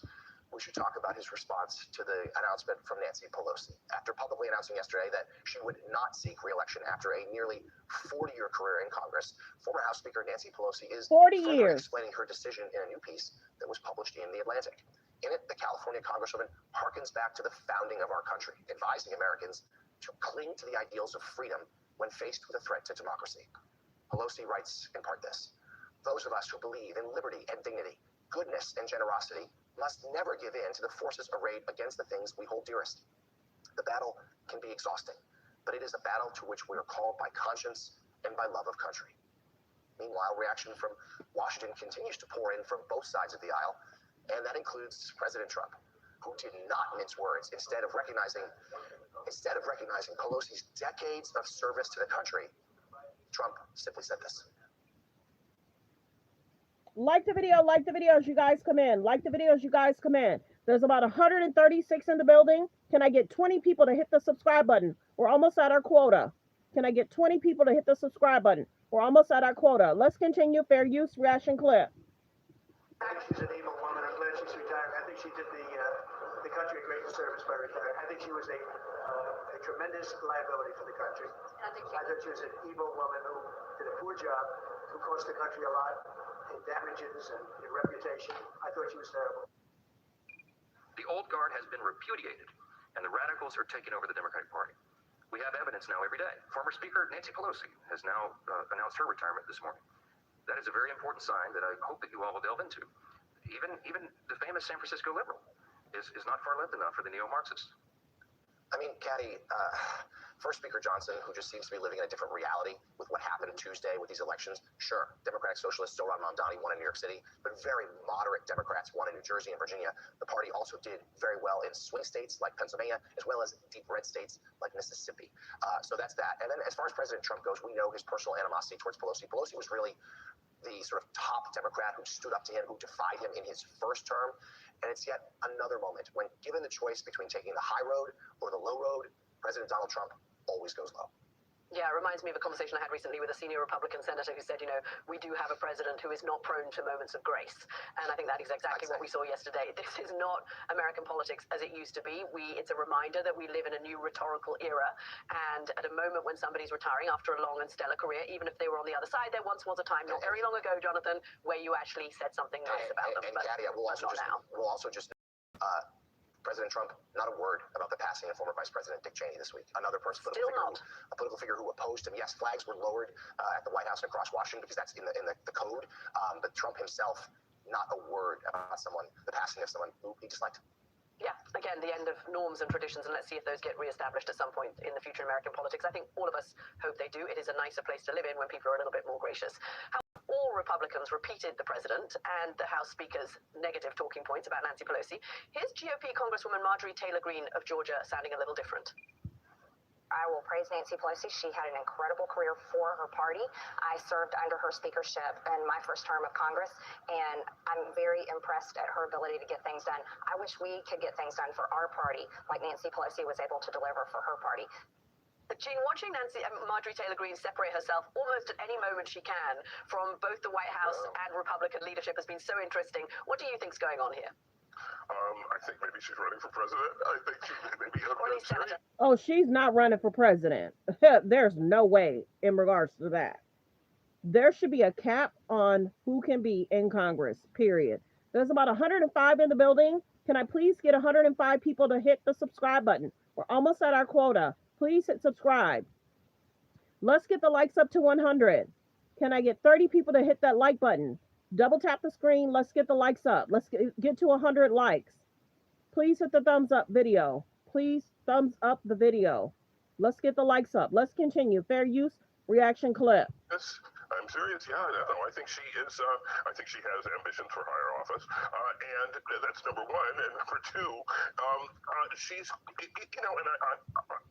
we should talk about his response to the announcement from Nancy Pelosi. After publicly announcing yesterday that she would not seek re-election after a nearly 40-year career in Congress, former House Speaker Nancy Pelosi is
40 years
explaining her decision in a new piece that was published in The Atlantic. In it, the California Congresswoman harkens back to the founding of our country, advising Americans to cling to the ideals of freedom when faced with a threat to democracy. Pelosi writes in part this: those of us who believe in liberty and dignity, goodness and generosity, must never give in to the forces arrayed against the things we hold dearest. The battle can be exhausting, but it is a battle to which we are called by conscience and by love of country. Meanwhile, reaction from Washington continues to pour in from both sides of the aisle, and that includes President Trump, who did not mince words. Instead of recognizing Pelosi's decades of service to the country, Trump simply said this.
Like the video, like the videos, you guys come in. Like the videos, you guys come in. There's about 136 in the building. Can I get 20 people to hit the subscribe button? We're almost at our quota. Can I get 20 people to hit the subscribe button? We're almost at our quota. Let's continue. Fair use, reaction clip.
I think she's an evil woman. I'm glad she's retired. I think she did the country a great service by retiring. I think she was a tremendous liability for the country. I thought she was an evil woman who did a poor job, who cost the country a lot in damages and in reputation. I thought she was terrible.
The old guard has been repudiated, and the radicals are taking over the Democratic Party. We have evidence now every day. Former Speaker Nancy Pelosi has now announced her retirement this morning. That is a very important sign that I hope that you all will delve into. Even the famous San Francisco liberal is not far left enough for the neo-Marxists.
I mean, Caddy, First Speaker Johnson, who just seems to be living in a different reality with what happened Tuesday with these elections. Sure, Democratic Socialists, Zohran Mamdani won in New York City, but very moderate Democrats won in New Jersey and Virginia. The party also did very well in swing states like Pennsylvania, as well as deep red states like Mississippi. So that's that. And then as far as President Trump goes, we know his personal animosity towards Pelosi. Pelosi was really the sort of top Democrat who stood up to him, who defied him in his first term. And it's yet another moment when, given the choice between taking the high road or the low road, President Donald Trump always goes low.
Yeah, it reminds me of a conversation I had recently with a senior Republican senator who said, we do have a president who is not prone to moments of grace. And I think that is exactly what we saw yesterday. This is not American politics as it used to be. It's a reminder that we live in a new rhetorical era. And at a moment when somebody's retiring after a long and stellar career, even if they were on the other side, there once was a time not very long ago, Jonathan, where you actually said something nice about them.
And Gaddy, we'll also just President Trump, not a word about the passing of former Vice President Dick Cheney this week. Another a political figure who opposed him. Yes, flags were lowered at the White House and across Washington because that's in the code. But Trump himself, not a word about the passing of someone who he disliked.
Yeah, again, the end of norms and traditions, and let's see if those get reestablished at some point in the future in American politics. I think all of us hope they do. It is a nicer place to live in when people are a little bit more gracious. All Republicans repeated the president and the House Speaker's negative talking points about Nancy Pelosi. Here's GOP Congresswoman Marjorie Taylor Greene of Georgia sounding a little different.
I will praise Nancy Pelosi. She had an incredible career for her party. I served under her speakership in my first term of Congress, and I'm very impressed at her ability to get things done. I wish we could get things done for our party like Nancy Pelosi was able to deliver for her party.
Gene, watching Marjorie Taylor Greene separate herself almost at any moment she can from both the White House and Republican leadership has been so interesting. What do you think's going on here?
I think maybe she's running for president. I think she maybe
Oh, she's not running for president. There's no way in regards to that. There should be a cap on who can be in Congress, period. There's about 105 in the building. Can I please get 105 people to hit the subscribe button? We're almost at our quota. Please hit subscribe. Let's get the likes up to 100. Can I get 30 people to hit that like button? Double tap the screen. Let's get the likes up. Let's get to 100 likes. Please hit the thumbs up video. Please thumbs up the video. Let's get the likes up. Let's continue. Fair use reaction clip.
Yes, I'm serious. Yeah, no, I think she is. I think she has ambitions for higher office, and that's number one. And number two, she's, you know, and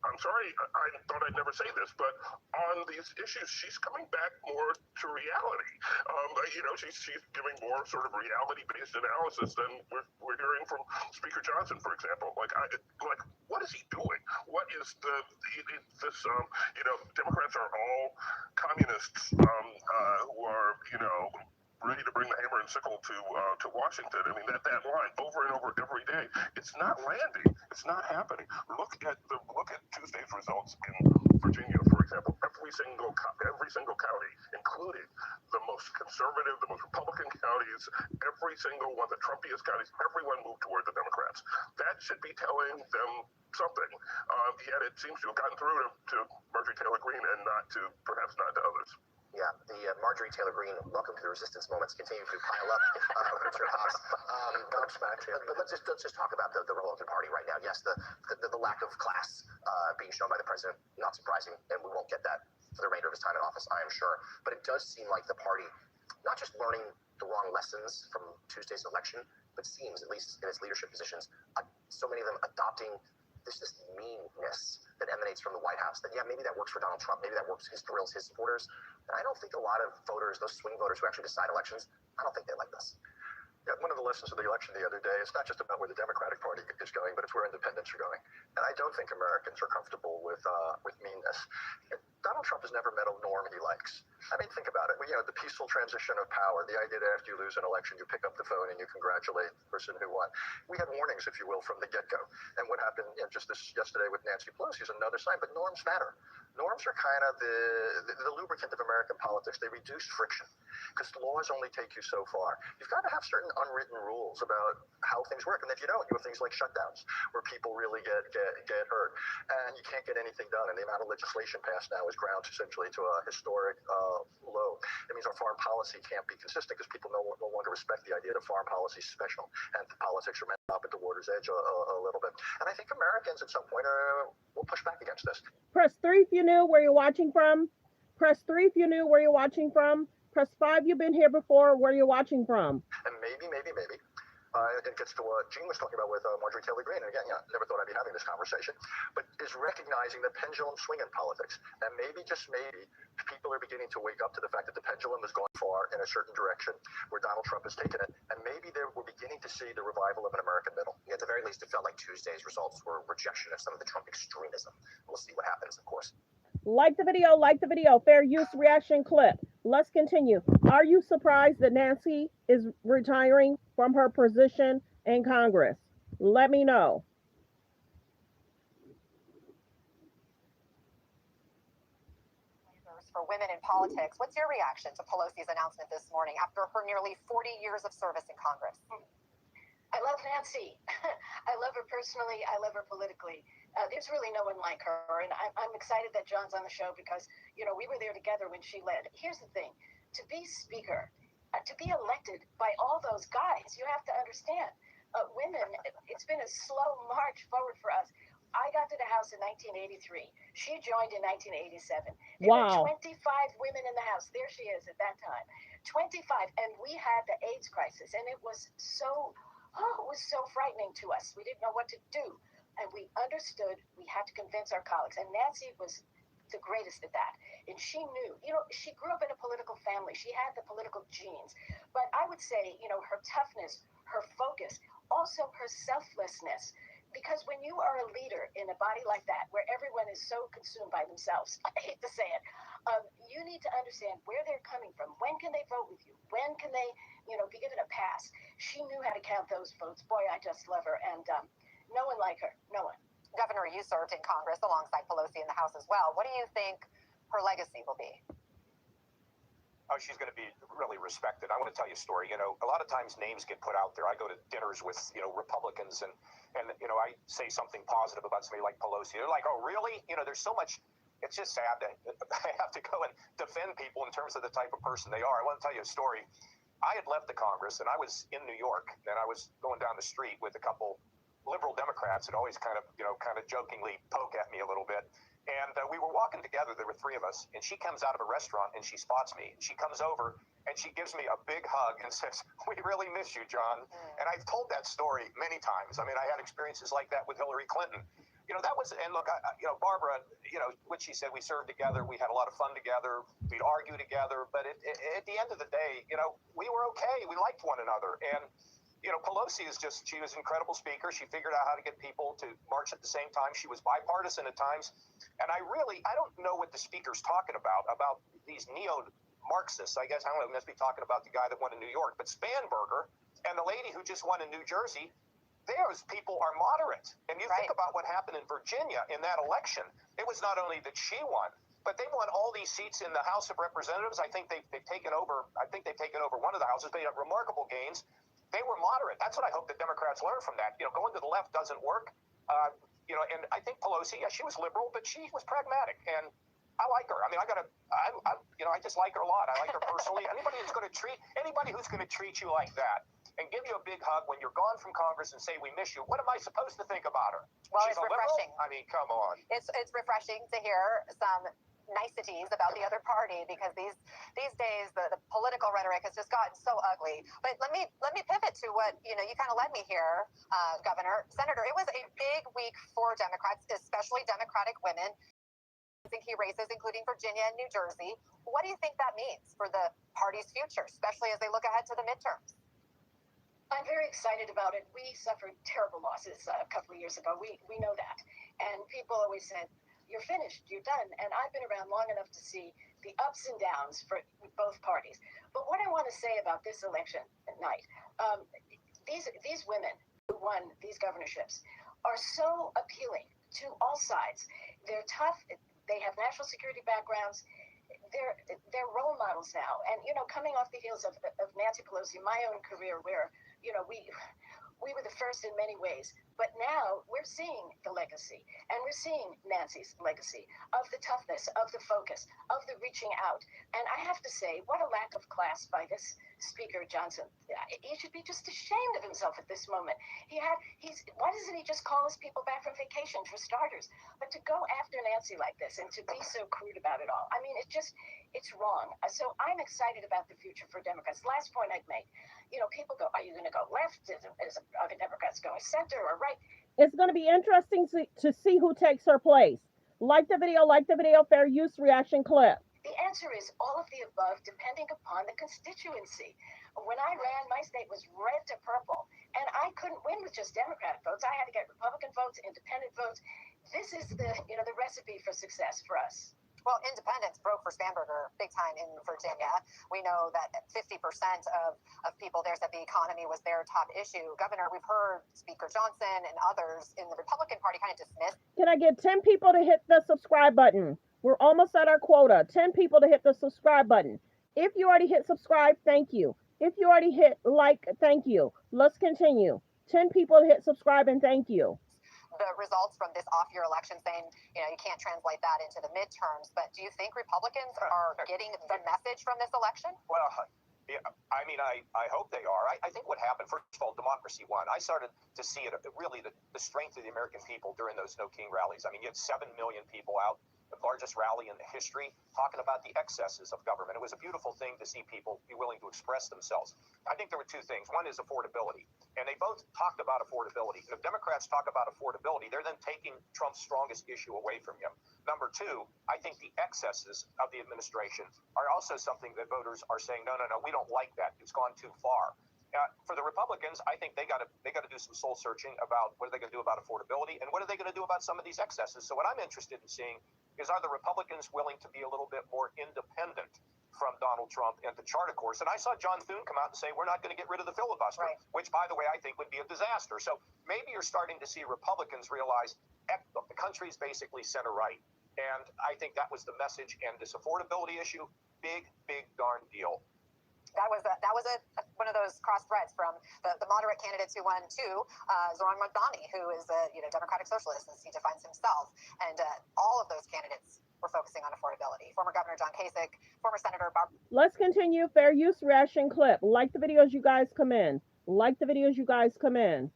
I'm sorry, I thought I'd never say this, but on these issues, she's coming back more to reality. You know, she's giving more sort of reality-based analysis than we're hearing from Speaker Johnson, for example. Like what is he doing? What is this? You know, Democrats are all communists who are, you know, ready to bring the hammer and sickle to Washington. I mean, that line over and over every day. It's not landing. It's not happening. Look at Tuesday's results in Virginia, for example. Every single county, including the most conservative, the most Republican counties, every single one, the Trumpiest counties, everyone moved toward the Democrats. That should be telling them something. Yet it seems to have gotten through to Marjorie Taylor Greene and perhaps not to others.
Yeah, the Marjorie Taylor Greene welcome to the resistance moments continue to pile up. Richard Haas. But let's just talk about the Republican Party right now. Yes, the lack of class being shown by the president, not surprising, and we won't get that for the remainder of his time in office, I am sure. But it does seem like the party not just learning the wrong lessons from Tuesday's election, but seems, at least in its leadership positions, so many of them adopting this meanness that emanates from the White House. That, yeah, maybe that works for Donald Trump. Maybe that thrills his supporters. And I don't think a lot of voters, those swing voters who actually decide elections, I don't think they like this.
Yeah, one of the lessons of the election the other day, it's not just about where the Democratic Party is going, but it's where independents are going. And I don't think Americans are comfortable with meanness. Donald Trump has never met a norm he likes. I mean, think about it. You know, the peaceful transition of power, the idea that after you lose an election, you pick up the phone and you congratulate the person who won. We had warnings, if you will, from the get-go. And what happened just yesterday with Nancy Pelosi is another sign, but norms matter. Norms are kind of the lubricant of American politics. They reduce friction because laws only take you so far. You've got to have certain unwritten rules about how things work. And if you don't, you have things like shutdowns where people really get hurt. And you can't get anything done. And the amount of legislation passed now is ground essentially to a historic low. It means our foreign policy can't be consistent because people no longer respect the idea that foreign policy is special and politics are meant up at the water's edge a little bit. And I think Americans at some point will push back against this.
Press 3 if you knew where you're watching from. Press 3 if you knew where you're watching from. Press 5 you've been here before, where you're watching from.
And maybe. It gets to what Gene was talking about with Marjorie Taylor Greene. And again, never thought I'd be having this conversation, but is recognizing the pendulum swing in politics. And maybe, just maybe, people are beginning to wake up to the fact that the pendulum has gone far in a certain direction where Donald Trump has taken it. And maybe we're beginning to see the revival of an American middle.
Yeah, at the very least, it felt like Tuesday's results were a rejection of some of the Trump extremism. We'll see what happens, of course.
Like the video. Fair use reaction clip. Let's continue. Are you surprised that Nancy is retiring from her position in Congress? Let me know.
For women in politics, what's your reaction to Pelosi's announcement this morning after her nearly 40 years of service in Congress?
I love Nancy. I love her personally. I love her politically. There's really no one like her. And I'm excited that John's on the show because, you know, we were there together when she led. Here's the thing. To be speaker, to be elected by all those guys, you have to understand. Women, it's been a slow march forward for us. I got to the House in 1983. She joined in 1987. There
Wow.
were 25 women in the House. There she is at that time. 25. And we had the AIDS crisis. And it was so frightening to us. We didn't know what to do. And we understood we had to convince our colleagues. And Nancy was the greatest at that. And she knew, she grew up in a political family. She had the political genes. But I would say, her toughness, her focus, also her selflessness. Because when you are a leader in a body like that, where everyone is so consumed by themselves, I hate to say it, you need to understand where they're coming from. When can they vote with you? When can they, be given a pass? She knew how to count those votes. Boy, I just love her. And no one like her. No one.
Governor, you served in Congress alongside Pelosi in the House as well. What do you think her legacy will be?
Oh, she's going to be really respected. I want to tell you a story. A lot of times names get put out there. I go to dinners with, Republicans and I say something positive about somebody like Pelosi. They're like, oh, really? There's so much. It's just sad that I have to go and defend people in terms of the type of person they are. I want to tell you a story. I had left the Congress and I was in New York and I was going down the street with a couple liberal Democrats that always kind of jokingly poke at me a little bit. And we were walking together. There were three of us. And she comes out of a restaurant and she spots me. She comes over and she gives me a big hug and says, "We really miss you, John." And I've told that story many times. I mean, I had experiences like that with Hillary Clinton. That was, and look, Barbara, what she said, we served together. We had a lot of fun together. We'd argue together. But at the end of the day, we were okay. We liked one another. And Pelosi she was an incredible speaker. She figured out how to get people to march at the same time. She was bipartisan at times. And I don't know what the speaker's talking about these neo-Marxists. I guess, I don't know, must be talking about the guy that won in New York. But Spanberger and the lady who just won in New Jersey, those people are moderate. And you think about what happened in Virginia in that election. It was not only that she won, but they won all these seats in the House of Representatives. I think they've taken over one of the houses. They had remarkable gains. They were moderate. That's what I hope the Democrats learn from that. Going to the left doesn't work. And I think Pelosi, she was liberal, but she was pragmatic. And I like her. I mean, I just like her a lot. I like her personally. Anybody who's going to treat you like that and give you a big hug when you're gone from Congress and say, "We miss you," what am I supposed to think about her?
Well,
She's
it's refreshing.
Liberal? I mean, come on.
It's refreshing to hear some niceties about the other party, because these days the political rhetoric has just gotten so ugly. But let me pivot to what you kind of led me here, Governor, Senator. It was a big week for Democrats, especially Democratic women. Key races, including Virginia and New Jersey. What do you think that means for the party's future, especially as they look ahead to the midterms?
I'm very excited about it. We suffered terrible losses a couple of years ago. We know that. And people always said, "You're finished, you're done." And I've been around long enough to see the ups and downs for both parties. But what I want to say about this election night, these women who won these governorships are so appealing to all sides. They're tough. They have national security backgrounds. They're role models now. And, coming off the heels of Nancy Pelosi, my own career, where, we were the first in many ways. But now we're seeing the legacy, and we're seeing Nancy's legacy of the toughness, of the focus, of the reaching out. And I have to say, what a lack of class by this Speaker Johnson. He should be just ashamed of himself at this moment. Why doesn't he just call his people back from vacation, for starters? But to go after Nancy like this and to be so crude about it all, I mean, it's wrong. So I'm excited about the future for Democrats. Last point I'd make, people go, are you going to go left? Are the Democrats going center or right?
It's going to be interesting to see who takes her place. Like the video, fair use reaction clip.
The answer is all of the above, depending upon the constituency. When I ran, my state was red to purple, and I couldn't win with just Democratic votes. I had to get Republican votes, independent votes. This is the recipe for success for us.
Well, independents broke for Spanberger big time in Virginia. We know that 50% of people there said the economy was their top issue. Governor, we've heard Speaker Johnson and others in the Republican Party kind of dismiss.
Can I get 10 people to hit the subscribe button? We're almost at our quota. 10 people to hit the subscribe button. If you already hit subscribe, thank you. If you already hit like, thank you. Let's continue. 10 people to hit subscribe and thank you.
The results from this off-year election saying, you can't translate that into the midterms. But do you think Republicans are getting the message from this election?
Well, Yeah, I mean, I hope they are. I think what happened, first of all, democracy won. I started to see it, really, the strength of the American people during those No King rallies. I mean, you had 7 million people out, the largest rally in the history, talking about the excesses of government. It was a beautiful thing to see people be willing to express themselves. I think there were two things. One is affordability, and they both talked about affordability. And if Democrats talk about affordability, they're then taking Trump's strongest issue away from him. Number two, I think the excesses of the administration are also something that voters are saying, no, we don't like that. It's gone too far. For the Republicans, I think they got to do some soul searching about what are they going to do about affordability and what are they going to do about some of these excesses. So what I'm interested in seeing is, are the Republicans willing to be a little bit more independent from Donald Trump and to chart a course? And I saw John Thune come out and say, we're not going to get rid of the filibuster, which, by the way, I think would be a disaster. So maybe you're starting to see Republicans realize, look, the country's basically center right. And I think that was the message. And this affordability issue, big darn deal.
That was one of those cross threads from the moderate candidates who won to Zoran Mamdani, who is a Democratic socialist as he defines himself. And all of those candidates were focusing on affordability. Former Governor John Kasich, former Senator Bob.
Let's continue. Fair use reaction clip. Like the videos you guys come in. Like the videos you guys come in.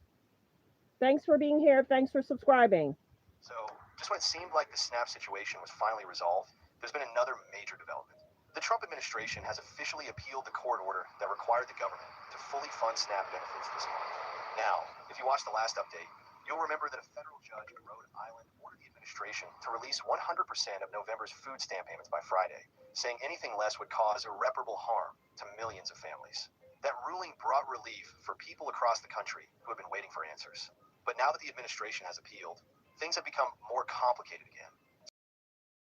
Thanks for being here. Thanks for subscribing.
So, just when it seemed like the SNAP situation was finally resolved, there's been another major development. The Trump administration has officially appealed the court order that required the government to fully fund SNAP benefits this month. Now, if you watched the last update, you'll remember that a federal judge in Rhode Island ordered the administration to release 100% of November's food stamp payments by Friday, saying anything less would cause irreparable harm to millions of families. That ruling brought relief for people across the country who have been waiting for answers. But now that the administration has appealed, things have become more complicated again.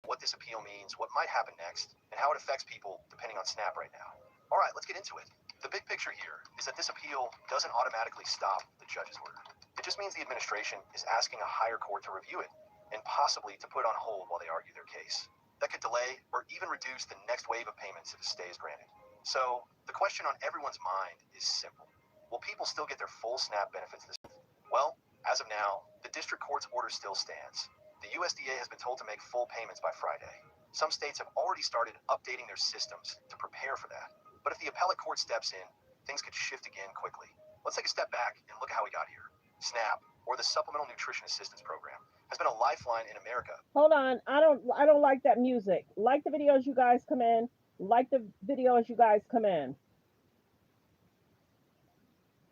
What this appeal means, what might happen next, and how it affects people depending on SNAP right now. All right, let's get into it. The big picture here is that this appeal doesn't automatically stop the judge's order. It just means the administration is asking a higher court to review it and possibly to put on hold while they argue their case. That could delay or even reduce the next wave of payments if a stay is granted. So the question on everyone's mind is simple. Will people still get their full SNAP benefits this month? Well, as of now, the district court's order still stands. The USDA has been told to make full payments by Friday. Some states have already started updating their systems to prepare for that. But if the appellate court steps in, things could shift again quickly. Let's take a step back and look at how we got here. SNAP, or the Supplemental Nutrition Assistance Program, has been a lifeline in America.
Hold on. I don't like that music. Like the videos you guys come in. Like the video as you guys come in.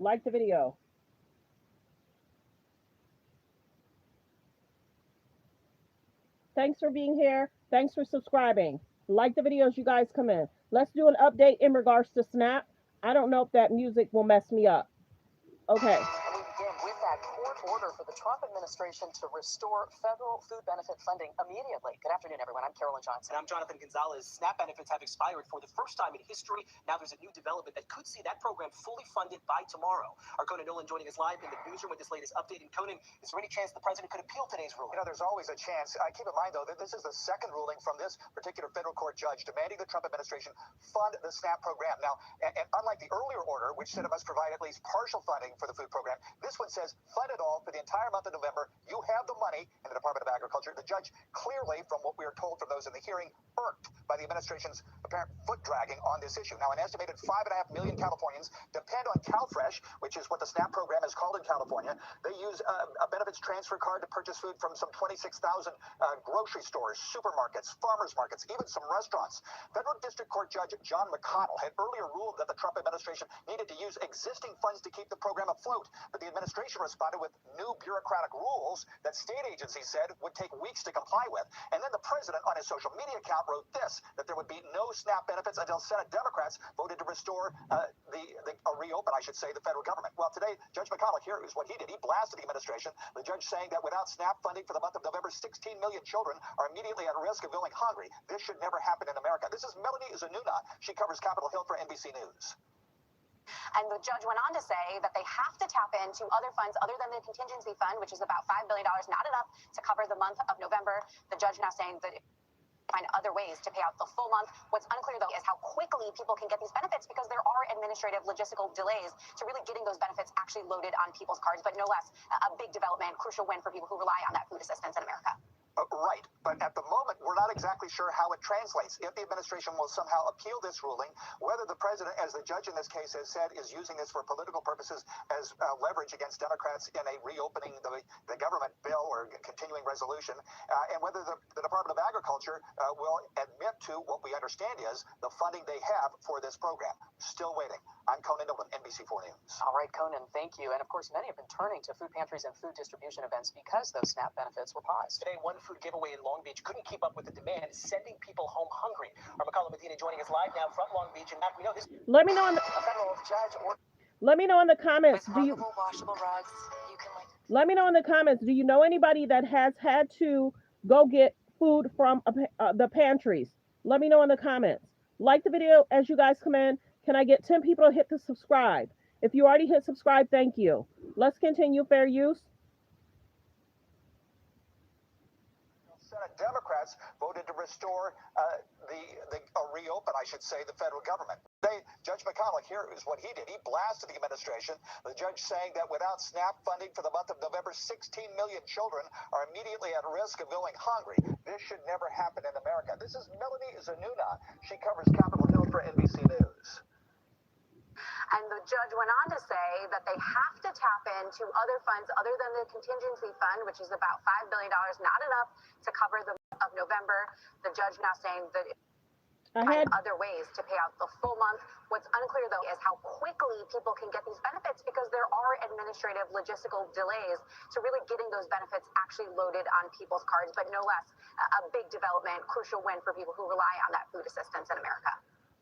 Like the video. Thanks for being here. Thanks for subscribing. Like the videos you guys come in. Let's do an update in regards to SNAP. I don't know if that music will mess me up. Okay.
And we begin with that court order for the Trump administration to restore federal food benefit funding immediately. Good afternoon, everyone. I'm Carolyn Johnson.
And I'm Jonathan Gonzalez. SNAP benefits have expired for the first time in history. Now there's a new development that could see that program fully funded by tomorrow. Our Conan Nolan joining us live in the newsroom with this latest update. And Conan, is there any chance the president could appeal today's ruling?
There's always a chance. Keep in mind, though, that this is the second ruling from this particular federal court judge demanding the Trump administration fund the SNAP program. Now, and unlike the earlier order, which said it must provide at least partial funding for the food program, this one says fund it all for the entire month of November. You have the money in the Department of Agriculture. The judge clearly, from what we are told from those in the hearing, irked by the administration's apparent foot dragging on this issue. Now, an estimated 5.5 million Californians depend on CalFresh, which is what the SNAP program is called in California. They use a benefits transfer card to purchase food from some 26,000 grocery stores, supermarkets, farmers markets, even some restaurants. Federal District Court Judge John McConnell had earlier ruled that the Trump administration needed to use existing funds to keep the program afloat, but the administration responded with new bureaucratic rules that state agencies said would take weeks to comply with. And then the president on his social media account wrote this, that there would be no SNAP benefits until Senate Democrats voted to restore reopen, I should say, the federal government. Well, today, Judge McConnell, here is what he did. He blasted the administration. The judge saying that without SNAP funding for the month of November, 16 million children are immediately at risk of going hungry. This should never happen in America. This is Melanie Zanuna. She covers Capitol Hill for NBC News.
And the judge went on to say that they have to tap into other funds other than the contingency fund, which is about $5 billion, not enough to cover the month of November. The judge now saying that find other ways to pay out the full month. What's unclear, though, is how quickly people can get these benefits, because there are administrative logistical delays to really getting those benefits actually loaded on people's cards. But no less, a big development, crucial win for people who rely on that food assistance in America.
Right, but at the moment, we're not exactly sure how it translates. If the administration will somehow appeal this ruling, whether the president, as the judge in this case has said, is using this for political purposes as leverage against Democrats in a reopening the government bill or continuing resolution, and whether the Department of Agriculture will admit to what we understand is the funding they have for this program. Still waiting. I'm Conan Nolan, NBC4 News.
All right, Conan, thank you. And of course, many have been turning to food pantries and food distribution events because those SNAP benefits were paused.
Today, one food giveaway in Long Beach couldn't keep up with the demand, sending people home hungry. Our McCullough Medina joining us live now from Long Beach. And Matt, we know this.
Let me know in the,
a federal judge or
let me know in the comments. Do you
washable rugs? You can
let me know in the comments. Do you know anybody that has had to go get food from the pantries? Let me know in the comments. Like the video as you guys come in. Can I get 10 people to hit the subscribe? If you already hit subscribe, thank you. Let's continue fair use.
Senate Democrats voted to restore reopen, I should say, the federal government. Judge McConnell, here is what he did. He blasted the administration. The judge saying that without SNAP funding for the month of November, 16 million children are immediately at risk of going hungry. This should never happen in America. This is Melanie Zanuna. She covers Capitol Hill for NBC News.
And the judge went on to say that they have to tap into other funds other than the contingency fund, which is about $5 billion, not enough to cover the month of November. The judge now saying that find other ways to pay out the full month. What's unclear, though, is how quickly people can get these benefits because there are administrative logistical delays to really getting those benefits actually loaded on people's cards. But no less, a big development, crucial win for people who rely on that food assistance in America.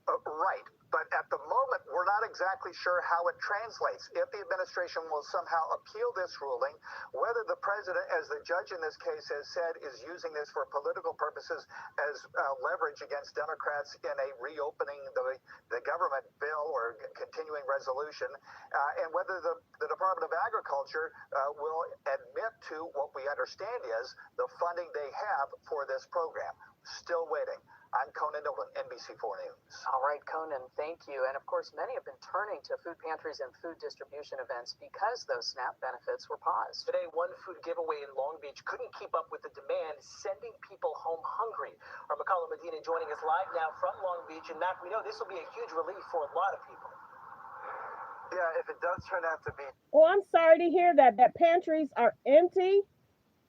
Right, but at the moment, we're not exactly sure how it translates. If the administration will somehow appeal this ruling, whether the president, as the judge in this case has said, is using this for political purposes as leverage against Democrats in a reopening the government bill or continuing resolution, and whether the Department of Agriculture will admit to what we understand is the funding they have for this program. Still waiting. I'm Conan Nolan, NBC4 News.
All right, Conan, thank you. And of course, many have been turning to food pantries and food distribution events because those SNAP benefits were paused.
Today, one food giveaway in Long Beach couldn't keep up with the demand, sending people home hungry. Our McCullough Medina joining us live now from Long Beach. And Matt, we know this will be a huge relief for a lot of people.
Yeah, if it does turn out to be.
Oh, I'm sorry to hear that pantries are empty.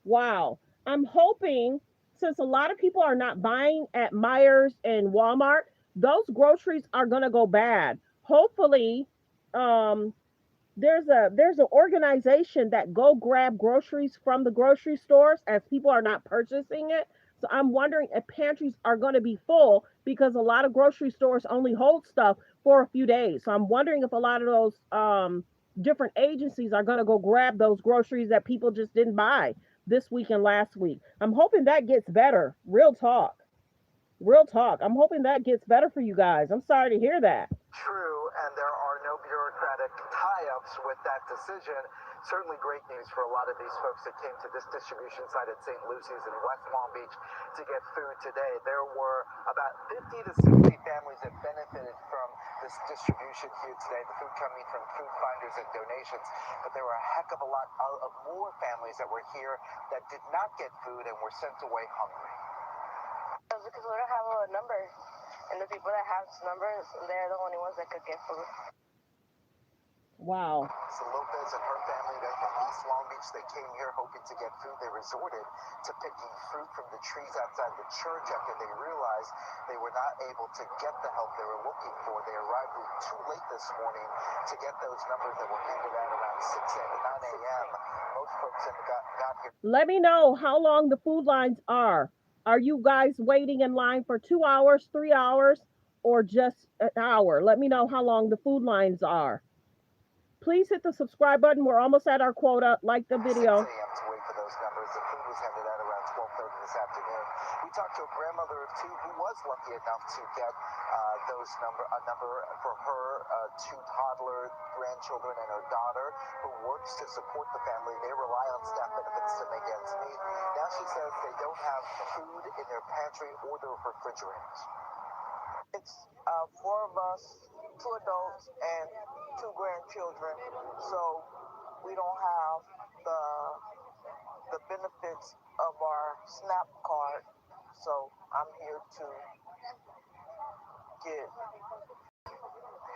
Wow. I'm hoping, since a lot of people are not buying at Myers and Walmart, those groceries are going to go bad. Hopefully, there's an organization that go grab groceries from the grocery stores as people are not purchasing it. So I'm wondering if pantries are going to be full because a lot of grocery stores only hold stuff for a few days. So I'm wondering if a lot of those different agencies are going to go grab those groceries that people just didn't buy this week and last week. I'm hoping that gets better. Real talk. I'm hoping that gets better for you guys. I'm sorry to hear that.
True, and there are no bureaucratic tie-ups with that decision. Certainly great news for a lot of these folks that came to this distribution site at St. Lucy's in West Long Beach to get food today. There were about 50 to 60 families that benefited from this distribution here today. The food coming from food finders and donations, but there were a heck of a lot of more families that were here that did not get food and were sent away hungry.
Because we don't have a number, and the people that have numbers, they're the only ones that could get food.
Wow.
So Lopez and her family, they're from East Long Beach. They came here hoping to get food. They resorted to picking fruit from the trees outside the church after they realized they were not able to get the help they were looking for. They arrived too late this morning to get those numbers that were handed out around 6 and 9 a.m. Most folks got here.
Let me know how long the food lines are. Are you guys waiting in line for 2 hours, 3 hours, or just an hour? Let me know how long the food lines are. Please hit the subscribe button. We're almost at our quota. Like the video.
6 a.m. to wait for those numbers. The food was handed out around 12:30 this afternoon. We talked to a grandmother of two who was lucky enough to get a number for her two toddler grandchildren and her daughter, who works to support the family. They rely on SNAP benefits to make ends meet. Now she says they don't have food in their pantry or their refrigerators.
It's 4 of us, 2 adults, and 2 grandchildren. So we don't have the
benefits of our SNAP card. So I'm here to get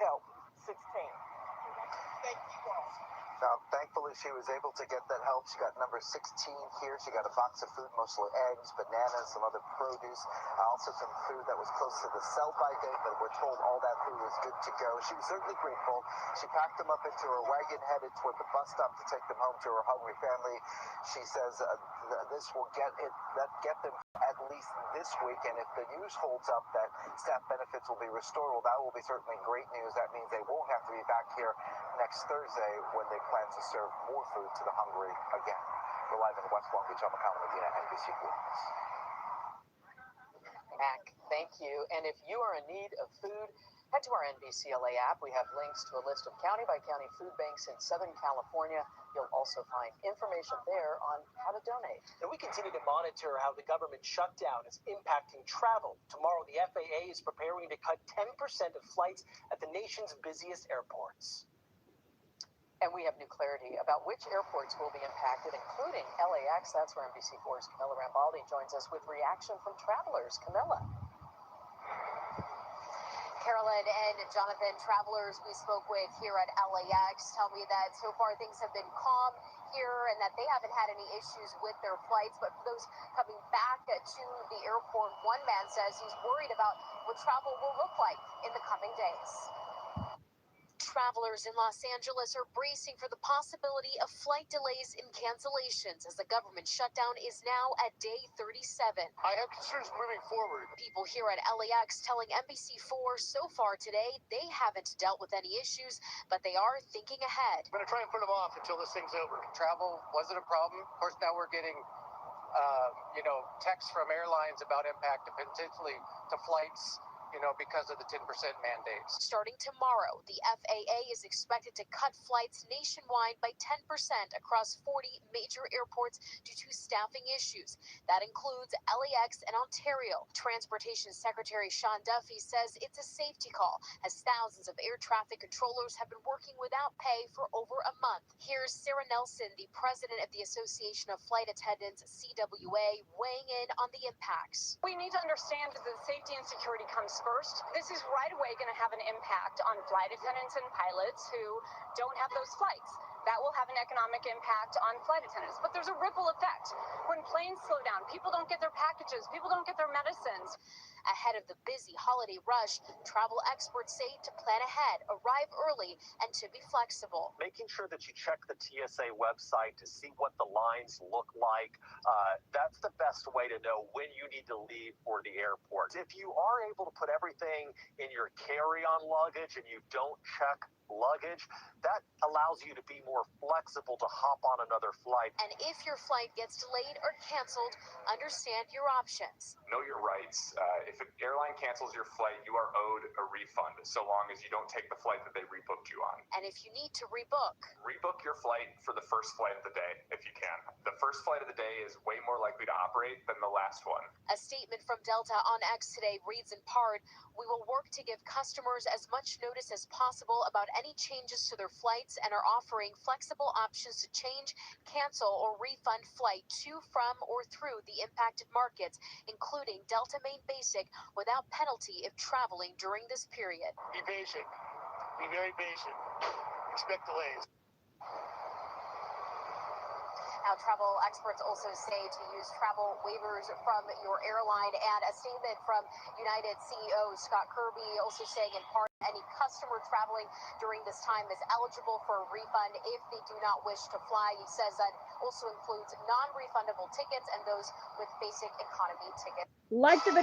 help. 16. Thank you all.
Now, thankfully, she was able to get that help. She got number 16 here. She got a box of food, mostly eggs, bananas, some other produce, also some food that was close to the sell-by date, but we're told all that food was good to go. She was certainly grateful. She packed them up into her wagon, headed toward the bus stop to take them home to her hungry family. She says this will get them at least this week, and if the news holds up that SNAP benefits will be restored, well, that will be certainly great news. That means they won't have to be back here next Thursday when they plan to serve more food to the hungry again. We're live in West Long Beach. I'm McConnell Medina, NBC4 News.
Mac, thank you. And if you are in need of food, head to our NBCLA app. We have links to a list of county-by-county food banks in Southern California. You'll also find information there on how to donate.
And we continue to monitor how the government shutdown is impacting travel. Tomorrow, the FAA is preparing to cut 10% of flights at the nation's busiest airports.
And we have new clarity about which airports will be impacted, including LAX. That's where NBC4's Camilla Rambaldi joins us with reaction from travelers. Camilla.
Carolyn and Jonathan, travelers we spoke with here at LAX tell me that so far things have been calm here and that they haven't had any issues with their flights. But for those coming back to the airport, one man says he's worried about what travel will look like in the coming days. Travelers in Los Angeles are bracing for the possibility of flight delays and cancellations as the government shutdown is now at day 37.
I have concerns moving forward.
People here at LAX telling NBC4 so far today they haven't dealt with any issues, but they are thinking ahead.
I'm going to try and put them off until this thing's over. Travel wasn't a problem. Of course, now we're getting texts from airlines about impact potentially to flights, because of the 10% mandates.
Starting tomorrow, the FAA is expected to cut flights nationwide by 10% across 40 major airports due to staffing issues. That includes LAX and Ontario. Transportation Secretary Sean Duffy says it's a safety call, as thousands of air traffic controllers have been working without pay for over a month. Here's Sarah Nelson, the president of the Association of Flight Attendants, CWA, weighing in on the impacts.
We need to understand that the safety and security comes first. This is right away going to have an impact on flight attendants and pilots who don't have those flights. That will have an economic impact on flight attendants. But there's a ripple effect. When planes slow down, people don't get their packages, people don't get their medicines.
Ahead of the busy holiday rush, travel experts say to plan ahead, arrive early, and to be flexible.
Making sure that you check the TSA website to see what the lines look like, that's the best way to know when you need to leave for the airport. If you are able to put everything in your carry-on luggage and you don't check luggage, that allows you to be more flexible to hop on another flight.
And if your flight gets delayed or canceled, understand your options.
Know your rights. If an airline cancels your flight, you are owed a refund so long as you don't take the flight that they rebooked you on.
And if you need to rebook
your flight for the first flight of the day if you can. The first flight of the day is way more likely to operate than the last one.
A statement from Delta on X today reads in part, "We will work to give customers as much notice as possible about any changes to their flights and are offering flexible options to change, cancel, or refund flight to, from, or through the impacted markets, including Delta Main Basic, without penalty if traveling during this period."
Be patient. Be very patient. Expect delays.
Now, travel experts also say to use travel waivers from your airline, and a statement from United CEO Scott Kirby also saying in part any customer traveling during this time is eligible for a refund if they do not wish to fly. He says that also includes non-refundable tickets and those with basic economy tickets.
Like the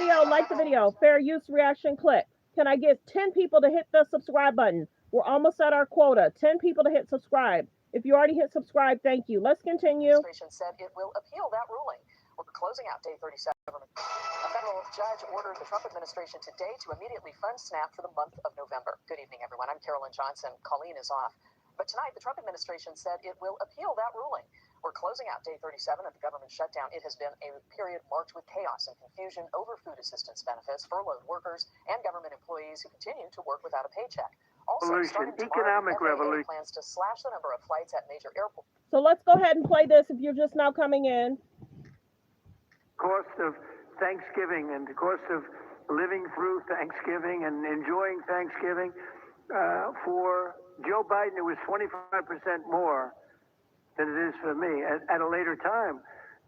video, fair use reaction click. Can I get 10 people to hit the subscribe button? We're almost at our quota. 10 people to hit subscribe. If you already hit subscribe, thank you. Let's continue.
The administration said it will appeal that ruling. We're closing out day 37. A federal judge ordered the Trump administration today to immediately fund SNAP for the month of November. Good evening, everyone. I'm Carolyn Johnson. Colleen is off. But tonight, the Trump administration said it will appeal that ruling. We're closing out day 37 of the government shutdown. It has been a period marked with chaos and confusion over food assistance benefits, furloughed workers, and government employees who continue to work without a paycheck. Also,
Revolution,
starting tomorrow,
economic
FAA
revolution.
plans to slash the number of flights at major airports.
So let's go ahead and play this if you're just now coming in.
Cost of Thanksgiving and the cost of living through Thanksgiving and enjoying Thanksgiving. For Joe Biden, it was 25% more than it is for me. At a later time,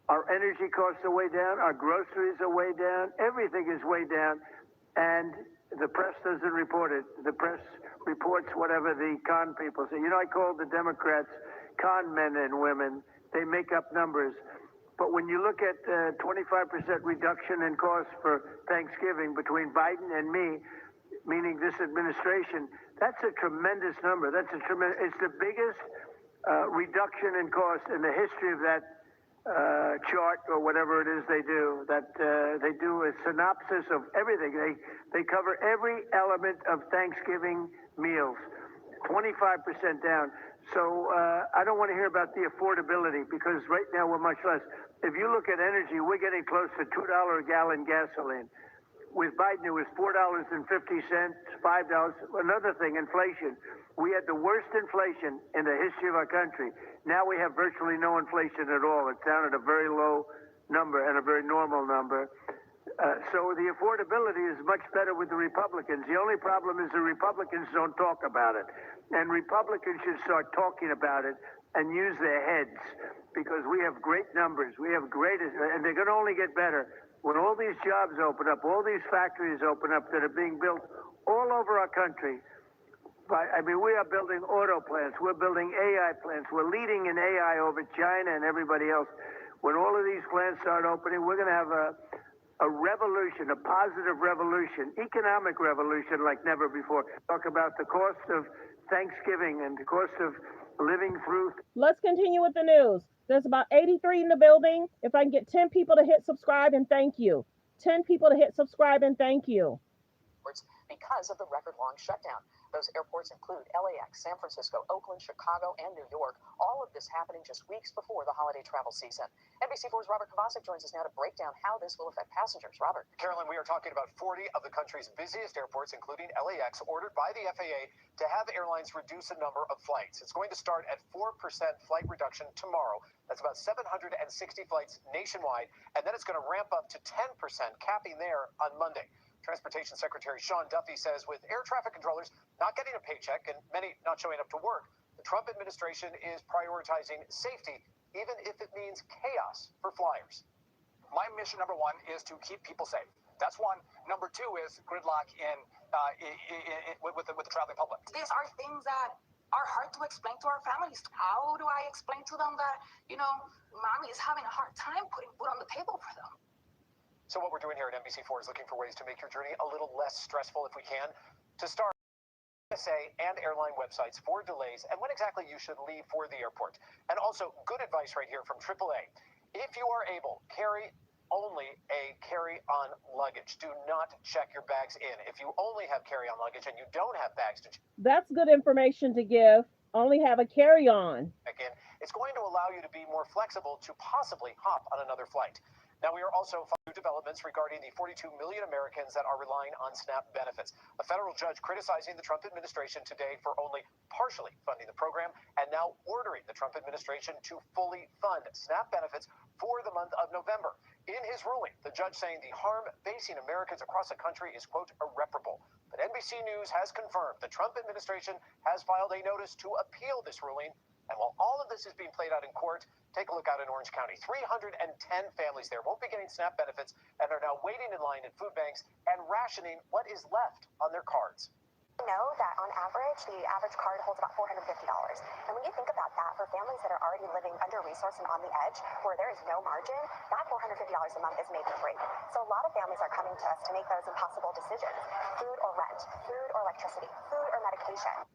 our energy costs are way down, our groceries are way down, everything is way down, and the press doesn't report it. The press reports whatever the con people say. You know, I call the Democrats con men and women. They make up numbers. But when you look at 25% reduction in costs for Thanksgiving between Biden and me, meaning this administration, that's a tremendous number. It's the biggest reduction in cost in the history of that chart or whatever it is they do. They do a synopsis of everything. They cover every element of Thanksgiving meals. 25% down. So I don't want to hear about the affordability because right now we're much less. If you look at energy, we're getting close to $2 a gallon gasoline. With Biden, it was $4.50, $5. Another thing, inflation. We had the worst inflation in the history of our country. Now we have virtually no inflation at all. It's down at a very low number and a very normal number. So the affordability is much better with the Republicans. The only problem is the Republicans don't talk about it. And Republicans should start talking about it and use their heads because we have great numbers. We have great, and they're going to only get better. When all these jobs open up, all these factories open up that are being built all over our country. I mean, we are building auto plants. We're building AI plants. We're leading in AI over China and everybody else. When all of these plants start opening, we're going to have a revolution, a positive revolution, economic revolution like never before. Talk about the cost of Thanksgiving and the cost of living through.
Let's continue with the news. There's about 83 in the building. If I can get 10 people to hit subscribe and thank you. 10 people to hit subscribe and thank you.
Because of the record-long shutdown. Those airports include LAX, San Francisco, Oakland, Chicago, and New York. All of this happening just weeks before the holiday travel season. NBC4's Robert Kovacic joins us now to break down how this will affect passengers. Robert.
Carolyn, we are talking about 40 of the country's busiest airports, including LAX, ordered by the FAA to have airlines reduce a number of flights. It's going to start at 4% flight reduction tomorrow. That's about 760 flights nationwide. And then it's going to ramp up to 10%, capping there on Monday. Transportation Secretary Sean Duffy says with air traffic controllers not getting a paycheck and many not showing up to work, the Trump administration is prioritizing safety, even if it means chaos for flyers.
My mission, number one, is to keep people safe. That's one. Number two is gridlock with the traveling public.
These are things that are hard to explain to our families. How do I explain to them that, mommy is having a hard time putting food on the table for them?
So what we're doing here at NBC4 is looking for ways to make your journey a little less stressful if we can. To start, TSA and airline websites for delays and when exactly you should leave for the airport. And also good advice right here from AAA. If you are able, carry only a carry-on luggage. Do not check your bags in. If you only have carry-on luggage and you don't have bags to check
That's good information to give. Only have a carry-on.
in, it's going to allow you to be more flexible to possibly hop on another flight. Now, we are also following developments regarding the 42 million Americans that are relying on SNAP benefits. A federal judge criticizing the Trump administration today for only partially funding the program and now ordering the Trump administration to fully fund SNAP benefits for the month of November. In his ruling, the judge saying the harm facing Americans across the country is, quote, irreparable. But NBC News has confirmed the Trump administration has filed a notice to appeal this ruling. And while all of this is being played out in court, take a look out in Orange County. 310 families there won't be getting SNAP benefits and are now waiting in line at food banks and rationing what is left on their cards.
We know that on average, the average card holds about $450. And when you think about that, for families that are already living under-resourced and on the edge, where there is no margin, that $450 a month is make or break. So a lot of families are coming to us to make those impossible decisions: food or rent, food or electricity, food or medication.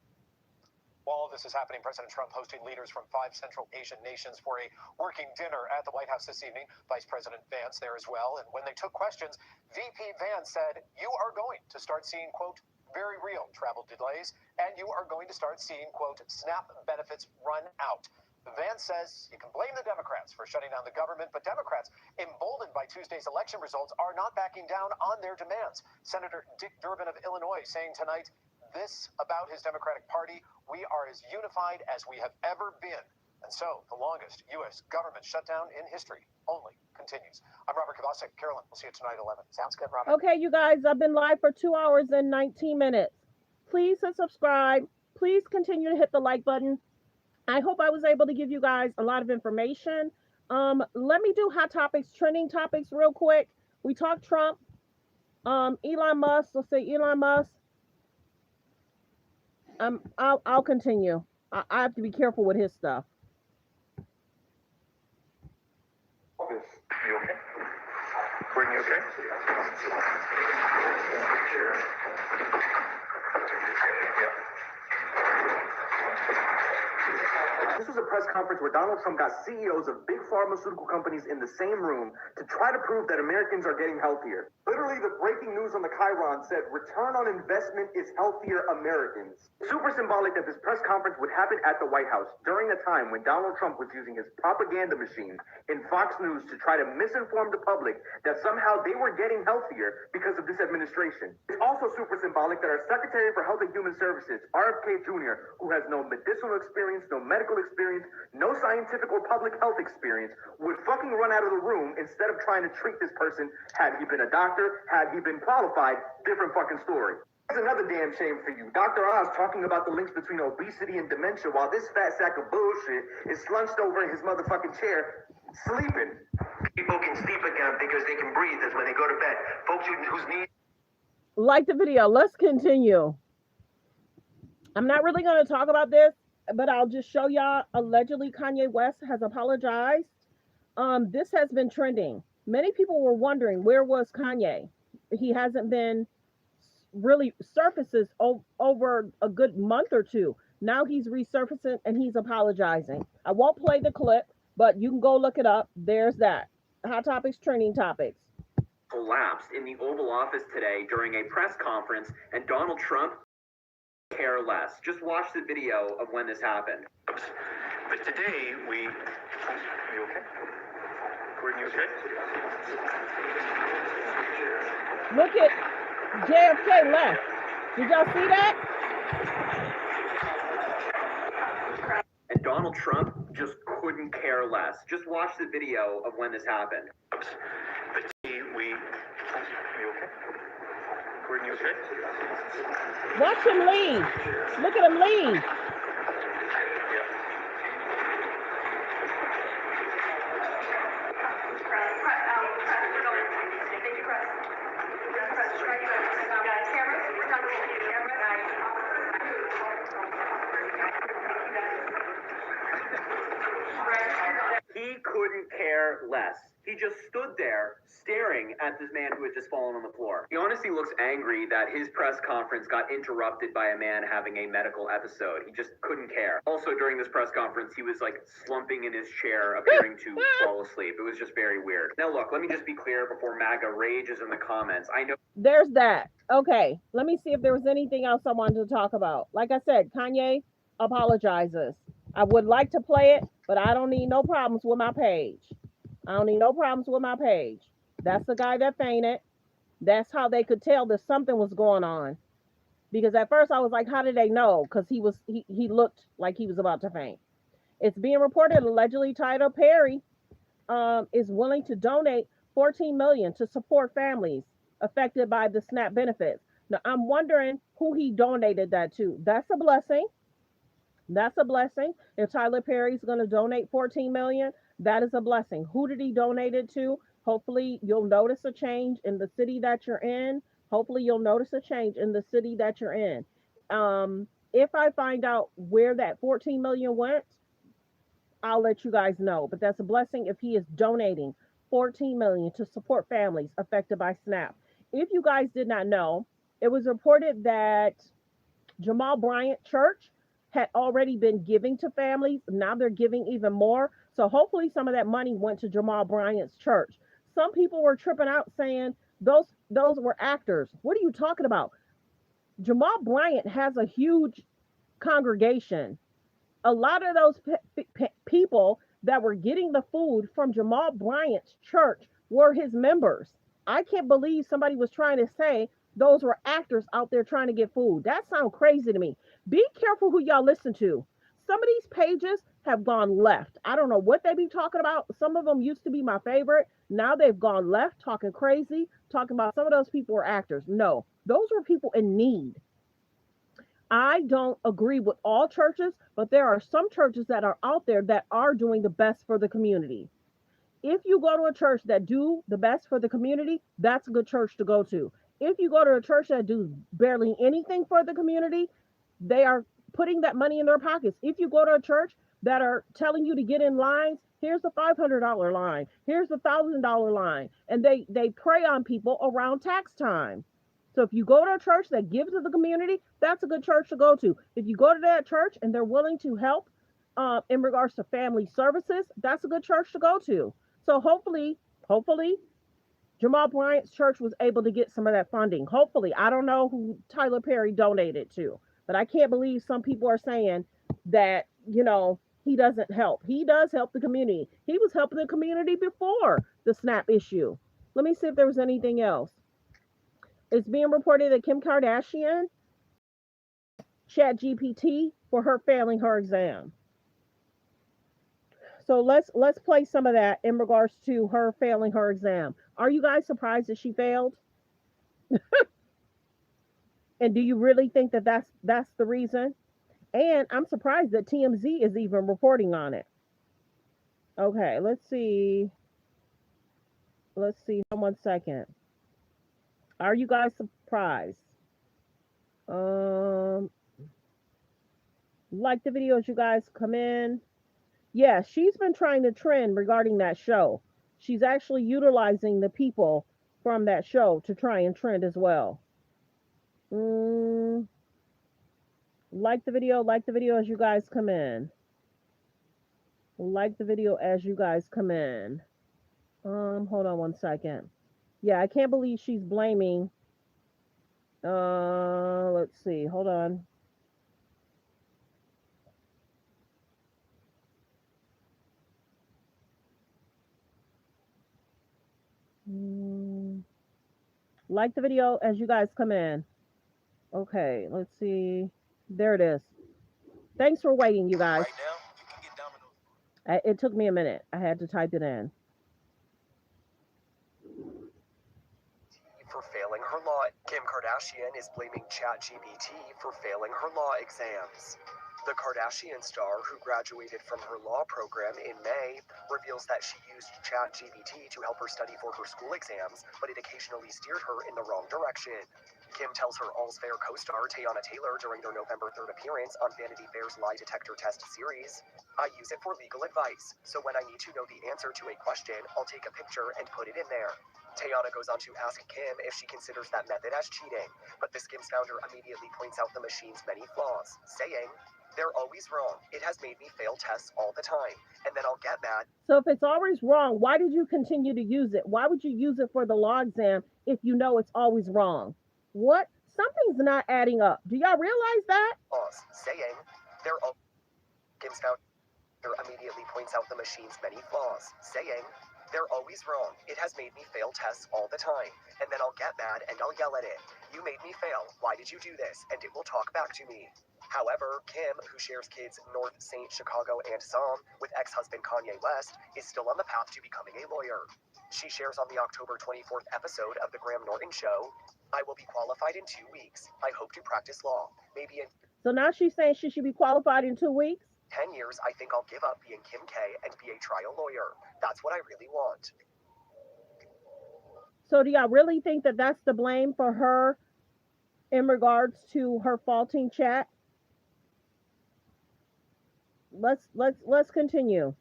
While all this is happening, President Trump hosting leaders from 5 Central Asian nations for a working dinner at the White House this evening. Vice President Vance there as well. And when they took questions, VP Vance said, you are going to start seeing, quote, very real travel delays, and you are going to start seeing, quote, SNAP benefits run out. Vance says you can blame the Democrats for shutting down the government, but Democrats, emboldened by Tuesday's election results, are not backing down on their demands. Senator Dick Durbin of Illinois saying tonight,
this about his Democratic Party. We are as unified as we have ever been. And so the longest U.S. government shutdown in history only continues. I'm Robert Kavasik. Carolyn, we'll see you tonight at 11.
Sounds good, Robert.
Okay, you guys, I've been live for 2 hours and 19 minutes. Please hit subscribe. Please continue to hit the like button. I hope I was able to give you guys a lot of information. Let me do hot topics, trending topics real quick. We talked Trump, Elon Musk. Let's say Elon Musk. I'll continue. I have to be careful with his stuff.
You okay? Courtney, okay?
This was a press conference where Donald Trump got CEOs of big pharmaceutical companies in the same room to try to prove that Americans are getting healthier. Literally, the breaking news on the Chiron said, return on investment is healthier Americans. Super symbolic that this press conference would happen at the White House during a time when Donald Trump was using his propaganda machine in Fox News to try to misinform the public that somehow they were getting healthier because of this administration. It's also super symbolic that our Secretary for Health and Human Services, RFK Jr., who has no medicinal experience, no medical experience, no scientific or public health experience, would fucking run out of the room instead of trying to treat this person. Had he been a doctor, had he been qualified, different fucking story. That's another damn shame for you. Dr. Oz talking about the links between obesity and dementia while this fat sack of bullshit is slunched over in his motherfucking chair, sleeping. People can sleep again because they can breathe as when they go to bed. Folks whose knees...
Like the video. Let's continue. I'm not really going to talk about this, but I'll just show y'all. Allegedly, Kanye West has apologized. This has been trending. Many people were wondering, where was Kanye? He hasn't been really surfaces over a good month or two. Now he's resurfacing and he's apologizing. I won't play the clip, but you can go look it up. There's that. Hot topics, trending topics.
Collapsed in the Oval Office today during a press conference, and Donald Trump care less. Just watch the video of when this happened.
But today we... Are you okay? Courtney, you okay?
Look at JFK left. Did y'all see that?
And Donald Trump just couldn't care less. Just watch the video of when this happened.
But today we... Are you okay? Courtney, you okay?
Watch him leave. Look at him leave.
He couldn't care less. He just stood there staring at this man who had just fallen on the floor. He honestly looks angry that his press conference got interrupted by a man having a medical episode. He just couldn't care. Also, during this press conference, he was like slumping in his chair, appearing to fall asleep. It was just very weird. Now, look, let me just be clear before MAGA rages in the comments. I know.
There's that. Okay, let me see if there was anything else I wanted to talk about. Like I said, Kanye apologizes. I would like to play it, but I don't need no problems with my page. I don't need no problems with my page. That's the guy that fainted. That's how they could tell that something was going on. Because at first I was like, how did they know? Because he looked like he was about to faint. It's being reported allegedly Tyler Perry is willing to donate $14 million to support families affected by the SNAP benefits. Now I'm wondering who he donated that to. That's a blessing. That's a blessing. If Tyler Perry's going to donate $14 million, that is a blessing. Who did he donate it to? Hopefully you'll notice a change in the city that you're in. Hopefully you'll notice a change in the city that you're in. If I find out where that $14 million went, I'll let you guys know. But that's a blessing if he is donating $14 million to support families affected by SNAP. If you guys did not know, it was reported that Jamal Bryant Church had already been giving to families. Now they're giving even more. So hopefully some of that money went to Jamal Bryant's church. Some people were tripping out saying those were actors. What are you talking about? Jamal Bryant has a huge congregation. A lot of those people that were getting the food from Jamal Bryant's church were his members. I can't believe somebody was trying to say Those were actors out there trying to get food. That sounds crazy to me. Be careful who y'all listen to. Some of these pages have gone left. I don't know what they be talking about. Some of them used to be my favorite. Now they've gone left, talking crazy, talking about some of those people were actors. No, those were people in need. I don't agree with all churches, but there are some churches that are out there that are doing the best for the community. If you go to a church that do the best for the community, that's a good church to go to. If you go to a church that do barely anything for the community, they are putting that money in their pockets. If you go to a church that are telling you to get in lines, here's the $500 line, here's the $1,000 line, and they prey on people around tax time. So if you go to a church that gives to the community, that's a good church to go to. If you go to that church and they're willing to help in regards to family services, that's a good church to go to. So hopefully, Jamal Bryant's church was able to get some of that funding. Hopefully, I don't know who Tyler Perry donated to, but I can't believe some people are saying that, he doesn't help. He does help the community. He was helping the community before the SNAP issue. Let me see if there was anything else. It's being reported that Kim Kardashian ChatGPT for her failing her exam. So let's play some of that in regards to her failing her exam. Are you guys surprised that she failed? And do you really think that that's the reason? And I'm surprised that TMZ is even reporting on it. Okay, let's see. Hold on 1 second. Are you guys surprised? Like the video as you guys come in. Yeah, she's been trying to trend regarding that show. She's actually utilizing the people from that show to try and trend as well. Like the video as you guys come in. Like the video as you guys come in. Hold on 1 second. Yeah, I can't believe she's blaming. Let's see. Hold on. Like the video as you guys come in. Okay, let's see. There it is. Thanks for waiting, you guys. It took me a minute. I had to type it in.
For failing her law, Kim Kardashian is blaming ChatGPT for failing her law exams. The Kardashian star, who graduated from her law program in May, reveals that she used ChatGPT to help her study for her school exams, but it occasionally steered her in the wrong direction. Kim tells her All's Fair co-star Teyana Taylor during their November 3rd appearance on Vanity Fair's Lie Detector Test series, "I use it for legal advice, so when I need to know the answer to a question, I'll take a picture and put it in there." Teyana goes on to ask Kim if she considers that method as cheating, but the Skims founder immediately points out the machine's many flaws, saying, "They're always wrong. It has made me fail tests all the time, and then I'll get mad."
So if it's always wrong, why did you continue to use it? Why would you use it for the law exam if you know it's always wrong? What? Something's not adding up. Do y'all realize that?
Saying, "They're all..." Skims founder immediately points out the machine's many flaws, saying, "They're always wrong. It has made me fail tests all the time, and then I'll get mad and I'll yell at it. You made me fail. Why did you do this?" And it will talk back to me. However, Kim, who shares kids North St. Chicago and Psalm with ex-husband Kanye West, is still on the path to becoming a lawyer. She shares on the October 24th episode of The Graham Norton Show, "I will be qualified in 2 weeks. I hope to practice law. Maybe in..."
So now she's saying she should be qualified in 2 weeks?
10 years, I think I'll give up being Kim K and be a trial lawyer. That's what I really want.
So do y'all really think that that's the blame for her in regards to her faulting chat? Let's continue.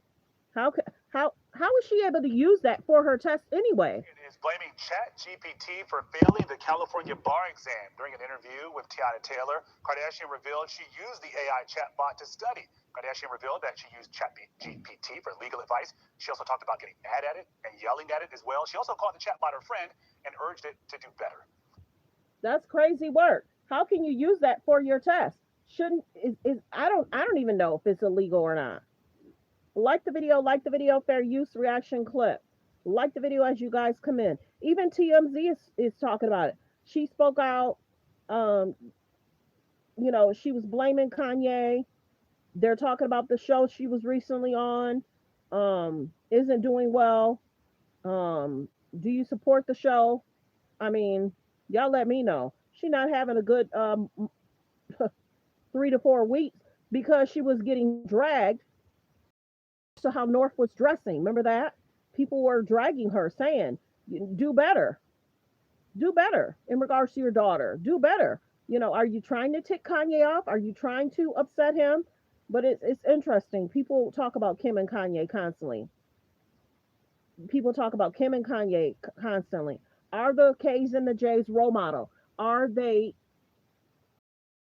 How is she able to use that for her test anyway?
Is blaming ChatGPT for failing the California bar exam. During an interview with Teyana Taylor, Kardashian revealed she used the AI chatbot to study. Kardashian revealed that she used ChatGPT for legal advice. She also talked about getting mad at it and yelling at it as well. She also called the chatbot her friend and urged it to do better.
That's crazy work. How can you use that for your test? I don't even know if it's illegal or not. Like the video, fair use reaction clip. Like the video as you guys come in. Even TMZ is talking about it. She spoke out. Um, she was blaming Kanye. They're talking about the show she was recently on. Isn't doing well. Do you support the show? I mean, y'all let me know. She not having a good 3 to 4 weeks because she was getting dragged to how North was dressing. Remember that? People were dragging her, saying, "Do better, do better in regards to your daughter. Do better." Are you trying to tick Kanye off? Are you trying to upset him? But it's interesting. People talk about Kim and Kanye constantly. People talk about Kim and Kanye constantly. Are the K's and the J's role model? Are they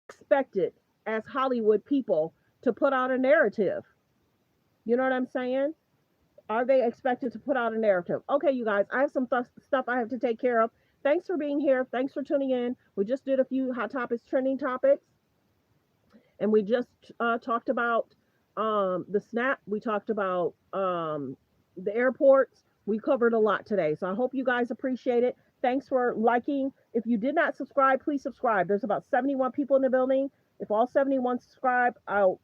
expected as Hollywood people to put out a narrative? You know what I'm saying? Are they expected to put out a narrative? Okay, you guys, I have some stuff I have to take care of. Thanks for being here. Thanks for tuning in. We just did a few hot topics, trending topics, and we just talked about the SNAP. We talked about the airports. We covered a lot today, so I hope you guys appreciate it. Thanks for liking. If you did not subscribe, please subscribe. There's about 71 people in the building. If all 71 subscribe, I'll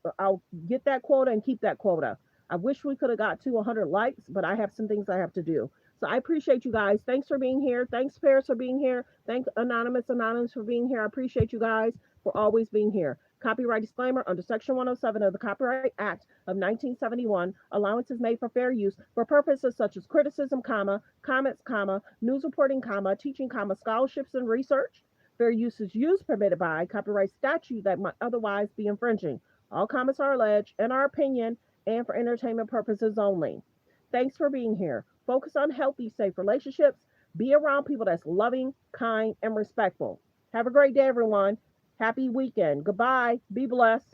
get that quota and keep that quota. I wish we could have got to 100 likes, but I have some things I have to do. So I appreciate you guys. Thanks for being here. Thanks, Paris, for being here. Thank Anonymous for being here. I appreciate you guys for always being here. Copyright disclaimer: under Section 107 of the Copyright Act of 1971, allowance is made for fair use for purposes such as criticism, comments, news reporting, teaching, scholarships and research. Fair use is use permitted by copyright statute that might otherwise be infringing. All comments are alleged, in our opinion, and for entertainment purposes only. Thanks for being here. Focus on healthy, safe relationships. Be around people that's loving, kind, and respectful. Have a great day, everyone. Happy weekend. Goodbye. Be blessed.